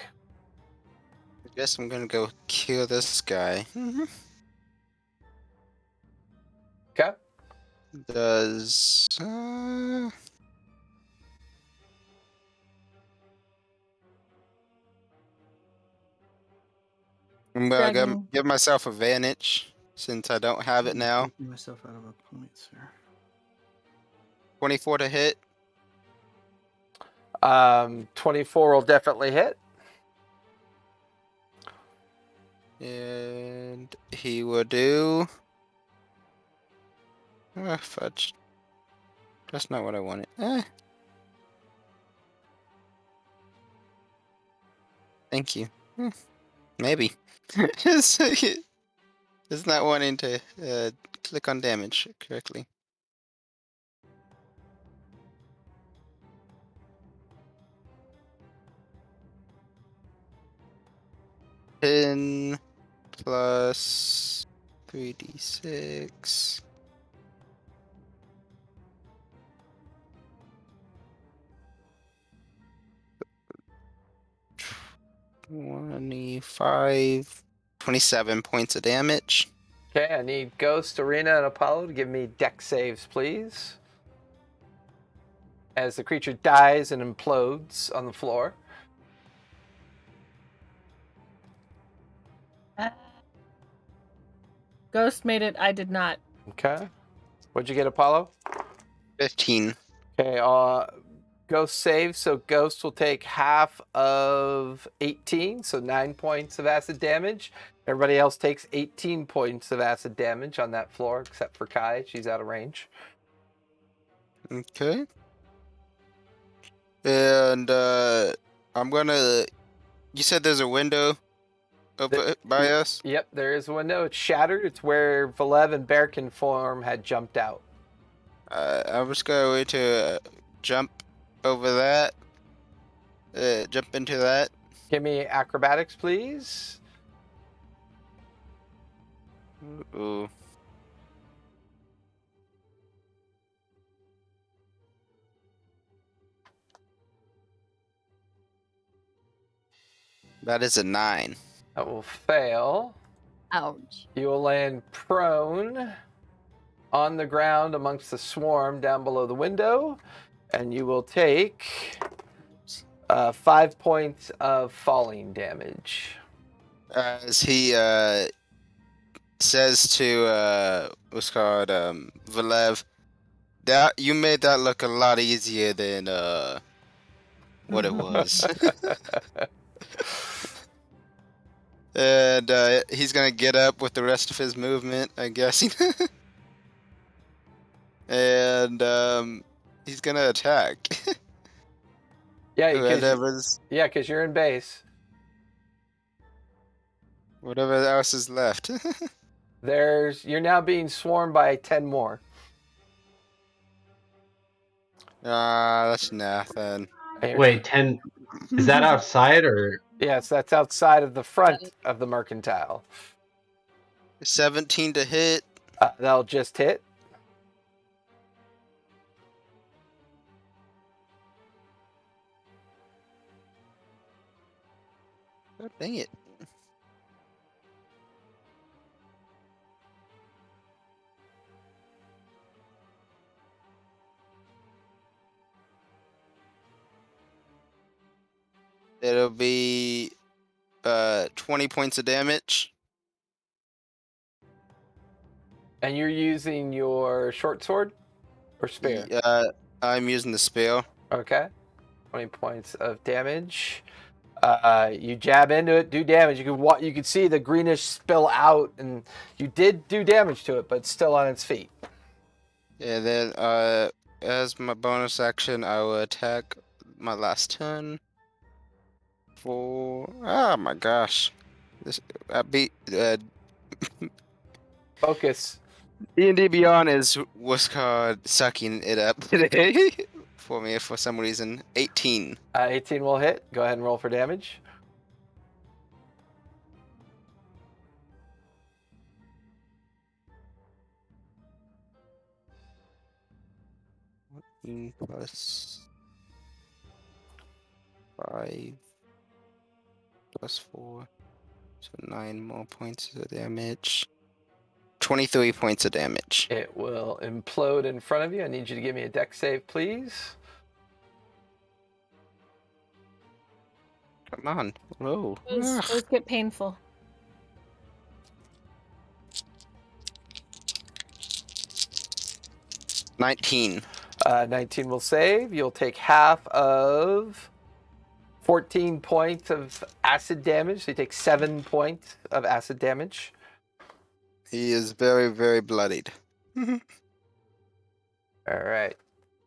I guess I'm gonna go kill this guy. Okay. Does I'm gonna Dragon. give myself advantage since I don't have it now. Taking myself out of a point, sir. 24 to hit. 24 will definitely hit. And he will do... Ah, fudge. That's not what I wanted. Thank you. Maybe. It's not wanting to click on damage correctly. Ten plus 3d6. $25, 27 points of damage. Okay, I need Ghost, Arena, and Apollo to give me dex saves, please. As the creature dies and implodes on the floor. Ghost made it. I did not. Okay. What'd you get, Apollo? 15. Okay, Ghost saves, so Ghost will take half of 18, so 9 points of acid damage. Everybody else takes 18 points of acid damage on that floor, except for Kai. She's out of range. Okay. And I'm gonna... You said there's a window over by us? Yep, there is a window. It's shattered. It's where Velev and Bearkin form had jumped out. I'm just going to jump over that. Jump into that. Give me acrobatics, please. Ooh. That is a 9. That will fail. Ouch. You will land prone on the ground amongst the swarm down below the window, and you will take 5 points of falling damage. As he says to what's called Velev, that you made that look a lot easier than what it was. And he's gonna get up with the rest of his movement, I'm guessing. And he's gonna attack. Yeah, Whatever's because you're in base. whatever else is left. You're now being swarmed by 10 more. That's nothing. Wait, 10. Is that outside or? Yes, that's outside of the front of the mercantile. 17 to hit. That'll just hit. Oh, dang it. It'll be 20 points of damage. And you're using your short sword or spear? I'm using the spear. Okay. 20 points of damage. You jab into it, do damage. You can see the greenish spill out, and you did do damage to it, but it's still on its feet. Yeah, then as my bonus action, I will attack my last turn. Oh my gosh. I beat Focus. D&D Beyond is what's called sucking it up today for me for some reason. 18. 18 will hit. Go ahead and roll for damage. Plus 5 plus 4, so 9 more points of damage. 23 points of damage. It will implode in front of you. I need you to give me a dex save, please. Come on, roll. Those get painful. 19. 19 will save. You'll take half of 14 points of acid damage. So you take 7 points of acid damage. He is very, very bloodied. All right.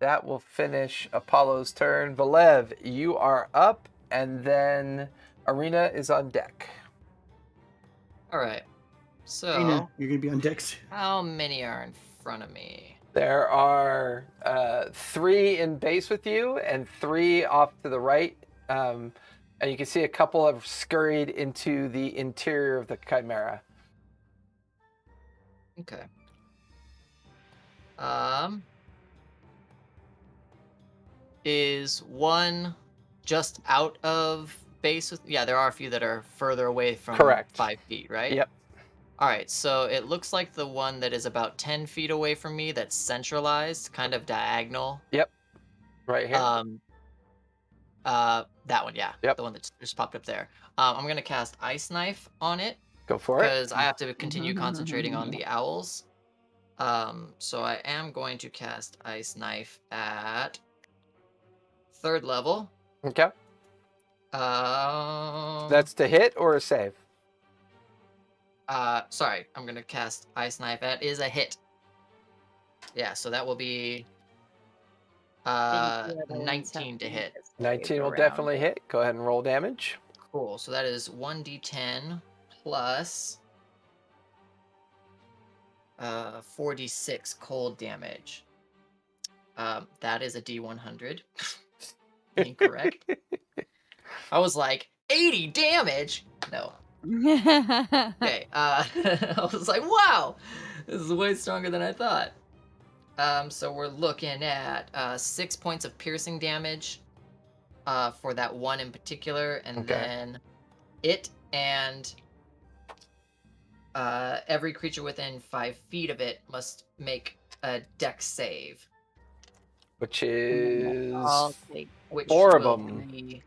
That will finish Apollo's turn. Valev, you are up, and then Arena is on deck. All right. So, Arena, you're going to be on deck soon. how many are in front of me? There are 3 in base with you and 3 off to the right. And you can see a couple have scurried into the interior of the Chimera. Okay. Is one just out of base with? Yeah, there are a few that are further away from Correct. 5 feet, right? Yep. All right, so it looks like the one that is about 10 feet away from me, that's centralized, kind of diagonal. Yep. Right here. That one, yeah. Yep. The one that just popped up there. I'm gonna cast Ice Knife on it Go for it. because I have to continue concentrating on the owls. So I am going to cast Ice Knife at 3rd level. Okay. That's to hit or a save? Sorry, I'm gonna cast Ice Knife. That is a hit. Yeah, so that will be 19 to hit. 19 will definitely hit. Go ahead and roll damage. Cool. So that is 1d10 plus 4d6 cold damage. That is a d100. Incorrect. I was like, 80 damage? No. Okay. I was like, wow, this is way stronger than I thought. So we're looking at 6 points of piercing damage for that one in particular, and then it and every creature within 5 feet of it must make a dex save. Which is Which 4 of will them. be,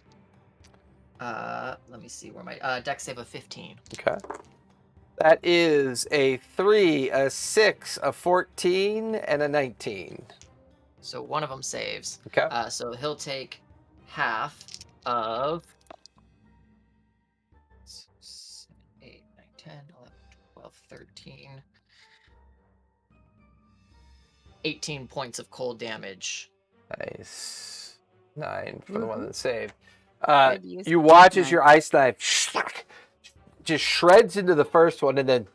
let me see where my dex save of 15. Okay. That is a 3, a 6, a 14, and a 19. So one of them saves. Okay. So he'll take half of 6, 8, 9, 10, 11, 12, 13, 18 points of cold damage. Nice. 9 for the one that saved. Good use You of watch ice as your ice knife just shreds into the first one and then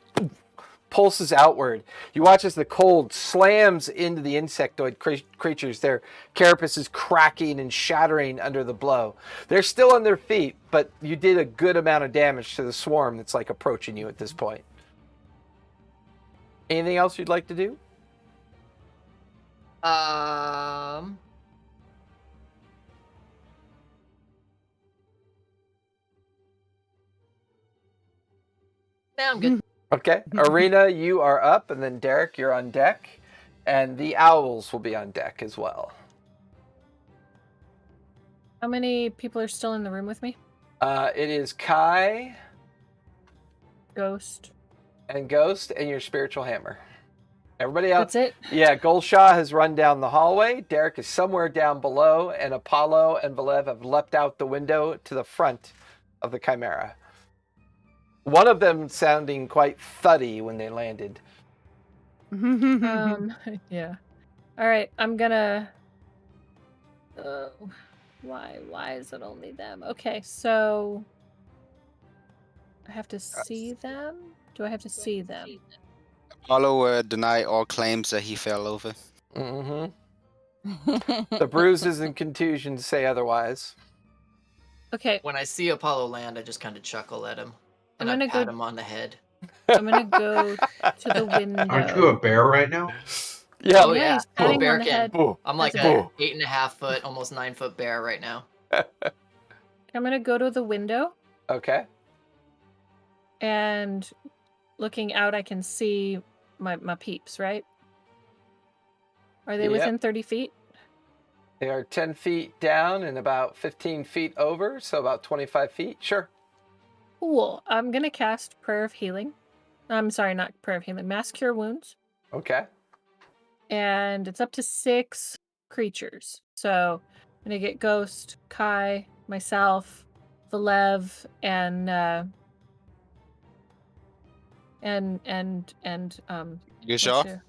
pulses outward. You watch as the cold slams into the insectoid creatures. Their carapace is cracking and shattering under the blow. They're still on their feet, but you did a good amount of damage to the swarm that's like approaching you at this point. Anything else you'd like to do? Now I'm good. Okay. Arena, you are up, and then Derek, you're on deck. And the owls will be on deck as well. How many people are still in the room with me? It is Kai Ghost. and Ghost and your spiritual hammer. Everybody else. That's it? Yeah, Goldshaw has run down the hallway. Derek is somewhere down below, and Apollo and Valev have leapt out the window to the front of the Chimera. One of them sounding quite thuddy when they landed. Yeah. All right, I'm gonna. Why is it only them? Okay, so I have to see them. Do I have to see them? Apollo deny all claims that he fell over. Mm-hmm. The bruises and contusions say otherwise. Okay. When I see Apollo land, I just kind of chuckle at him. And I pat him on the head. I'm gonna go to the window. Aren't you a bear right now? Yeah. Oh yeah, he's patting full on the head. bearkin. I'm like That's a 8.5 foot, almost 9 foot bear right now. I'm gonna go to the window, Okay. and looking out, I can see my peeps. Right? Are they Yep. within 30 feet? They are 10 feet down and about 15 feet over, so about 25 feet. Sure. Cool. I'm gonna cast Prayer of Healing. I'm sorry, not Prayer of Healing. Mass Cure Wounds. Okay. and it's up to 6 creatures. So I'm gonna get Ghost, Kai, myself, Velev, and Yusha?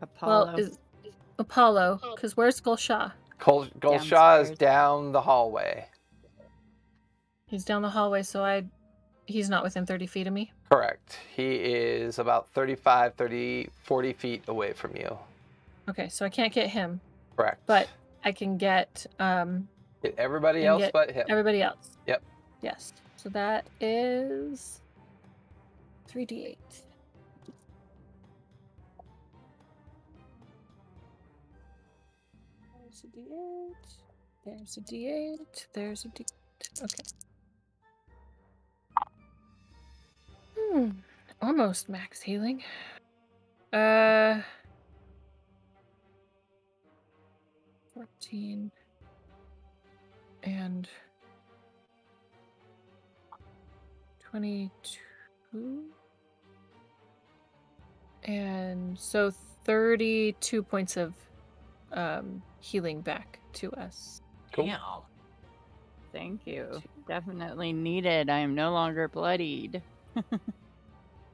Apollo. is Apollo, because where's Gulsha? Gulsha is Downstairs. down the hallway. He's down the hallway, so he's not within 30 feet of me. Correct. He is about 35, 30, 40 feet away from you. Okay, so I can't get him, Correct. but I can get Get everybody else but him. everybody else. Yep. Yes. So that is 3d8. There's a d8. There's a d8. There's a d8. Okay. Almost max healing. 14 and 22, and so 32 points of healing back to us. Cool. Damn. Thank you. Definitely needed. I am no longer bloodied.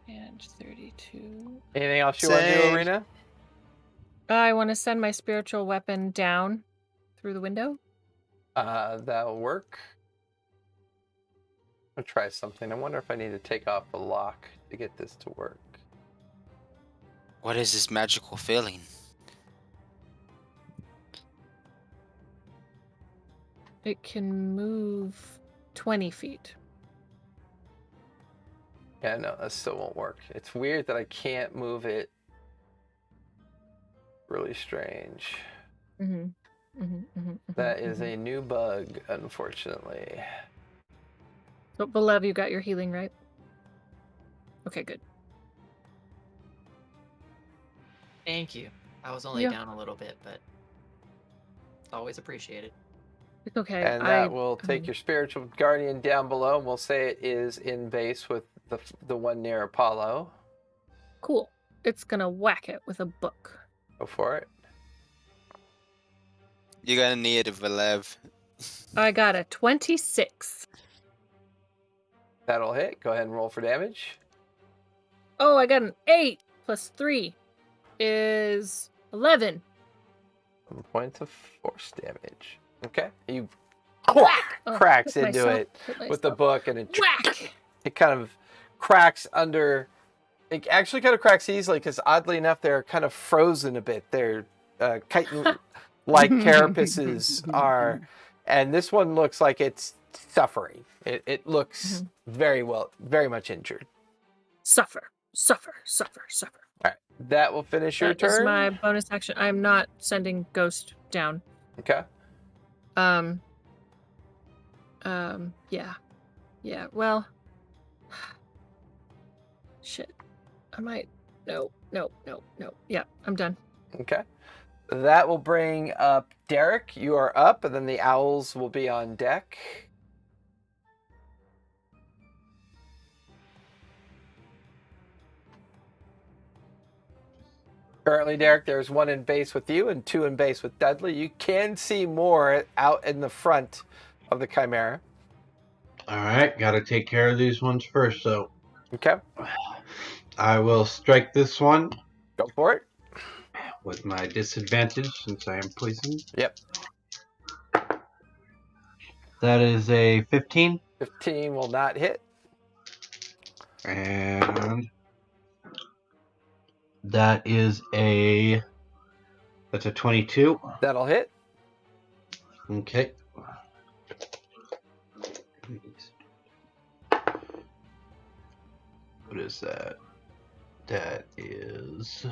And 32. Anything else you want to do, Same. Arena? I want to send my spiritual weapon down through the window. That'll work. I'll try something. I wonder if I need to take off the lock to get this to work. What is this magical feeling? It can move 20 feet. Yeah, no, that still won't work. It's weird that I can't move it. Really strange. That is a new bug, unfortunately. But Velev, you got your healing, right? Okay, good. Thank you. I was only down a little bit, but always appreciated. It's okay. And that will take your spiritual guardian down below, and we'll say it is in base with the one near Apollo. Cool. It's gonna whack it with a book. Go for it. You're gonna need a Velev. I got a 26. That'll hit. Go ahead and roll for damage. Oh, I got an 8 plus 3 is 11. 1 point of force damage. Okay. You Whack! cracks hit into myself, it hit with the myself. book, and Whack! it kind of cracks under. It actually kind of cracks easily because, oddly enough, they're kind of frozen a bit. They're chitin-like carapaces are, and this one looks like it's suffering. It looks very much injured. Suffer, suffer, suffer, suffer. All right, that will finish your That is turn. my bonus action. I'm not sending Ghost down. Okay. Yeah. Well, shit. I might. No. Yeah, I'm done. Okay. That will bring up Derek. You are up, and then the owls will be on deck. Currently, Derek, there's 1 in base with you and 2 in base with Dudley. You can see more out in the front of the Chimera. All right, got to take care of these ones first, though. Okay. I will strike this one. Go for it. With my disadvantage, since I am poisoned. Yep. That is a 15. 15 will not hit. And that's a 22. That'll hit. Okay. What is that? That is...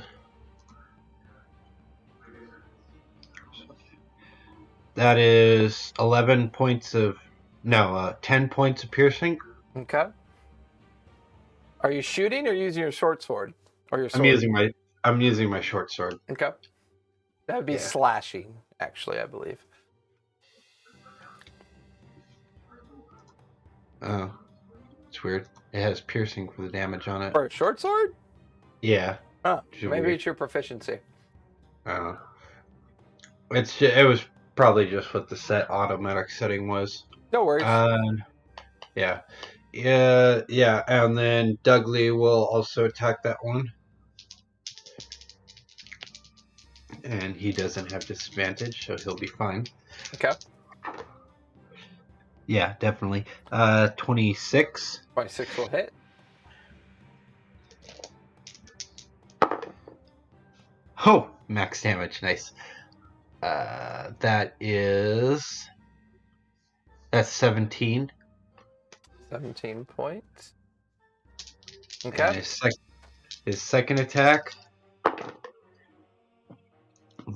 That is 11 points of... No, 10 points of piercing. Okay. Are you shooting or using your short sword? Or your sword? I'm using my short sword. Okay. That would be slashing, actually, I believe. Oh. It's weird. It has piercing for the damage on it. For a short sword? Yeah. Huh. Which is Maybe weird. it's your proficiency. It was probably just what the set automatic setting was. No worries. Yeah, and then Dudley will also attack that one. And he doesn't have disadvantage, so he'll be fine. Okay. Yeah, definitely. 26. 26 will hit. Oh, max damage. Nice. That's 17. 17 points. And Okay. his second attack,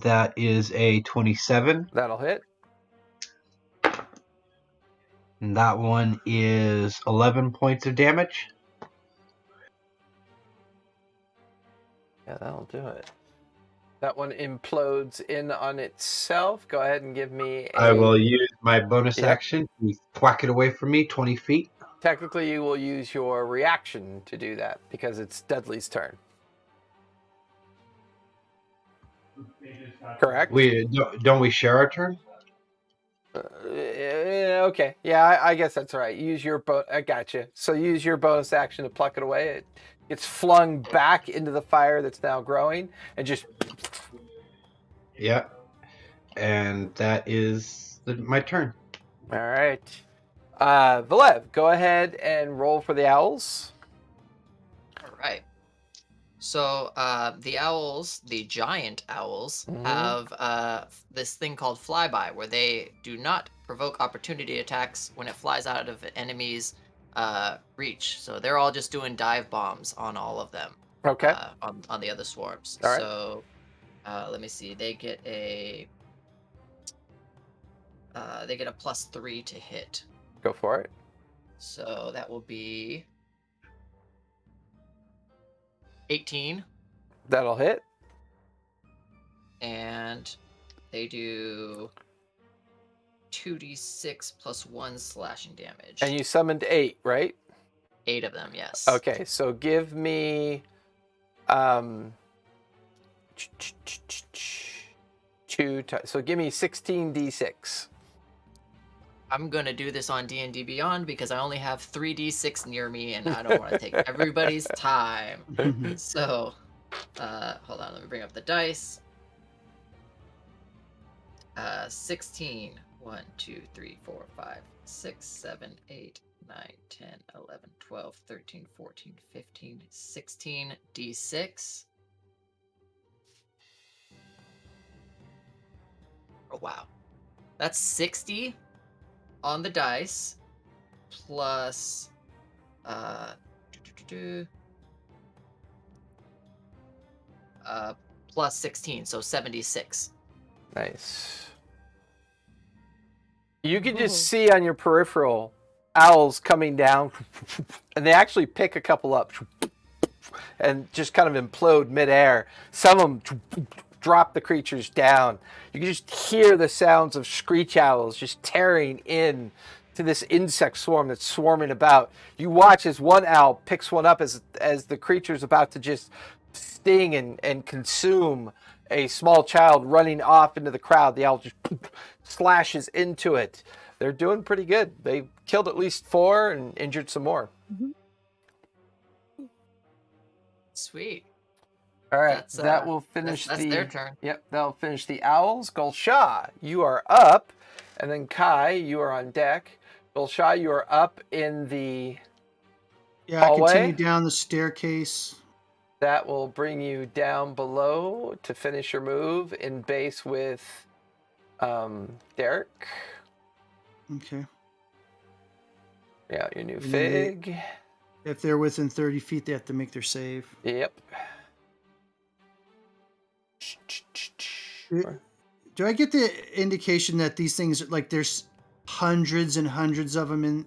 that is a 27. That'll hit. And that one is 11 points of damage. Yeah, that'll do it. That one implodes in on itself. Go ahead and give me I will use my bonus Yep. action to thwack it away from me 20 feet. Technically, you will use your reaction to do that because it's Dudley's turn. Correct? Don't we share our turn? Okay. Yeah, I guess that's right. Use your I gotcha. So use your bonus action to pluck it away. It gets flung back into the fire that's now growing and just... Yeah. And that is my turn. All right. Valev, go ahead and roll for the owls. All right. So the owls, the giant owls, Mhm. have this thing called flyby, where they do not provoke opportunity attacks when it flies out of an enemy's reach. So they're all just doing dive bombs on all of them. Okay. On the other swarms. All right. So let me see. They get a +3 to hit. Go for it. So that will be 18. That'll hit. And they do 2d6 plus 1 slashing damage. And you summoned 8, right? 8 of them, yes. Okay, so give me so give me 16d6. I'm gonna do this on D&D Beyond because I only have 3d6 near me and I don't want to take everybody's time. So, hold on, let me bring up the dice. 16. 1, 2, 3, 4, 5, 6, 7, 8, 9, 10, 11, 12, 13, 14, 15, 16 d6. Oh, wow. That's 60 on the dice plus plus 16, so 76. Nice. You can just see on your peripheral owls coming down, and they actually pick a couple up and just kind of implode midair. Some of them drop the creatures down. You can just hear the sounds of screech owls just tearing in to this insect swarm that's swarming about. You watch as one owl picks one up as the creature's about to just sting and consume a small child running off into the crowd. The owl just slashes into it. They're doing pretty good. They killed at least 4 and injured some more. Sweet. All right, that will finish that's their turn. Yep, that'll finish the owls. Gulsha, you are up, and then Kai, you are on deck. Gulsha, you are up in the hallway. I continue down the staircase. That will bring you down below to finish your move in base with Derek. Okay. Yeah, your new fig. If they're within 30 feet, they have to make their save. Yep. Do I get the indication that these things, like, there's hundreds and hundreds of them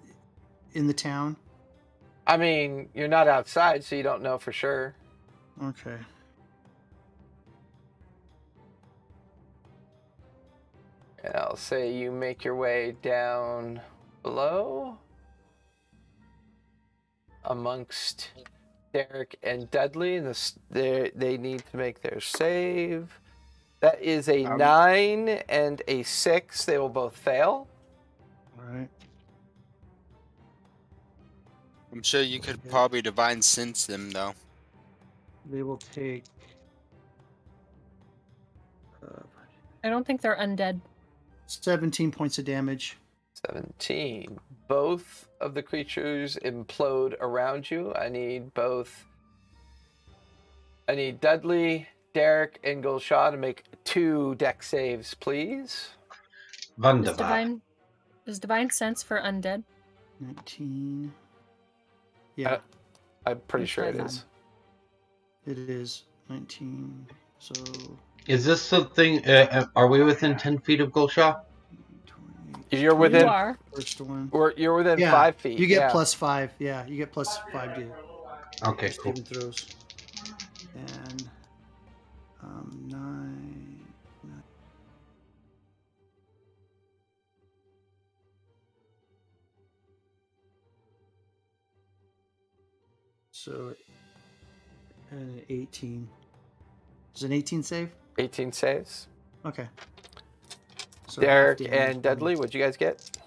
in the town? I mean, you're not outside, so you don't know for sure. Okay. And I'll say you make your way down below amongst Derek and Dudley, and they need to make their save. That is a 9 and a 6. They will both fail. All right. I'm sure you could probably divine sense them though. They will take. I don't think they're undead. 17 points of damage. 17. Both of the creatures implode around you. I need Dudley, Derek, and Gulshaw to make 2 deck saves, please. Wunderbar. Is divine sense for undead? 19. Yeah, I'm pretty sure it Okay. is. it is 19. So Is this something? Are we within 10 feet of Gulshaw? 28. You're within. You are. First one. You're within Yeah, 5 feet. You get yeah. +5. Yeah, you get +5 to Okay, cool. saving throws. And 9. So, and an 18. Does an 18 save? 18 saves. Okay. So Derek half damage and Dudley, what'd you guys get?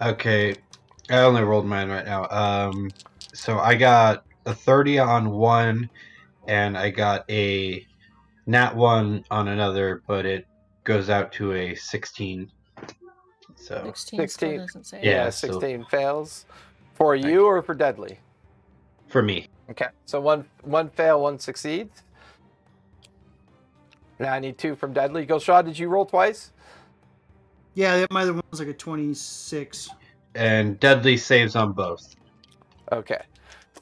Okay, I only rolled mine right now. So I got a 30 on one, and I got a nat 1 on another, but it goes out to a 16. So 16 still 16. doesn't say. Yeah, Yeah, 16 fails. For Okay. you or for Dudley? for me, Okay. So one fail, 1 succeeds. Now I need 2 from Dudley. Gulshaw, did you roll twice? Yeah, my other one was like a 26. and Dudley saves on both. Okay.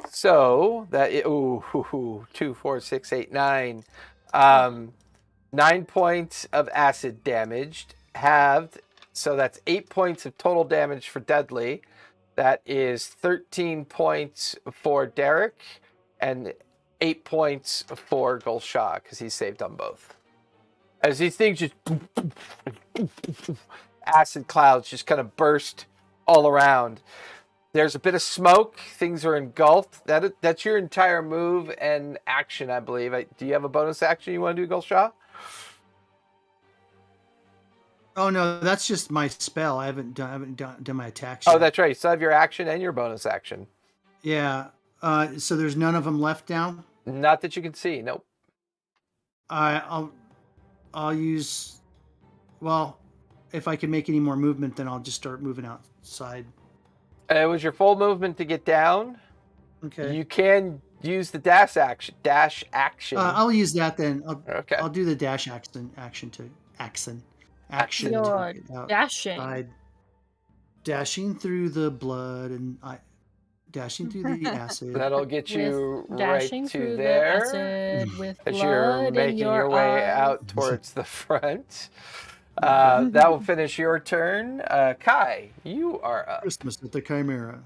So that 2, 4, 6, 8, 9. 9 points of acid damaged, halved. So that's 8 points of total damage for Dudley. That is 13 points for Derek and 8 points for Gulshaw because he saved on both. As these things just acid clouds just kind of burst all around. There's a bit of smoke. Things are engulfed. That's your entire move and action, I believe. Do you have a bonus action you want to do, Gulshaw? Oh no, that's just my spell. I haven't done my attacks Oh, yet. that's right. You still have your action and your bonus action. Yeah. So there's none of them left now. Not that you can see. Nope. I'll use. Well, if I can make any more movement, then I'll just start moving outside. It was your full movement to get down. Okay. You can use the dash action. I'll use that then. Okay. I'll do the dash action to You're get out. dashing. Dashing through the blood and dashing through the acid. That'll get you With right dashing to through there. the acid with As blood you're in making your your way eyes. out towards the front. That will finish your turn. Kai, you are up. Christmas at the Chimera.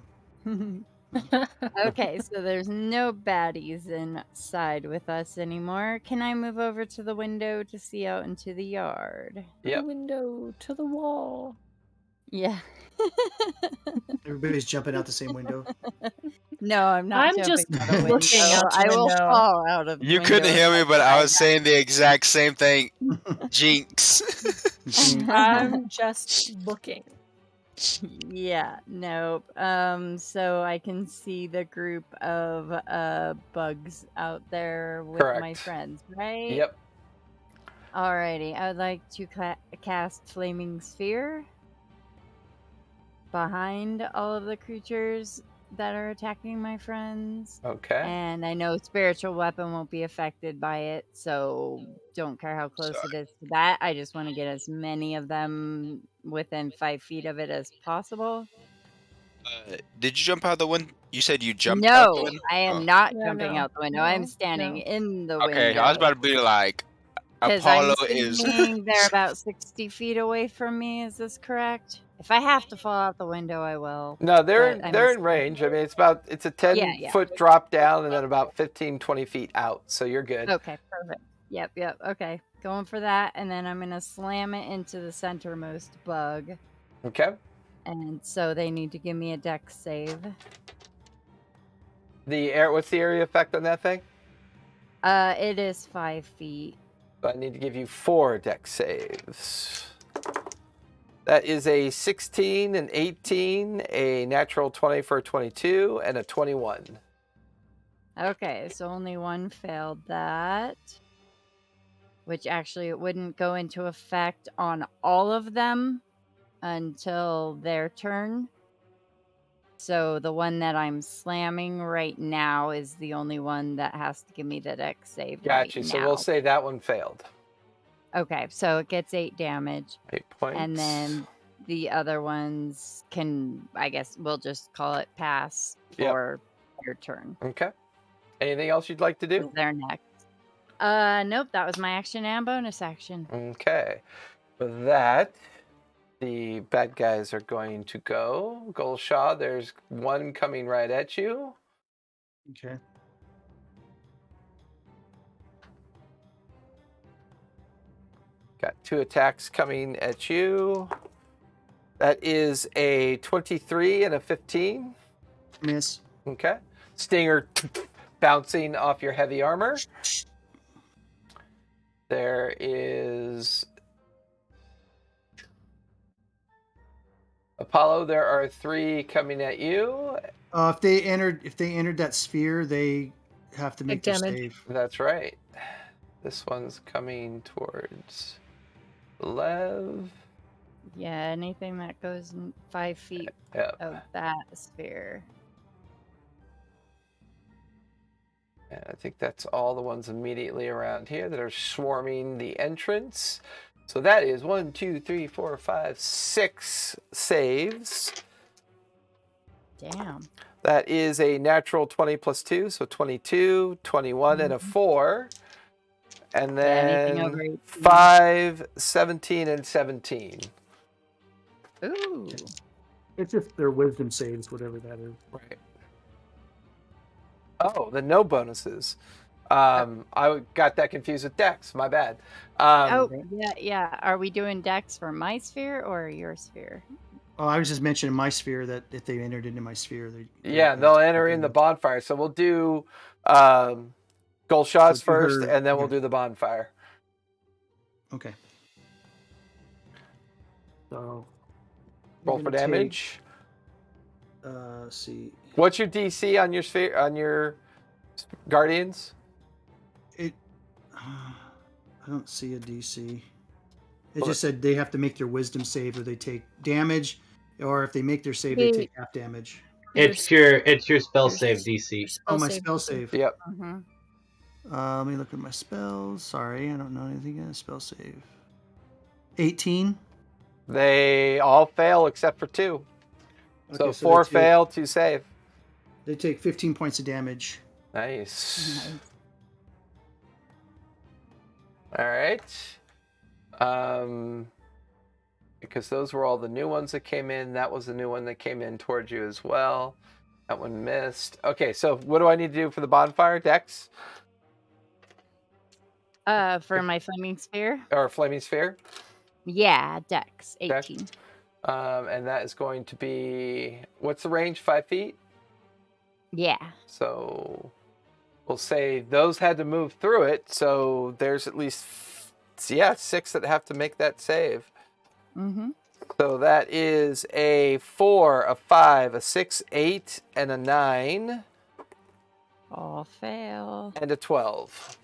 Okay, so there's no baddies inside with us anymore. Can I move over to the window to see out into the yard? The Yep. window to the wall. Yeah. Everybody's jumping out the same window. No, I'm not I'm jumping just out the looking window. out the I will window. fall out of the You window couldn't hear me, if but I try was saying the exact same thing. Jinx. that. I'm just looking. Yeah, nope. So I can see the group of bugs out there with my Correct. friends, right? Yep. Alrighty, I would like to cast Flaming Sphere behind all of the creatures that are attacking my friends. Okay. And I know spiritual weapon won't be affected by it, so don't care how close it is to that. I just want to get as many of them within 5 feet of it as possible. Did you jump out the window? You said you jumped out the No, window? I am Oh. not Yeah, jumping no, out the window. no, I'm standing no. in the Okay, window. I was about to be like, Because I'm Apollo is. assuming they're about 60 feet away from me. Is this correct? If I have to fall out the window, I will. No, they're But I'm in assuming- range. I mean, it's a 10-foot drop down and then about 15, 20 feet out. So you're good. Okay, perfect. Yep. Okay, going for that, and then I'm gonna slam it into the centermost bug, Okay. and so they need to give me a dex save. What's the area effect on that thing? It is 5 feet. So I need to give you 4 dex saves. That is a 16, an 18, a natural 20 for a 22, and a 21. Okay, so only one failed that. Which actually it wouldn't go into effect on all of them until their turn. So the one that I'm slamming right now is the only one that has to give me the dex save Gotcha. right So now. we'll say that one failed. Okay, so it gets 8 damage. 8 points. And then the other ones can, I guess, we'll just call it pass for your turn. Okay. Anything else you'd like to do? They're next. Nope, that was my action and bonus action. Okay. With that, the bad guys are going to go. Gulshaw, there's one coming right at you. Okay. Got 2 attacks coming at you. That is a 23 and a 15. Miss. Okay. Stinger bouncing off your heavy armor. There is Apollo. There are 3 coming at you. If they entered that sphere, they have to make their damage. save. That's right. This one's coming towards Lev. Yeah, anything that goes in 5 feet Yep. of that sphere. And I think that's all the ones immediately around here that are swarming the entrance. So that is 1, 2, 3, 4, 5, 6 saves. Damn. That is a natural 20 plus 2, so 22, 21, and a 4. And anything over then 18. 5, 17, and 17. Ooh. It's just their wisdom saves, whatever that is. Right. Oh, the no bonuses. I got that confused with Dex. My bad. Yeah. Are we doing dex for my sphere or your sphere? Oh, I was just mentioning my sphere that if they entered into my sphere, they'll enter in the bonfire. So we'll do Gulshaw's first, and then we'll do the bonfire. Okay. So roll for damage. Let's see. What's your DC on your sphere, on your guardians? I don't see a DC. It just said they have to make their wisdom save, or they take damage, or if they make their save, they take half damage. It's your spell save DC. My spell save. Yep. Let me look at my spells. Sorry, I don't know anything in a spell save. 18. They all fail except for 2. So 4 fail, 2 save. They take 15 points of damage. Nice. All right. Because those were all the new ones that came in. That was the new one that came in towards you as well. That one missed. Okay, so what do I need to do for the bonfire? Dex? For my flaming sphere? Or flaming sphere? Yeah, dex. 18. Okay. And that is going to be... What's the range? 5 feet? Yeah. So we'll say those had to move through it. So there's at least, 6 that have to make that save. Mm-hmm. So that is a 4, a 5, a 6, 8, and a 9. All fail. And a 12.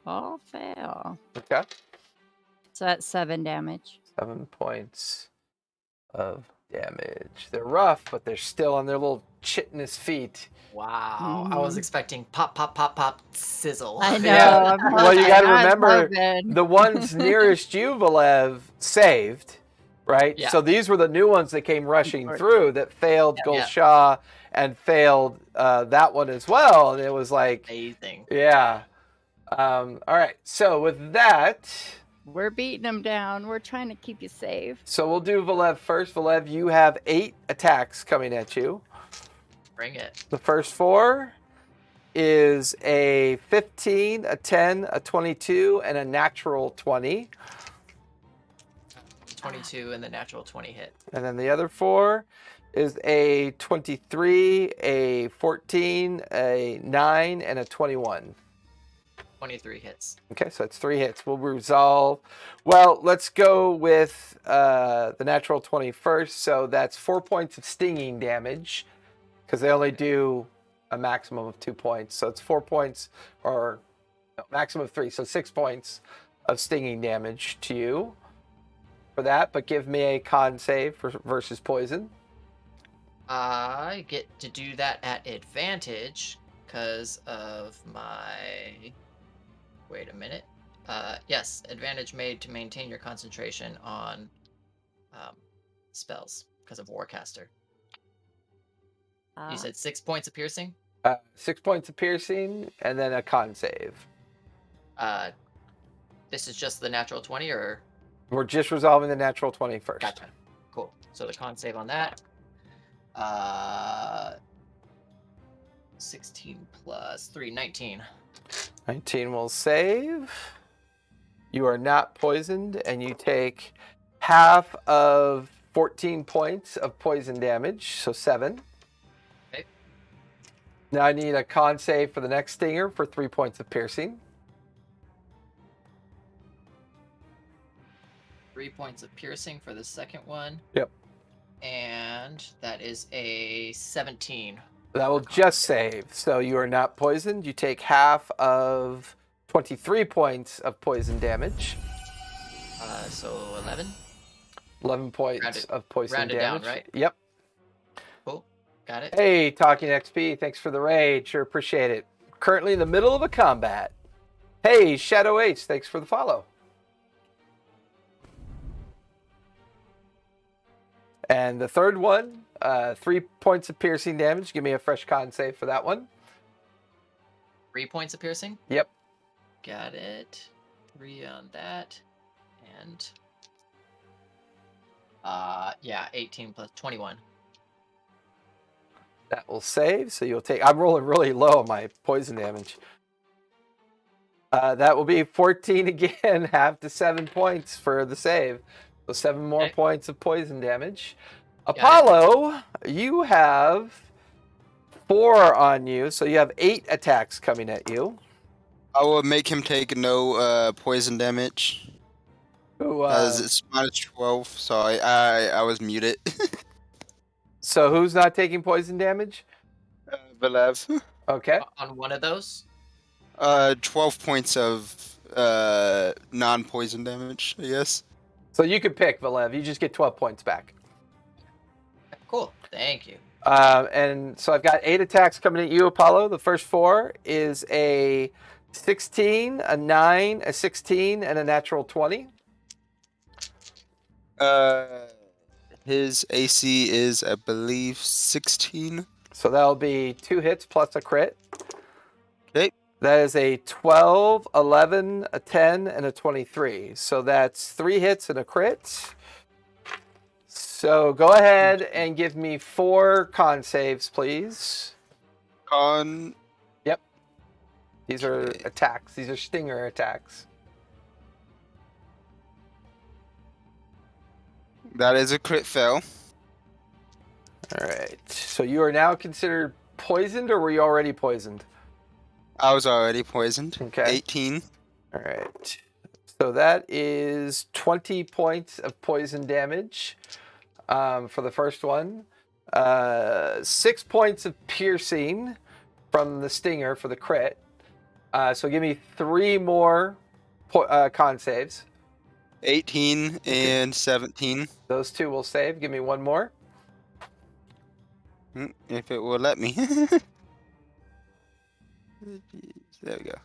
All fail. Okay. So that's 7 damage. 7 points of damage. They're rough, but they're still on their little chitinous feet. Wow. I was expecting pop, pop, pop, pop, sizzle. I know. Yeah. I'm Well, you got to hoping. remember the ones nearest you, Valev, saved, right? Yeah. So these were the new ones that came rushing through that failed Gulshaw and failed that one as well. And it was like, amazing. Yeah. All right. So with that, we're beating them down. We're trying to keep you safe. so we'll do Valev first. Valev, you have 8 attacks coming at you. Bring it. The first 4 is a 15, a 10, a 22, and a natural 20. 22 and the natural 20 hit. And then the other 4 is a 23, a 14, a 9, and a 21. 23 hits. Okay, so it's 3 hits. We'll resolve. Well, let's go with the natural 20 first. So that's 4 points of stinging damage because they only do a maximum of 2 points. So it's 4 points or no, maximum of 3. So 6 points of stinging damage to you for that. But give me a con save versus poison. I get to do that at advantage because of my... Wait a minute. Yes, advantage made to maintain your concentration on spells because of Warcaster. You said 6 points of piercing? 6 points of piercing and then a con save. This is just the natural 20 or? We're just resolving the natural 20 first. Gotcha. Cool. So the con save on that. 16 plus 3, 19. 19 will save. You are not poisoned, and you take half of 14 points of poison damage, so 7. Okay. Now I need a con save for the next stinger for 3 points of piercing. 3 points of piercing for the second one. Yep. And that is a 17. That will just save. So you are not poisoned. You take half of 23 points of poison damage. So 11? 11 points of poison rounded damage. Down, right? Yep. Cool. Got it. Hey, Talking XP, thanks for the raid. Sure appreciate it. Currently in the middle of a combat. Hey, Shadow Ace, thanks for the follow. And the third one, 3 points of piercing damage. Give me a fresh con save for that one. 3 points of piercing? Yep. Got it. 3 on that. And yeah, 18 plus 21. That will save. So you'll take, I'm rolling really low on my poison damage. That will be 14 again, half to 7 points for the save. So 7 more points of poison damage. Apollo, you have 4 on you, so you have 8 attacks coming at you. I will make him take no poison damage. As it's minus 12, so I was muted. So who's not taking poison damage? Belev. Okay. On one of those? 12 points of non-poison damage, I guess. So you can pick, Valev. You just get 12 points back. Cool. Thank you. And so I've got 8 attacks coming at you, Apollo. The first 4 is a 16, a 9, a 16, and a natural 20. His AC is, I believe, 16. So that'll be 2 hits plus a crit. Okay. That is a 12, 11, a 10, and a 23. So that's 3 hits and a crit. So go ahead and give me 4 con saves, please. Con. Yep. These are attacks. These are stinger attacks. That is a crit fail. All right. So you are now considered poisoned, or were you already poisoned? I was already poisoned. Okay. 18. All right. So that is 20 points of poison damage for the first one. 6 points of piercing from the stinger for the crit. So give me 3 more con saves. 18 and 17. Those 2 will save. Give me 1 more. If it will let me. There we go.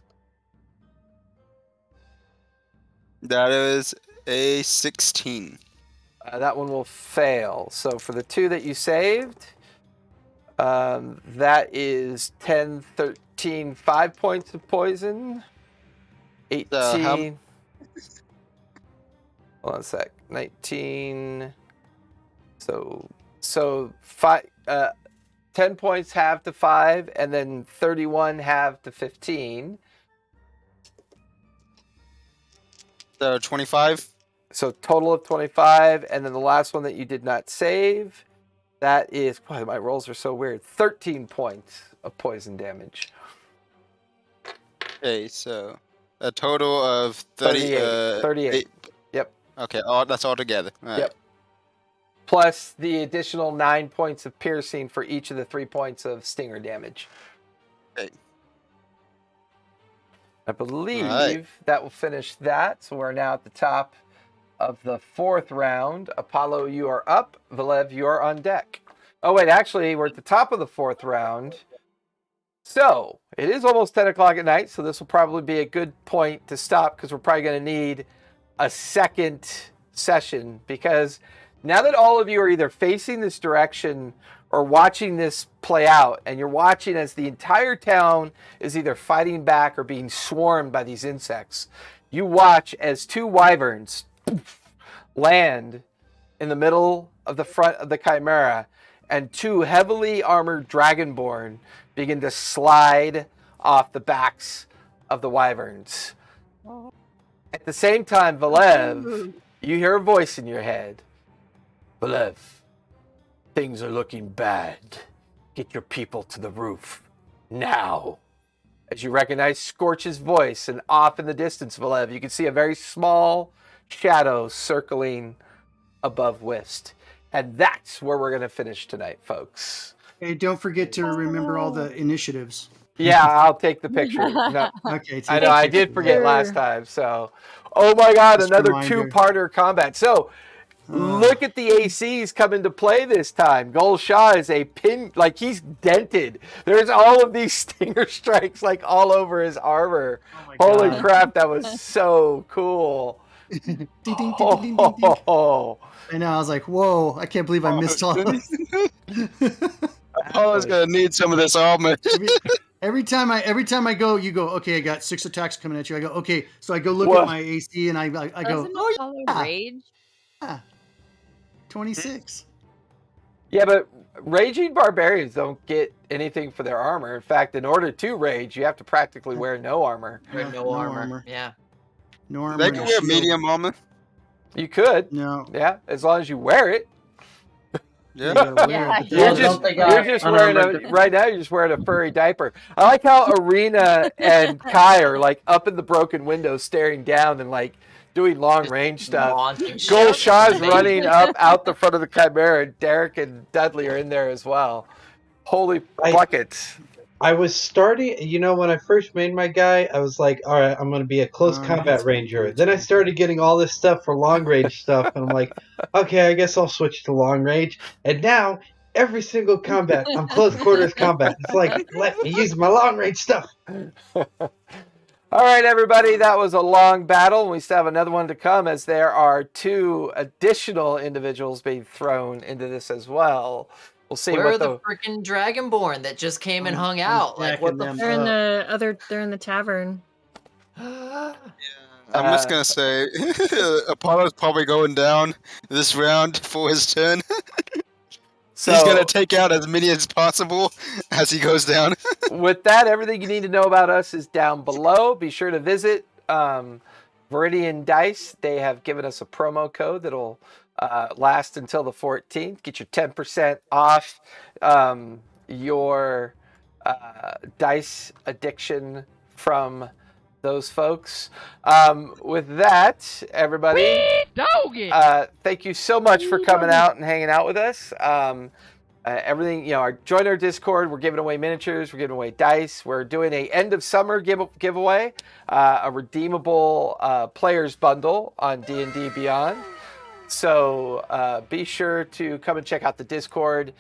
That is a 16. That one will fail. So for the 2 that you saved, that is 10, 13, 5 points of poison. 18. Hold on a sec. 19. So 5. 10 points half to 5, and then 31 half to 15. So 25. So total of 25, and then the last one that you did not save, That is, boy, my rolls are so weird. 13 points of poison damage. Okay, so a total of 30. 38. Yep. Okay, that's all together. All right. Yep. Plus the additional 9 points of piercing for each of the 3 points of stinger damage. Okay. I believe that will finish that. So we're now at the top of the 4th round. Apollo, you are up. Velev, you are on deck. Oh, wait, actually, we're at the top of the 4th round. So it is almost 10 o'clock at night, so this will probably be a good point to stop because we're probably going to need a second session, because now that all of you are either facing this direction or watching this play out, and you're watching as the entire town is either fighting back or being swarmed by these insects, you watch as 2 wyverns land in the middle of the front of the Chimera, and 2 heavily armored Dragonborn begin to slide off the backs of the wyverns. At the same time, Velev, you hear a voice in your head. Velev, things are looking bad. Get your people to the roof now. As you recognize Scorch's voice, and off in the distance, Velev, you can see a very small shadow circling above Whist. And that's where we're going to finish tonight, folks. Hey, don't forget to remember all the initiatives. Yeah, I'll take the picture. No, Okay. I know I did forget last time. So, oh my God, Just another reminder. 2-parter combat. So, look at the ACs come into play this time. Gul Shah is a pin, like he's dented. There's all of these stinger strikes like all over his armor. Oh my Holy God. crap, that was so cool. Ding, ding, ding, ding, ding, ding. Oh, I know. I was like, "Whoa! I can't believe I missed all." Apollo's gonna need some of this armor. Every time I go, you go, okay, I got 6 attacks coming at you. I go, okay, so I go look What? at my AC and I go, Doesn't oh Apollo yeah, rage? 26. yeah, but raging barbarians don't get anything for their armor. In fact, in order to rage, you have to practically wear no armor. Or no armor. Yeah. No armor. They and can a wear shield. medium armor. You could, No. yeah, as long as you wear it. You Yeah. gotta wear Yeah, it, but You're Yeah, just wearing right now. You're just wearing a furry diaper. I like how Arena and Kai are like up in the broken window, staring down and like doing long range stuff. Launching shit. Gul Shah's Amazing. running up out the front of the Chimera, and Derek and Dudley are in there as well. Holy buckets! I was starting, when I first made my guy, I was like, all right, I'm going to be a close combat that's ranger. weird Then I too. started getting all this stuff for long range stuff, and I'm like, okay, I guess I'll switch to long range. And now, every single combat, I'm close quarters combat. It's like, let me use my long range stuff. All right, everybody, that was a long battle. We still have another one to come, as there are 2 additional individuals being thrown into this as well. We'll see Where what are the freaking Dragonborn that just came and hung out? Like, what the them They're in up. they're in the tavern. fuck? I'm just gonna say, Apollo's probably going down this round for his turn. He's gonna take out as many as possible as he goes down. With that, everything you need to know about us is down below. Be sure to visit Viridian Dice. They have given us a promo code that'll last until the 14th. Get your 10% off your dice addiction from those folks. With that, everybody, thank you so much for coming out and hanging out with us. Everything, join our Discord. We're giving away miniatures. We're giving away dice. We're doing a end of summer giveaway, a redeemable players bundle on D&D Beyond. So be sure to come and check out the Discord.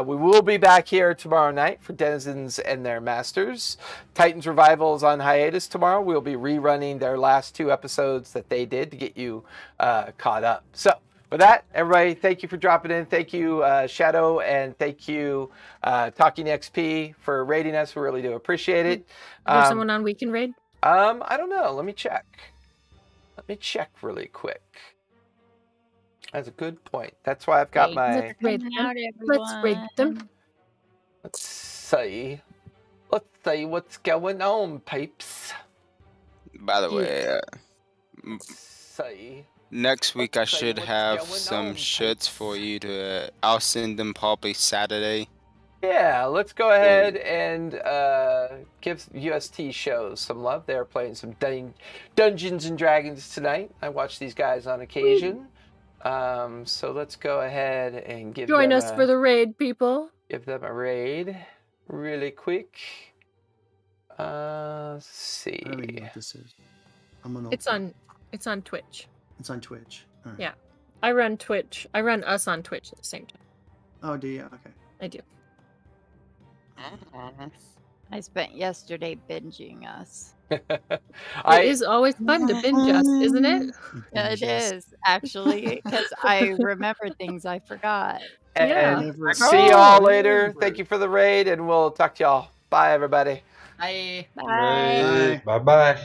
We will be back here tomorrow night for Denizens and Their Masters. Titans Revival is on hiatus tomorrow. We'll be rerunning their last 2 episodes that they did to get you caught up. So with that, everybody, thank you for dropping in. Thank you, Shadow, and thank you, Talking XP, for raiding us. We really do appreciate it. Is there someone on Weekend Raid? I don't know. Let me check. Really quick. That's a good point. That's why I've got my... Let's raid them. Let's see what's going on, peeps. By the way, Let's see. Next week I Let's say should what's have going some on, shirts peeps. for you to. I'll send them probably Saturday. Yeah, let's go ahead and give UST shows some love. They're playing some Dungeons and Dragons tonight. I watch these guys on occasion. So let's go ahead and give Join them us for the raid, people. give them a raid really quick. Let's see. I don't even know what this is. It's on Twitch. It's on Twitch. All right. Yeah. I run Twitch. I run us on Twitch at the same time. Oh, do you? Okay. I do. I spent yesterday binging us. It is always fun to binge us, isn't it? Yeah, it Binge us. is actually because I remember things I forgot. Yeah. And Never see y'all remember. later. Thank you for the raid, and we'll talk to y'all. Bye, everybody. I Bye. Bye bye.